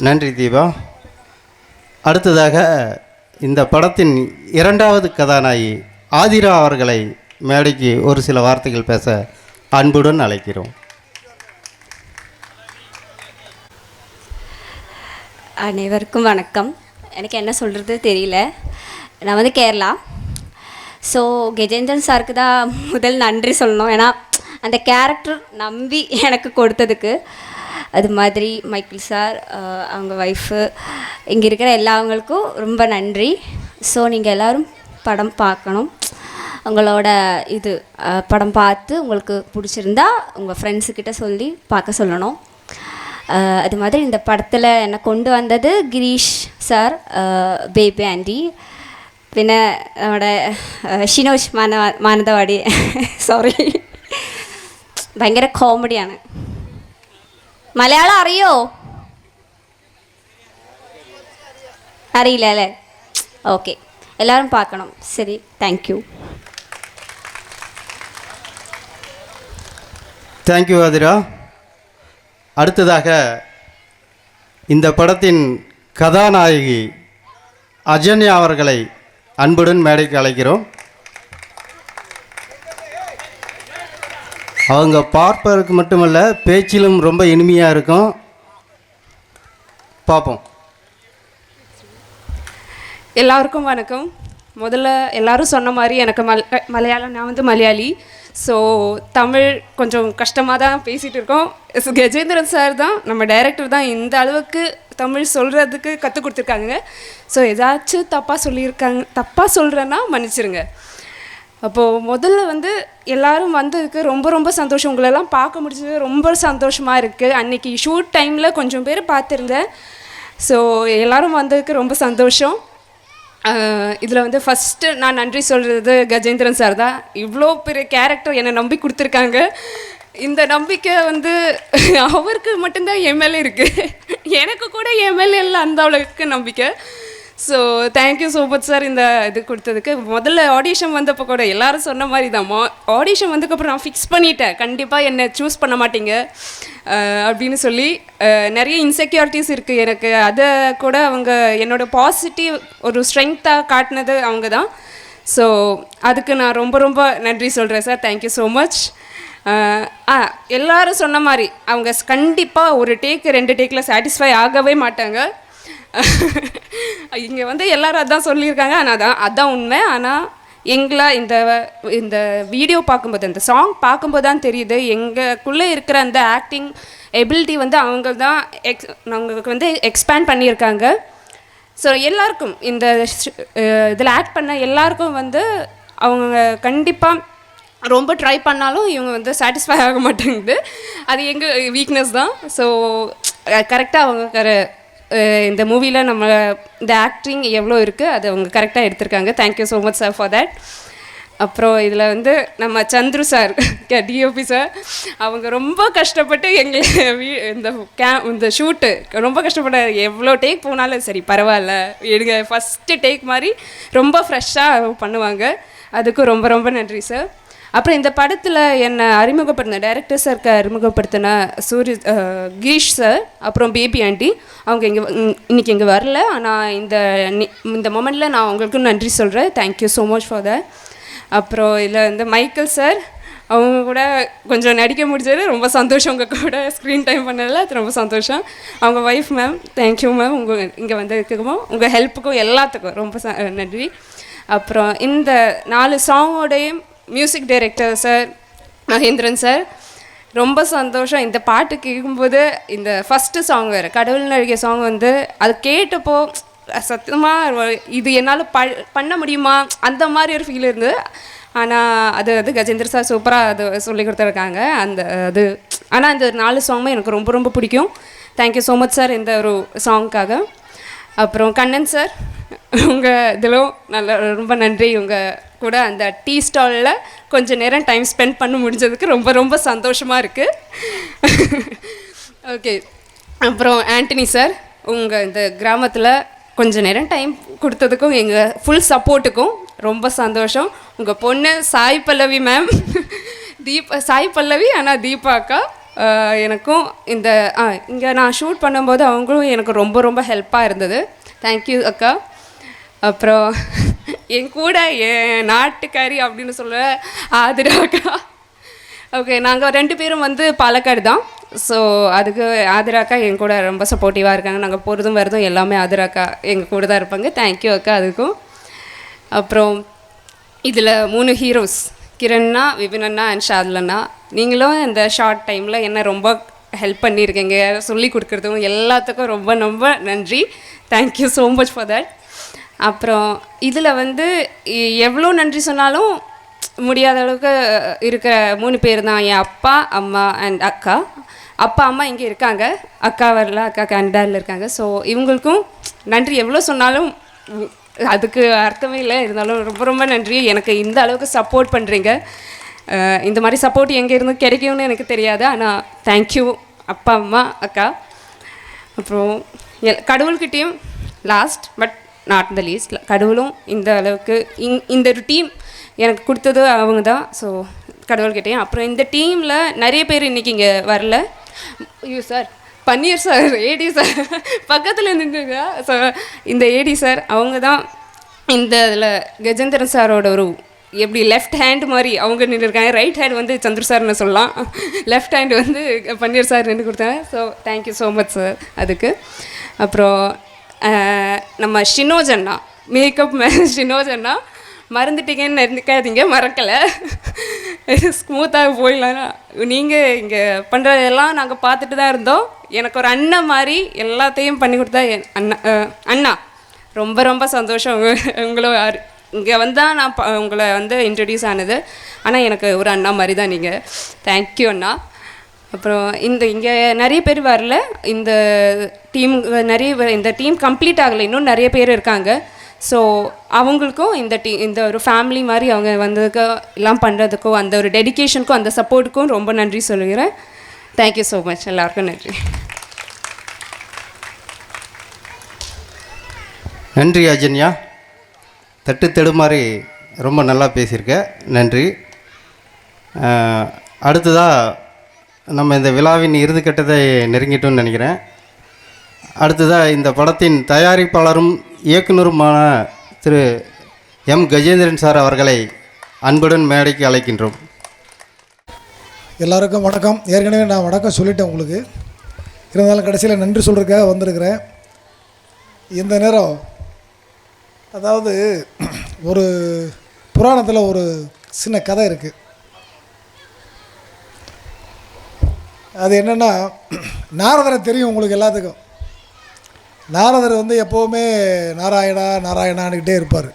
நன்றி தீபா. அடுத்ததாக இந்த படத்தின் இரண்டாவது கதாநாயகி ஆதிரா அவர்களை மேடைக்கு ஒரு சில வார்த்தைகள் பேச அன்புடன் அழைக்கிறோம். அனைவருக்கும் வணக்கம். எனக்கு என்ன சொல்கிறது தெரியல. நான் வந்து கேரளா. ஸோ கஜேந்திரன் சாருக்கு தான் முதல் நன்றி சொல்லணும். ஏன்னா அந்த கேரக்டர் நம்பி எனக்கு கொடுத்ததுக்கு. அது மாதிரி மைக்கேல் சார், அவங்க ஒய்ஃபு, இங்கே இருக்கிற எல்லாவங்களுக்கும் ரொம்ப நன்றி. ஸோ நீங்கள் எல்லோரும் படம் பார்க்கணும். உங்களோட இது படம் பார்த்து உங்களுக்கு பிடிச்சிருந்தா உங்கள் ஃப்ரெண்ட்ஸுக்கிட்ட சொல்லி பார்க்க சொல்லணும். அது மாதிரி இந்த படத்தில் என்னை கொண்டு வந்தது கிரீஷ் சார், பேபி ஆண்டி, പിന്നെ നമ്മുടെ ഷിനോഷ് മാനന്തവാടി. സോറി, ഭയങ്കര കോമഡിയാണ്. മലയാളം അറിയോ? അറിയില്ല അല്ലേ? ഓക്കെ, എല്ലാവരും பார்க்கணும். சரி, தேங்க்யூ. தேங்க்யூ ஆதிரா. அடுத்ததாக இந்த படத்தின் கதாநாயகி அஜன்யா அவர்களை அன்புடன் மேடைக்கு அழைக்கிறோம். அவங்க பார்ப்பதற்கு மட்டுமல்ல, பேச்சிலும் ரொம்ப இனிமையாக இருக்கும். பார்ப்போம். எல்லாருக்கும் வணக்கம். முதல்ல எல்லாரும் சொன்ன மாதிரி எனக்கு மலையாளம், நான் வந்து மலையாளி. ஸோ தமிழ் கொஞ்சம் கஷ்டமாக தான் பேசிகிட்டு இருக்கோம். கஜேந்திரன் சார் தான், நம்ம டைரக்டர் தான் இந்த அளவுக்கு தமிழ் சொல்கிறதுக்கு கற்றுக் கொடுத்துருக்காங்க. ஸோ ஏதாச்சும் தப்பாக சொல்கிறேன்னா மன்னிச்சிருங்க. அப்போது முதல்ல வந்து எல்லோரும் வந்ததுக்கு ரொம்ப ரொம்ப சந்தோஷம். உங்களெல்லாம் பார்க்க முடிஞ்சது ரொம்ப சந்தோஷமாக இருக்குது. அன்றைக்கி ஷூட் டைமில் கொஞ்சம் பேர் பார்த்துருந்தேன். ஸோ எல்லோரும் வந்ததுக்கு ரொம்ப சந்தோஷம். இதில் வந்து ஃபஸ்ட்டு நான் நன்றி சொல்கிறது கஜேந்திரன் சார் தான். இவ்வளோ பெரிய கேரக்டர் என்னை நம்பி கொடுத்துருக்காங்க. இந்த நம்பிக்கை வந்து அவருக்கு மட்டும்தான் எம்எல்ஏ இருக்குது, எனக்கு கூட எம்எல்ஏ இல்லை அந்த அளவுக்கு நம்பிக்கை. So thank you so much sir இந்த இது கொடுத்ததுக்கு. முதல்ல ஆடிஷன் வந்தப்போ கூட எல்லோரும் சொன்ன மாதிரி தான், ஆடிஷன் வந்ததுக்கப்புறம் நான் ஃபிக்ஸ் பண்ணிட்டேன், கண்டிப்பாக என்னை சூஸ் பண்ண மாட்டீங்க அப்படின்னு சொல்லி. நிறைய இன்செக்யூரிட்டிஸ் இருக்குது எனக்கு, அதை கூட அவங்க என்னோடய பாசிட்டிவ் ஒரு ஸ்ட்ரென்த்தாக காட்டினது அவங்க தான். ஸோ அதுக்கு நான் ரொம்ப ரொம்ப நன்றி சொல்கிறேன் சார். Thank you so much. எல்லோரும் சொன்ன மாதிரி அவங்க கண்டிப்பாக ஒரு டேக்கு 2 டேக்கில் சாட்டிஸ்ஃபை ஆகவே மாட்டாங்க. இங்கே வந்து எல்லோரும் அதான் சொல்லியிருக்காங்க. ஆனால் அதான் உண்மை. ஆனால் எங்களை இந்த வீடியோ பார்க்கும்போது, இந்த சாங் பார்க்கும்போது தான் தெரியுது எங்களுக்குள்ளே இருக்கிற அந்த ஆக்டிங் எபிலிட்டி வந்து அவங்க தான் அவங்களுக்கு வந்து எக்ஸ்பேண்ட் பண்ணியிருக்காங்க. ஸோ எல்லாருக்கும் இந்த இதில் ஆக்ட் பண்ண எல்லாருக்கும் வந்து அவங்க கண்டிப்பாக ரொம்ப ட்ரை பண்ணாலும் இவங்க வந்து சாட்டிஸ்ஃபை ஆக மாட்டேங்குது. அது எங்கள் வீக்னஸ் தான். ஸோ கரெக்டாக அவங்க இந்த மூவியில் நம்ம இந்த ஆக்டிங் எவ்வளோ இருக்குது அது அவங்க கரெக்டாக எடுத்திருக்காங்க. Thank you so much sir for that. அப்புறம் இதில் வந்து நம்ம சந்துரு சார், டிஓபி சார், அவங்க ரொம்ப கஷ்டப்பட்டு இந்த ஷூட்டு ரொம்ப கஷ்டப்பட்ட, எவ்வளோ டேக் போனாலும் சரி பரவாயில்ல எடுங்க, ஃபஸ்ட்டு டேக் மாதிரி ரொம்ப ஃப்ரெஷ்ஷாக பண்ணுவாங்க. அதுக்கும் ரொம்ப ரொம்ப நன்றி சார். அப்புறம் இந்த படத்தில் என்னை அறிமுகப்படுத்தின டைரக்டர் சாருக்கு அறிமுகப்படுத்தின கிரீஷ் சார், அப்புறம் பேபி ஆண்டி, அவங்க இன்றைக்கி இங்கே வரல. ஆனால் இந்த மொமெண்ட்டில் நான் அவங்களுக்கு நன்றி சொல்கிறேன். Thank you so much for that. அப்புறம் இதில் வந்து மைக்கேல் சார், அவங்க கூட கொஞ்சம் நடிக்க முடிஞ்சது ரொம்ப சந்தோஷம். உங்கள் கூட ஸ்க்ரீன் டைம் பண்ணதில் அது ரொம்ப சந்தோஷம். அவங்க ஒய்ஃப் மேம், தேங்க்யூ மேம், இங்கே வந்ததுக்கும் உங்கள் ஹெல்ப்புக்கும் எல்லாத்துக்கும் ரொம்ப நன்றி. அப்புறம் இந்த 4 சாங்கோடையும் music director sir Mahendran sir, ரொம்ப சந்தோஷம். இந்த பாட்டு கேட்கும்போது இந்த ஃபஸ்ட்டு சாங் வேறு கடவுள் நடிகை சாங் வந்து அது கேட்டப்போ சத்தியமாக இது என்னால் பண்ண முடியுமா அந்த மாதிரி ஒரு ஃபீல் இருந்தது. ஆனால் அது கஜேந்திர சார் சூப்பராக அது சொல்லி கொடுத்துருக்காங்க அந்த அது. ஆனால் இந்த 4 சாங்குமே எனக்கு ரொம்ப ரொம்ப பிடிக்கும். தேங்க்யூ ஸோ மச் சார் இந்த ஒரு சாங்க்காக. அப்புறம் கண்ணன் சார் உங்கள் இதிலும் ரொம்ப நன்றி. உங்கள் கூட அந்த டீ ஸ்டாலில் கொஞ்சம் நேரம் டைம் ஸ்பெண்ட் பண்ண முடிஞ்சதுக்கு ரொம்ப ரொம்ப சந்தோஷமாக இருக்குது. ஓகே. அப்புறம் ஆண்டனி சார் உங்கள் இந்த கிராமத்தில் கொஞ்சம் நேரம் டைம் கொடுத்ததுக்கும் எங்கள் ஃபுல் சப்போர்ட்டுக்கும் ரொம்ப சந்தோஷம். உங்கள் பொண்ணு சாய் பல்லவி மேம், சாய் பல்லவி ஆனால் தீபா அக்கா எனக்கும் இந்த இங்கே நான் ஷூட் பண்ணும்போது அவங்களும் எனக்கு ரொம்ப ரொம்ப ஹெல்ப்பாக இருந்தது. தேங்க்யூ அக்கா. அப்புறம் என் கூட என் நாட்டுக்காரி அப்படின்னு சொல்ல ஆதிரா அக்கா. ஓகே, நாங்கள் 2 பேரும் வந்து பாலக்காடு தான். ஸோ அதுக்கு ஆதிரா அக்கா என் கூட ரொம்ப சப்போர்ட்டிவாக இருக்காங்க. நாங்கள் போகிறதும் வரதும் எல்லாமே ஆதிரா அக்கா எங்கள் கூட தான் இருப்பாங்க. தேங்க்யூ அக்கா அதுக்கும். அப்புறம் இதில் 3 ஹீரோஸ் கிரண்ணா, விபினண்ணா அண்ட் ஷாதுலண்ணா. நீங்களும் இந்த ஷார்ட் டைமில் என்ன ரொம்ப ஹெல்ப் பண்ணியிருக்கீங்க, சொல்லி கொடுக்குறதும் எல்லாத்துக்கும் ரொம்ப ரொம்ப நன்றி. Thank you so much for that. அப்புறம் இதில் வந்து எவ்வளோ நன்றி சொன்னாலும் முடியாத அளவுக்கு இருக்கிற 3 பேர் தான். என் அப்பா, அம்மா அண்ட் அக்கா. அப்பா அம்மா இங்கே இருக்காங்க, அக்கா வரல, அக்கா கனடாவில் இருக்காங்க. ஸோ இவங்களுக்கும் நன்றி எவ்வளோ சொன்னாலும் அதுக்கு அர்த்தமே இல்லை. இருந்தாலும் ரொம்ப ரொம்ப நன்றி. எனக்கு இந்த அளவுக்கு சப்போர்ட் பண்ணுறீங்க. இந்த மாதிரி சப்போர்ட் எங்கே இருந்து கிடைக்கும்னு எனக்கு தெரியாது. ஆனால் தேங்க்யூ அப்பா அம்மா அக்கா. அப்புறம் கடவுள்கிட்டையும் last but not the least, கடவுளும் இந்த அளவுக்கு இந்த ஒரு டீம் எனக்கு கொடுத்தது அவங்க தான். ஸோ கடவுள்கிட்டையும். அப்புறம் இந்த டீமில் நிறைய பேர் இன்றைக்கி இங்கே வரல. ஐயோ சார், பன்னீர் சார், ஏடி சார் பக்கத்தில் நின்றுங்க. ஸோ இந்த ஏடி சார் அவங்க தான் இந்த இதில் கஜேந்திரன் சாரோட ஒரு எப்படி லெஃப்ட் ஹேண்ட் மாதிரி அவங்க நின்றுருக்காங்க. ரைட் ஹேண்ட் வந்து சந்துரு சார்னு சொல்லலாம், லெஃப்ட் ஹேண்ட் வந்து பன்னீர் சார் நின்று கொடுத்தாங்க. So thank you so much sir அதுக்கு. அப்புறம் நம்ம ஷினோஜ் அண்ணா, மேக்கப் ஷினோஜ் அண்ணா, மறந்துட்டீங்கன்னு நினைக்காதீங்க, மறக்கலை, ஸ்மூத்தாக போயிடலாம். நீங்கள் இங்கே பண்ணுறதெல்லாம் நாங்கள் பார்த்துட்டு தான் இருந்தோம். எனக்கு ஒரு அண்ணன் மாதிரி எல்லாத்தையும் பண்ணி கொடுத்தா அண்ணா ரொம்ப ரொம்ப சந்தோஷம். உங்களை இங்கே வந்தால் நான் உங்களை வந்து இன்ட்ரடியூஸ் ஆனது. ஆனால் எனக்கு ஒரு அண்ணா மாதிரி தான் நீங்கள். தேங்க்யூ அண்ணா. அப்புறம் இங்கே நிறைய பேர் வரல. இந்த டீம் இந்த டீம் கம்ப்ளீட் ஆகலை, இன்னும் நிறைய பேர் இருக்காங்க. ஸோ அவங்களுக்கும் இந்த ஒரு ஃபேமிலி மாதிரி அவங்க வந்ததுக்கு எல்லாம் பண்ணுறதுக்கும் அந்த ஒரு டெடிக்கேஷனுக்கும் அந்த சப்போர்ட்டுக்கும் ரொம்ப நன்றி சொல்லுகிறேன். Thank you so much. எல்லாருக்கும் நன்றி. நன்றி அஜன்யா. தட்டு தடுமாறி ரொம்ப நல்லா பேசியிருக்க, நன்றி. அடுத்ததாக நம்ம இந்த விழாவின் இறுதிக்கட்டத்தை நெருங்கிட்டோம்னு நினைக்கிறேன். அடுத்ததாக இந்த படத்தின் தயாரிப்பாளரும் இயக்குனருமான திரு எம் கஜேந்திரன் சார் அவர்களை அன்புடன் மேடைக்கு அழைக்கின்றோம். எல்லாருக்கும் வணக்கம். ஏற்கனவே நான் வணக்கம் சொல்லிட்டேன் உங்களுக்கு. இருந்தாலும் கடைசியில் நன்றி சொல்கிறதுக்காக வந்திருக்கிறேன். இந்த நேரம் அதாவது ஒரு புராணத்தில் ஒரு சின்ன கதை இருக்குது. அது என்னென்னா, நாரதரை தெரியும் உங்களுக்கு எல்லாத்துக்கும். நாரதர் வந்து எப்போவுமே நாராயணா நாராயணான்னுக்கிட்டே இருப்பார்.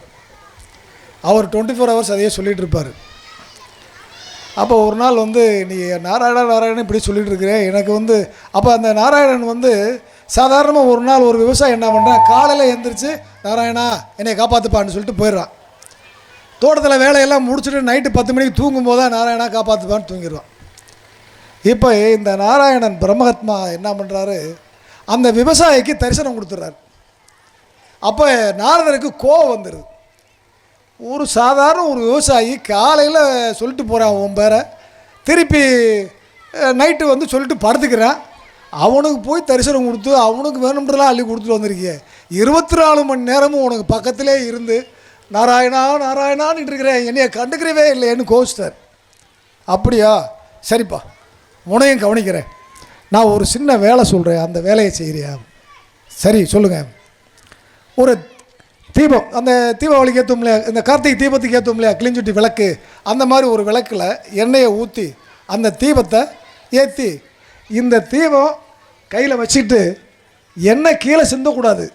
அவர் 24 ஹவர்ஸ் அதையே சொல்லிகிட்டு இருப்பார். அப்போ ஒரு நாள் வந்து நீ நாராயணா நாராயணன் இப்படி சொல்லிகிட்டு இருக்கிறேன் எனக்கு வந்து. அப்போ அந்த நாராயணன் வந்து சாதாரணமாக ஒரு நாள் ஒரு விவசாயி என்ன பண்ணுறான், காலையில் எழுந்திரிச்சு நாராயணா என்னை காப்பாற்றுப்பான்னு சொல்லிட்டு போயிடுறான். தோட்டத்தில் வேலையெல்லாம் முடிச்சுட்டு நைட்டு 10 மணிக்கு தூங்கும்போது தான் நாராயணா காப்பாற்றுப்பான்னு தூங்கிடுவான். இப்போ இந்த நாராயணன் பிரம்மஹத்மா என்ன பண்ணுறாரு, அந்த விவசாயிக்கு தரிசனம் கொடுத்துட்றாரு. அப்போ நாரதருக்கு கோவம் வந்துடுது. ஒரு சாதாரண ஒரு விவசாயி காலையில் சொல்லிட்டு போகிறான் உன் பேரை, திருப்பி நைட்டு வந்து சொல்லிட்டு படுத்துக்கிறான். அவனுக்கு போய் தரிசனம் கொடுத்து அவனுக்கு வேணும்ன்றலாம் அள்ளி கொடுத்துட்டு வந்திருக்கிய. 24 மணி நேரமும் உனக்கு பக்கத்திலே இருந்து நாராயணா நாராயணான்னு இருக்கிறேன், என்னைய கண்டுக்கிறவே இல்லைன்னு கோச்சிட்டார். அப்படியா, சரிப்பா உனையும் கவனிக்கிறேன், நான் ஒரு சின்ன வேலை சொல்கிறேன், அந்த வேலையை செய்கிறியா? சரி சொல்லுங்கள். ஒரு தீபம், அந்த தீபாவளிக்கு ஏற்றும் இல்லையா, இந்த கார்த்திகை தீபத்துக்கு ஏற்றும் இல்லையா கிளிஞ்சுட்டி விளக்கு, அந்த மாதிரி ஒரு விளக்கில் எண்ணெயை ஊற்றி அந்த தீபத்தை ஏற்றி இந்த தீபம் கையில் வச்சுட்டு எண்ணெய் கீழே சிந்தக்கூடாது,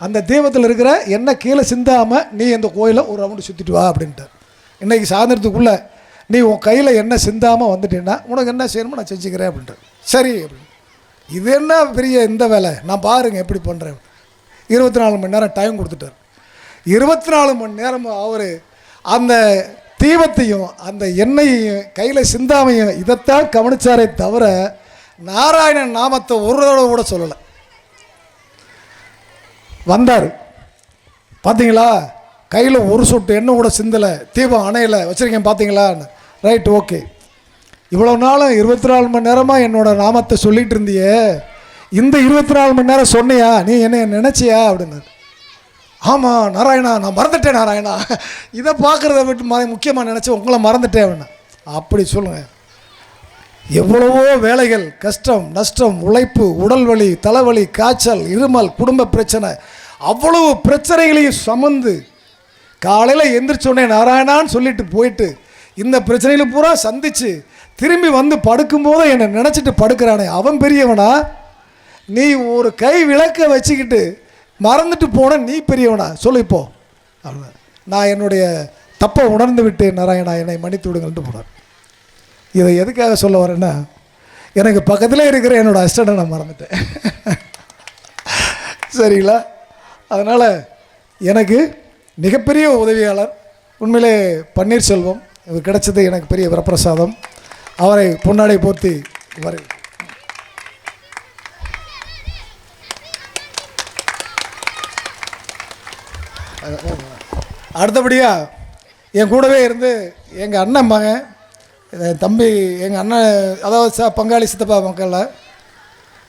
அந்த தீபத்தில் இருக்கிற எண்ணெய் கீழே சிந்தாமல் நீ இந்த கோயிலை ஒரு ரவுண்டு சுற்றிட்டு வா அப்படின்ட்டு. இன்றைக்கி சாயந்தரத்துக்குள்ளே நீ உன் கையில் எண்ணெய் சிந்தாமல் வந்துட்டேன்னா உனக்கு என்ன செய்யணுமோ நான் செஞ்சுக்கிறேன் அப்படின்ட்டு. சரி அப்படின்னு. இது என்ன பெரிய இந்த வேலை, நான் பாருங்கள் எப்படி பண்ணுறேன். 24 மணி நேரம் டைம் கொடுத்துட்டார். 24 மணி நேரம் அவர் அந்த தீபத்தையும் அந்த எண்ணெயையும் கையில் சிந்தாமையும் இதைத்தான் கவனிச்சாரே தவிர நாராயணன் நாமத்தை ஒரு தடவை கூட சொல்லலை. வந்தார் பார்த்தீங்களா, கையில் ஒரு சொட்டு எண்ணெய் கூட சிந்தலை, தீபம் அணையில் வச்சுருக்கேன் பார்த்தீங்களா. Right, okay. இவ்வளோ நாளும் 24 மணி நேரமாக என்னோடய நாமத்தை சொல்லிகிட்டு இருந்தியே, இந்த 24 மணி நேரம் சொன்னியா, நீ என்னை நினச்சியா அப்படின்னாரு. ஆமாம் நாராயணா, நான் மறந்துட்டேன் நாராயணா, இதை பார்க்குறத விட்டு முக்கியமாக நினச்சி உங்களை மறந்துட்டேன் அப்படின்னா. அப்படி சொல்லுங்கள். எவ்வளவோ வேலைகள், கஷ்டம் நஷ்டம், உழைப்பு, உடல் வலி, தலைவலி, காய்ச்சல், இருமல், குடும்ப பிரச்சனை, அவ்வளவு பிரச்சனைகளையும் சுமந்து காலையில் எந்திரிச்சோடனே நாராயணான்னு சொல்லிட்டு போயிட்டு இந்த பிரச்சனைகளை பூரா சந்தித்து திரும்பி வந்து படுக்கும்போது என்னை நினச்சிட்டு படுக்கிறானே அவன் பெரியவனா? நீ ஒரு கை விளக்க வச்சுக்கிட்டு மறந்துட்டு போன நீ பெரியவனா? சொல்லு இப்போ. அவ்வளோ, நான் என்னுடைய தப்பை உணர்ந்து விட்டேன் நாராயணா, என்னை மன்னித்து விடுங்கள்ட்டு போனார். இதை எதுக்காக சொல்ல வரேன்னா, எனக்கு பக்கத்தில் இருக்கிற என்னோடய அசிஸ்டண்ட்டை நான் மறந்துட்டேன். சரிங்களா? அதனால் எனக்கு மிகப்பெரிய உதவியாளர் உண்மையிலே பன்னீர்செல்வம். இவர் கிடைச்சது எனக்கு பெரிய வரப்பிரசாதம். அவரை பொன்னாடை போர்த்தி வரை. அடுத்தபடியாக என் கூடவே இருந்து எங்கள் அண்ணன் மகன், தம்பி, எங்கள் அண்ணன், அதாவது பங்காளி சித்தப்பா மக்களில்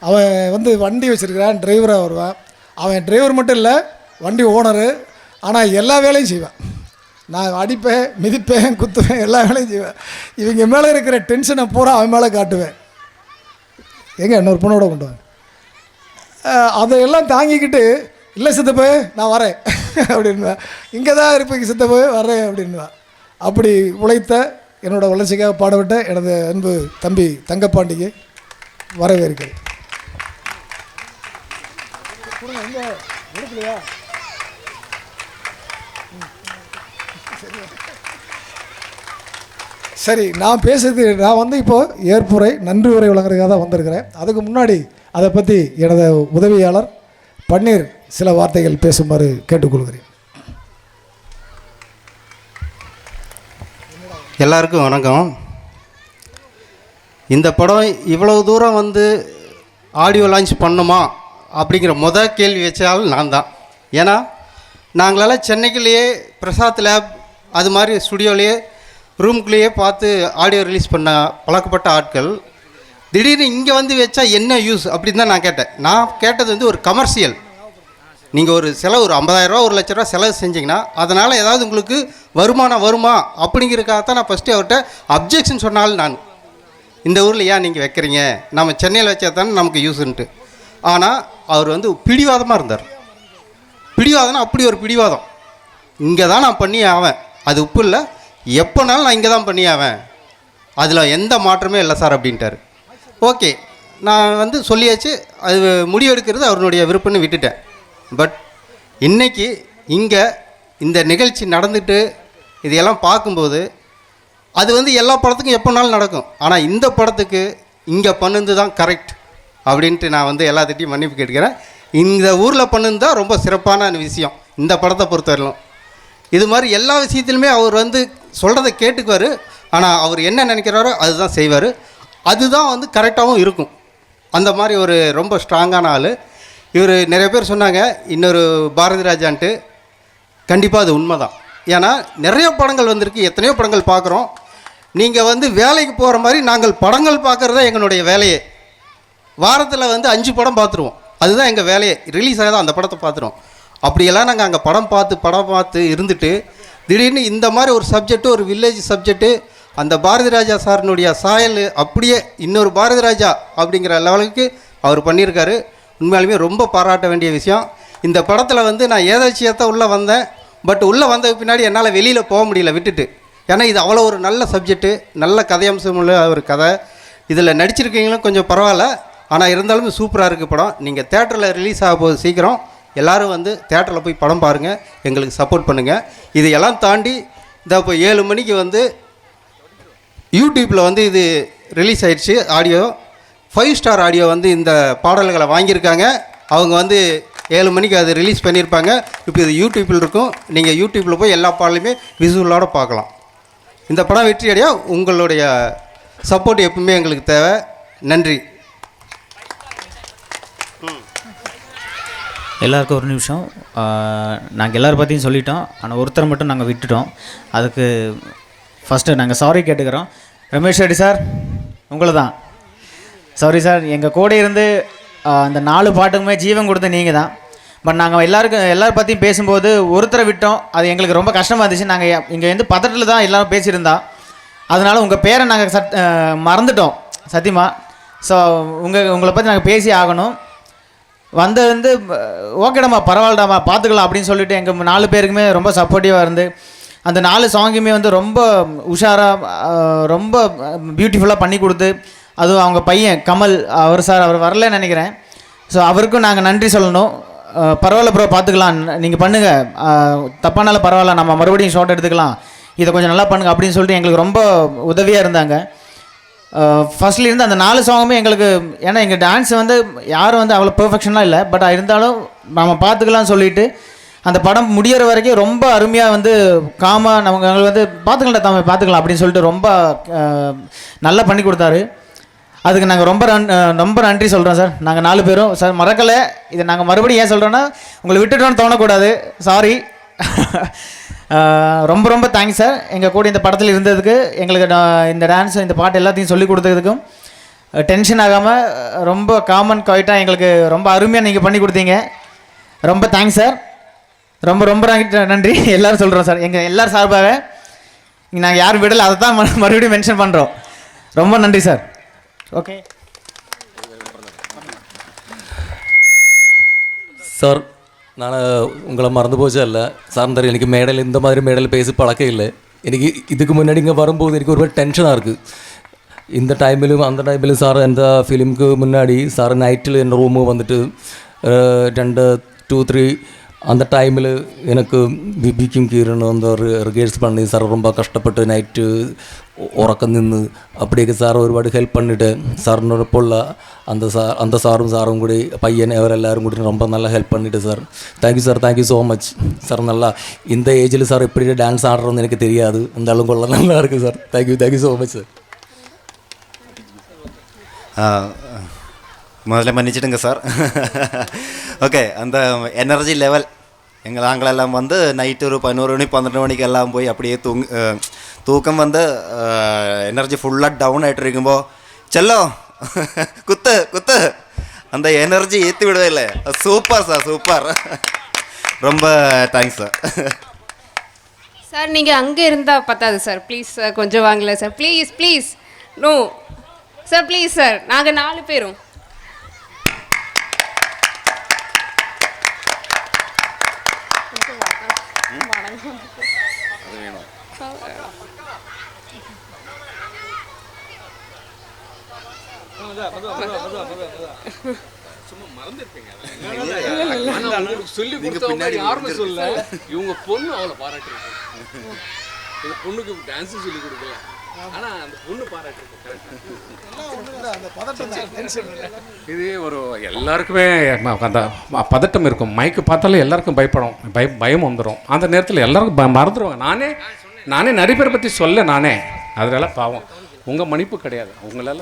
அவன் வந்து வண்டி வச்சுருக்கிறான், டிரைவராக வருவான். அவன் டிரைவர் மட்டும் இல்லை, வண்டி ஓனரு. ஆனால் எல்லா வேலையும் செய்வேன். நான் அடிப்பேன், மிதிப்பேன், குத்துவேன், எல்லா வேலையும் செய்வேன். இவங்க மேலே இருக்கிற டென்ஷனை பூரா அவன் மேலே காட்டுவேன். எங்கே இன்னொரு பொண்ணோட கொண்டு வாங்க. அதையெல்லாம் தாங்கிக்கிட்டு, இல்லை சித்தப்பே நான் வரேன் அப்படின்வேன். இங்கே தான் இருப்பீங்க சித்தப்பே வரேன் அப்படின்வேன். அப்படி உழைத்த என்னோடய வளர்ச்சிக்காக பாடுபட்ட எனது அன்பு தம்பி தங்கப்பாண்டிக்கு வரவேற்கிறேன். சரி, நான் பேசுறது, நான் வந்து இப்போது ஏற்புரை நன்றி உரை வழங்குறதுக்காக தான் வந்திருக்கிறேன். அதுக்கு முன்னாடி அதை பற்றி எனது உதவியாளர் பன்னீர் சில வார்த்தைகள் பேசுமாறு கேட்டுக்கொள்கிறேன். எல்லாருக்கும் வணக்கம். இந்த படம் இவ்வளவு தூரம் வந்து ஆடியோ லான்ச் பண்ணுமா அப்படிங்கிற கேள்வி வச்சாலும் நான் தான். ஏன்னா நாங்களால் சென்னைக்குள்ளேயே பிரசாத் லேப் அது மாதிரி ஸ்டுடியோலேயே ரூம்குள்ளேயே பார்த்து ஆடியோ ரிலீஸ் பண்ண பழக்கப்பட்ட ஆட்கள் திடீர்னு இங்கே வந்து வச்சா என்ன யூஸ் அப்படின்னு தான் நான் கேட்டேன். நான் கேட்டது வந்து ஒரு கமர்ஷியல். நீங்கள் ஒரு செலவு ஒரு 50,000 ரூபா 1 லட்ச ரூபா செலவு செஞ்சிங்கன்னா அதனால் ஏதாவது உங்களுக்கு வருமானம் வருமா அப்படிங்கிறதுக்காகத்தான் நான் ஃபஸ்ட்டு அவர்கிட்ட அப்ஜெக்ஷன் சொன்னாலும் நான், இந்த ஊரில் ஏன் நீங்கள் வைக்கிறீங்க, நம்ம சென்னையில் வச்சா தானே நமக்கு யூஸுன்ட்டு. ஆனால் அவர் வந்து பிடிவாதமாக இருந்தார். பிடிவாதம்னா அப்படி ஒரு பிடிவாதம், இங்கே தான் நான் பண்ணி ஆவேன், அது உப்பு இல்லை, எப்போனாலும் நான் இங்கே தான் பண்ணி ஆவேன், அதில் எந்த மாற்றமே இல்லை சார் அப்படின்ட்டார். ஓகே, நான் வந்து சொல்லியாச்சு, அது முடிவெடுக்கிறது அவருடைய விருப்பம்னு விட்டுட்டேன். பட் இன்றைக்கி இங்கே இந்த நிகழ்ச்சி நடந்துட்டு இதையெல்லாம் பார்க்கும்போது அது வந்து எல்லா படத்துக்கும் எப்போனாலும் நடக்கும், ஆனால் இந்த படத்துக்கு இங்கே பண்ணுது தான் கரெக்ட் அப்படின்ட்டு நான் வந்து எல்லாத்திட்டையும் மன்னிப்பு கேட்கிறேன். இந்த ஊரில் பண்ணுது தான் ரொம்ப சிறப்பான விஷயம் இந்த படத்தை பொறுத்தவரையிலும். இது மாதிரி எல்லா விஷயத்துலையுமே அவர் வந்து சொல்கிறத கேட்டுக்குவார், ஆனால் அவர் என்ன நினைக்கிறாரோ அதுதான் செய்வார், அதுதான் வந்து கரெக்டாகவும் இருக்கும். அந்த மாதிரி ஒரு ரொம்ப ஸ்ட்ராங்கான ஆள் இவர். நிறைய பேர் சொன்னாங்க இன்னொரு பாரதி ராஜான்ட்டு, கண்டிப்பாக அது உண்மை தான். ஏன்னா நிறைய படங்கள் வந்திருக்கு, எத்தனையோ படங்கள் பார்க்குறோம். நீங்கள் வந்து வேலைக்கு போகிற மாதிரி நாங்கள் படங்கள் பார்க்குறது தான் எங்களுடைய வேலையே. வாரத்தில் வந்து 5 படம் பார்த்துருவோம், அதுதான் எங்கள் வேலையே. ரிலீஸ் ஆகதான் அந்த படத்தை பார்த்துருவோம். அப்படியெல்லாம் நாங்கள் அங்கே படம் பார்த்து இருந்துட்டு திடீர்னு இந்த மாதிரி ஒரு சப்ஜெக்ட்டு, ஒரு வில்லேஜ் சப்ஜெக்ட்டு, அந்த பாரதி ராஜா சாரினுடைய சாயல் அப்படியே இன்னொரு பாரதி ராஜா அப்படிங்கிற லெவலுக்கு அவர் பண்ணியிருக்காரு. உண்மையாலுமே ரொம்ப பாராட்ட வேண்டிய விஷயம். இந்த படத்தில் வந்து நான் ஏதாச்சியத்தான் உள்ளே வந்தேன், பட் உள்ளே வந்ததுக்கு பின்னாடி என்னால் வெளியில் போக முடியல விட்டுட்டு. ஏன்னா இது அவ்வளோ ஒரு நல்ல சப்ஜெக்ட்டு, நல்ல கதையம்சம் உள்ள ஒரு கதை. இதில் நடிச்சிருக்கீங்களும் கொஞ்சம் பரவாயில்ல, ஆனால் இருந்தாலும் சூப்பராக இருக்குது படம். நீங்கள் தேட்டரில் ரிலீஸ் ஆக போகுது சீக்கிரம், எல்லோரும் வந்து தேட்டரில் போய் படம் பாருங்கள், எங்களுக்கு சப்போர்ட் பண்ணுங்கள். இது எல்லாம் தாண்டி இந்த இப்போ 7 மணிக்கு வந்து யூடியூப்பில் வந்து இது ரிலீஸ் ஆயிடுச்சு. ஆடியோ 5 ஸ்டார் ஆடியோ வந்து இந்த பாடல்களை வாங்கியிருக்காங்க. அவங்க வந்து 7 மணிக்கு அது ரிலீஸ் பண்ணியிருப்பாங்க. இப்போ இது யூடியூப்பில் இருக்கும். நீங்கள் யூடியூப்பில் போய் எல்லா பாடலையுமே விசுவலோடு பார்க்கலாம். இந்த படம் வெற்றி அடைய உங்களுடைய சப்போர்ட் எப்பவுமே எங்களுக்கு தேவை. நன்றி. எல்லாருக்கும் ஒரு நிமிஷம். நாங்கள் எல்லோரும் பற்றியும் சொல்லிட்டோம், ஆனால் ஒருத்தர் மட்டும் நாங்கள் விட்டுட்டோம். அதுக்கு ஃபஸ்ட்டு நாங்கள் சாரி கேட்டுக்கிறோம். ரமேஷ் ரெட்டி சார், உங்களை தான். சாரி சார், எங்கள் கூட இருந்து அந்த 4 பாட்டுக்குமே ஜீவன் கொடுத்த நீங்கள் தான். பட் நாங்கள் எல்லாரும் பற்றியும் பேசும்போது ஒருத்தரை விட்டோம். அது எங்களுக்கு ரொம்ப கஷ்டமாக இருந்துச்சு. நாங்கள் இங்கே வந்து பதட்டத்தில் தான் எல்லோரும் பேசியிருந்தோம். அதனால் உங்கள் பேரை நாங்கள் மறந்துட்டோம் சத்தியமாக. ஸோ உங்களை பற்றி நாங்கள் பேசி ஆகணும். வந்து ஓகேடாம்மா, பரவாயில்லடாம்மா, பார்த்துக்கலாம் அப்படின்னு சொல்லிட்டு எங்கள் 4 பேருக்குமே ரொம்ப சப்போர்ட்டிவாக இருந்து அந்த 4 சாங்குமே வந்து ரொம்ப உஷாராக ரொம்ப பியூட்டிஃபுல்லாக பண்ணி கொடுத்து, அதுவும் அவங்க பையன் கமல் அவர் வரலன்னு நினைக்கிறேன். ஸோ அவருக்கும் நாங்கள் நன்றி சொல்லணும். பரவாயில்ல ப்ரோ, பார்த்துக்கலாம், நீங்கள் பண்ணுங்கள், தப்பானாலும் பரவாயில்ல, நம்ம மறுபடியும் ஷார்ட் எடுத்துக்கலாம், இதை கொஞ்சம் நல்லா பண்ணுங்கள் அப்படின்னு சொல்லிட்டு எங்களுக்கு ரொம்ப உதவியாக இருந்தாங்க. ஃபர்ஸ்ட்லேருந்து அந்த 4 சாங்குமே எங்களுக்கு, ஏன்னா எங்கள் டான்ஸ் வந்து யாரும் வந்து அவ்வளோ பெர்ஃபெக்ஷனாக இல்லை, பட் இருந்தாலும் நம்ம பார்த்துக்கலாம்னு சொல்லிவிட்டு அந்த படம் முடிகிற வரைக்கும் ரொம்ப அருமையாக வந்து காமாக எங்களுக்கு வந்து பார்த்துக்கலாம் அப்படின்னு சொல்லிட்டு ரொம்ப நல்லா பண்ணி கொடுத்தாரு. அதுக்கு நாங்கள் ரொம்ப நன்றி சொல்கிறோம் சார். நாங்கள் 4 பேரும் சார் மறக்கலை. இதை நாங்கள் மறுபடியும் ஏன் சொல்கிறோன்னா, உங்களை விட்டுட்டோன்னு தோணக்கூடாது, சாரி. ரொம்ப தேங்க்ஸ் சார், எங்கள் கூட இந்த படத்தில் இருந்ததுக்கு, எங்களுக்கு இந்த டான்ஸ் இந்த பாட்டு எல்லாத்தையும் சொல்லி கொடுத்ததுக்கும், டென்ஷன் ஆகாமல் ரொம்ப காமன் குவைட்டாக எங்களுக்கு ரொம்ப அருமையாக நீங்கள் பண்ணி கொடுத்தீங்க. ரொம்ப தேங்க்ஸ் சார். ரொம்ப நன்றி எல்லோரும் சொல்கிறோம் சார். எங்கள் எல்லோரும் சார்பாக நாங்கள் யாரும் விடலை, அதை தான் மறுபடியும் மென்ஷன் பண்ணுறோம். ரொம்ப நன்றி சார். ஓகே சார், நான் உங்களை மறந்து போச்சா இல்லை சார். தெரியும், எனக்கு மேடையில் இந்த மாதிரி மேடையில் பேசி பழக்கம் இல்லை. எனக்கு இதுக்கு முன்னாடி இங்கே வரும்போது எனக்கு ஒரு டென்ஷனாக இருக்குது. இந்த டைமிலும் அந்த டைமிலும் சார் எந்த ஃபிலிமுக்கு முன்னாடி சார் நைட்டில் என் ரூமு வந்துட்டு 2, 2, 3 அந்த டைமில் எனக்கு பிபிக்கும் கீரணும் அந்த റിഹേഴ്സൽ பண்ணி சார் ரொம்ப கஷ்டப்பட்டு நைட்டு ഉറക്കം നിന്ന് அப்படியே சார் ഒരുപാട് ஹெல்ப் பண்ணிட்டு சாரினோடொപ്പമുള്ള அந்த சாரும் കൂടി பையன் அவரெல்லாரும் കൂടി ரொம்ப நல்லா ஹெல்ப் பண்ணிட்டு sir. Thank you sir, thank you so much sir. நல்லா இந்த ஏஜில் சார் எப்படி டான்ஸ் ஆடுறோன்னு எனக்கு தெரியாது, இருந்தாலும் கொள்ள நல்லா இருக்குது sir. Thank you so much sir. முதல்ல மன்னிச்சிடுங்க சார். ஓகே, அந்த எனர்ஜி லெவல் நாங்களெல்லாம் வந்து நைட்டு ஒரு 11 மணி 12 மணிக்கு எல்லாம் போய் அப்படியே தூக்கம் வந்து எனர்ஜி ஃபுல்லாக டவுன் ஆகிட்டு இருக்குമ്പോൾ செல்லோ குத்து அந்த எனர்ஜி ஏற்றி விடவே. Super sir, super. ரொம்ப தேங்க்ஸ் சார். சார் நீங்கள் அங்கே இருந்தால் பத்தாது சார், ப்ளீஸ் சார், கொஞ்சம் வாங்கல sir, please no sir, please sir, நாங்கள் 4 பேரும். சொல்லி பின்னாடி யாருன்னு சொல்ல, இவங்க பொண்ணு அவளை பாராட்டிருக்காங்க. இந்த பொண்ணுக்கு டான்ஸ் சொல்லி கொடுக்கல, ஆனா அந்த பொண்ணு பாராட்டிருக்கு. இது ஒரு எல்லாருக்குமே அந்த பதட்டம் இருக்கும். மைக்கு பார்த்தாலே எல்லாருக்கும் பயம் வந்துடும். அந்த நேரத்தில் எல்லாருக்கும் மறந்துடுவாங்க. நானே நிறைய பேரை பற்றி சொல்ல அதனால பாவம் உங்கள் மன்னிப்பு கிடையாது. உங்களால்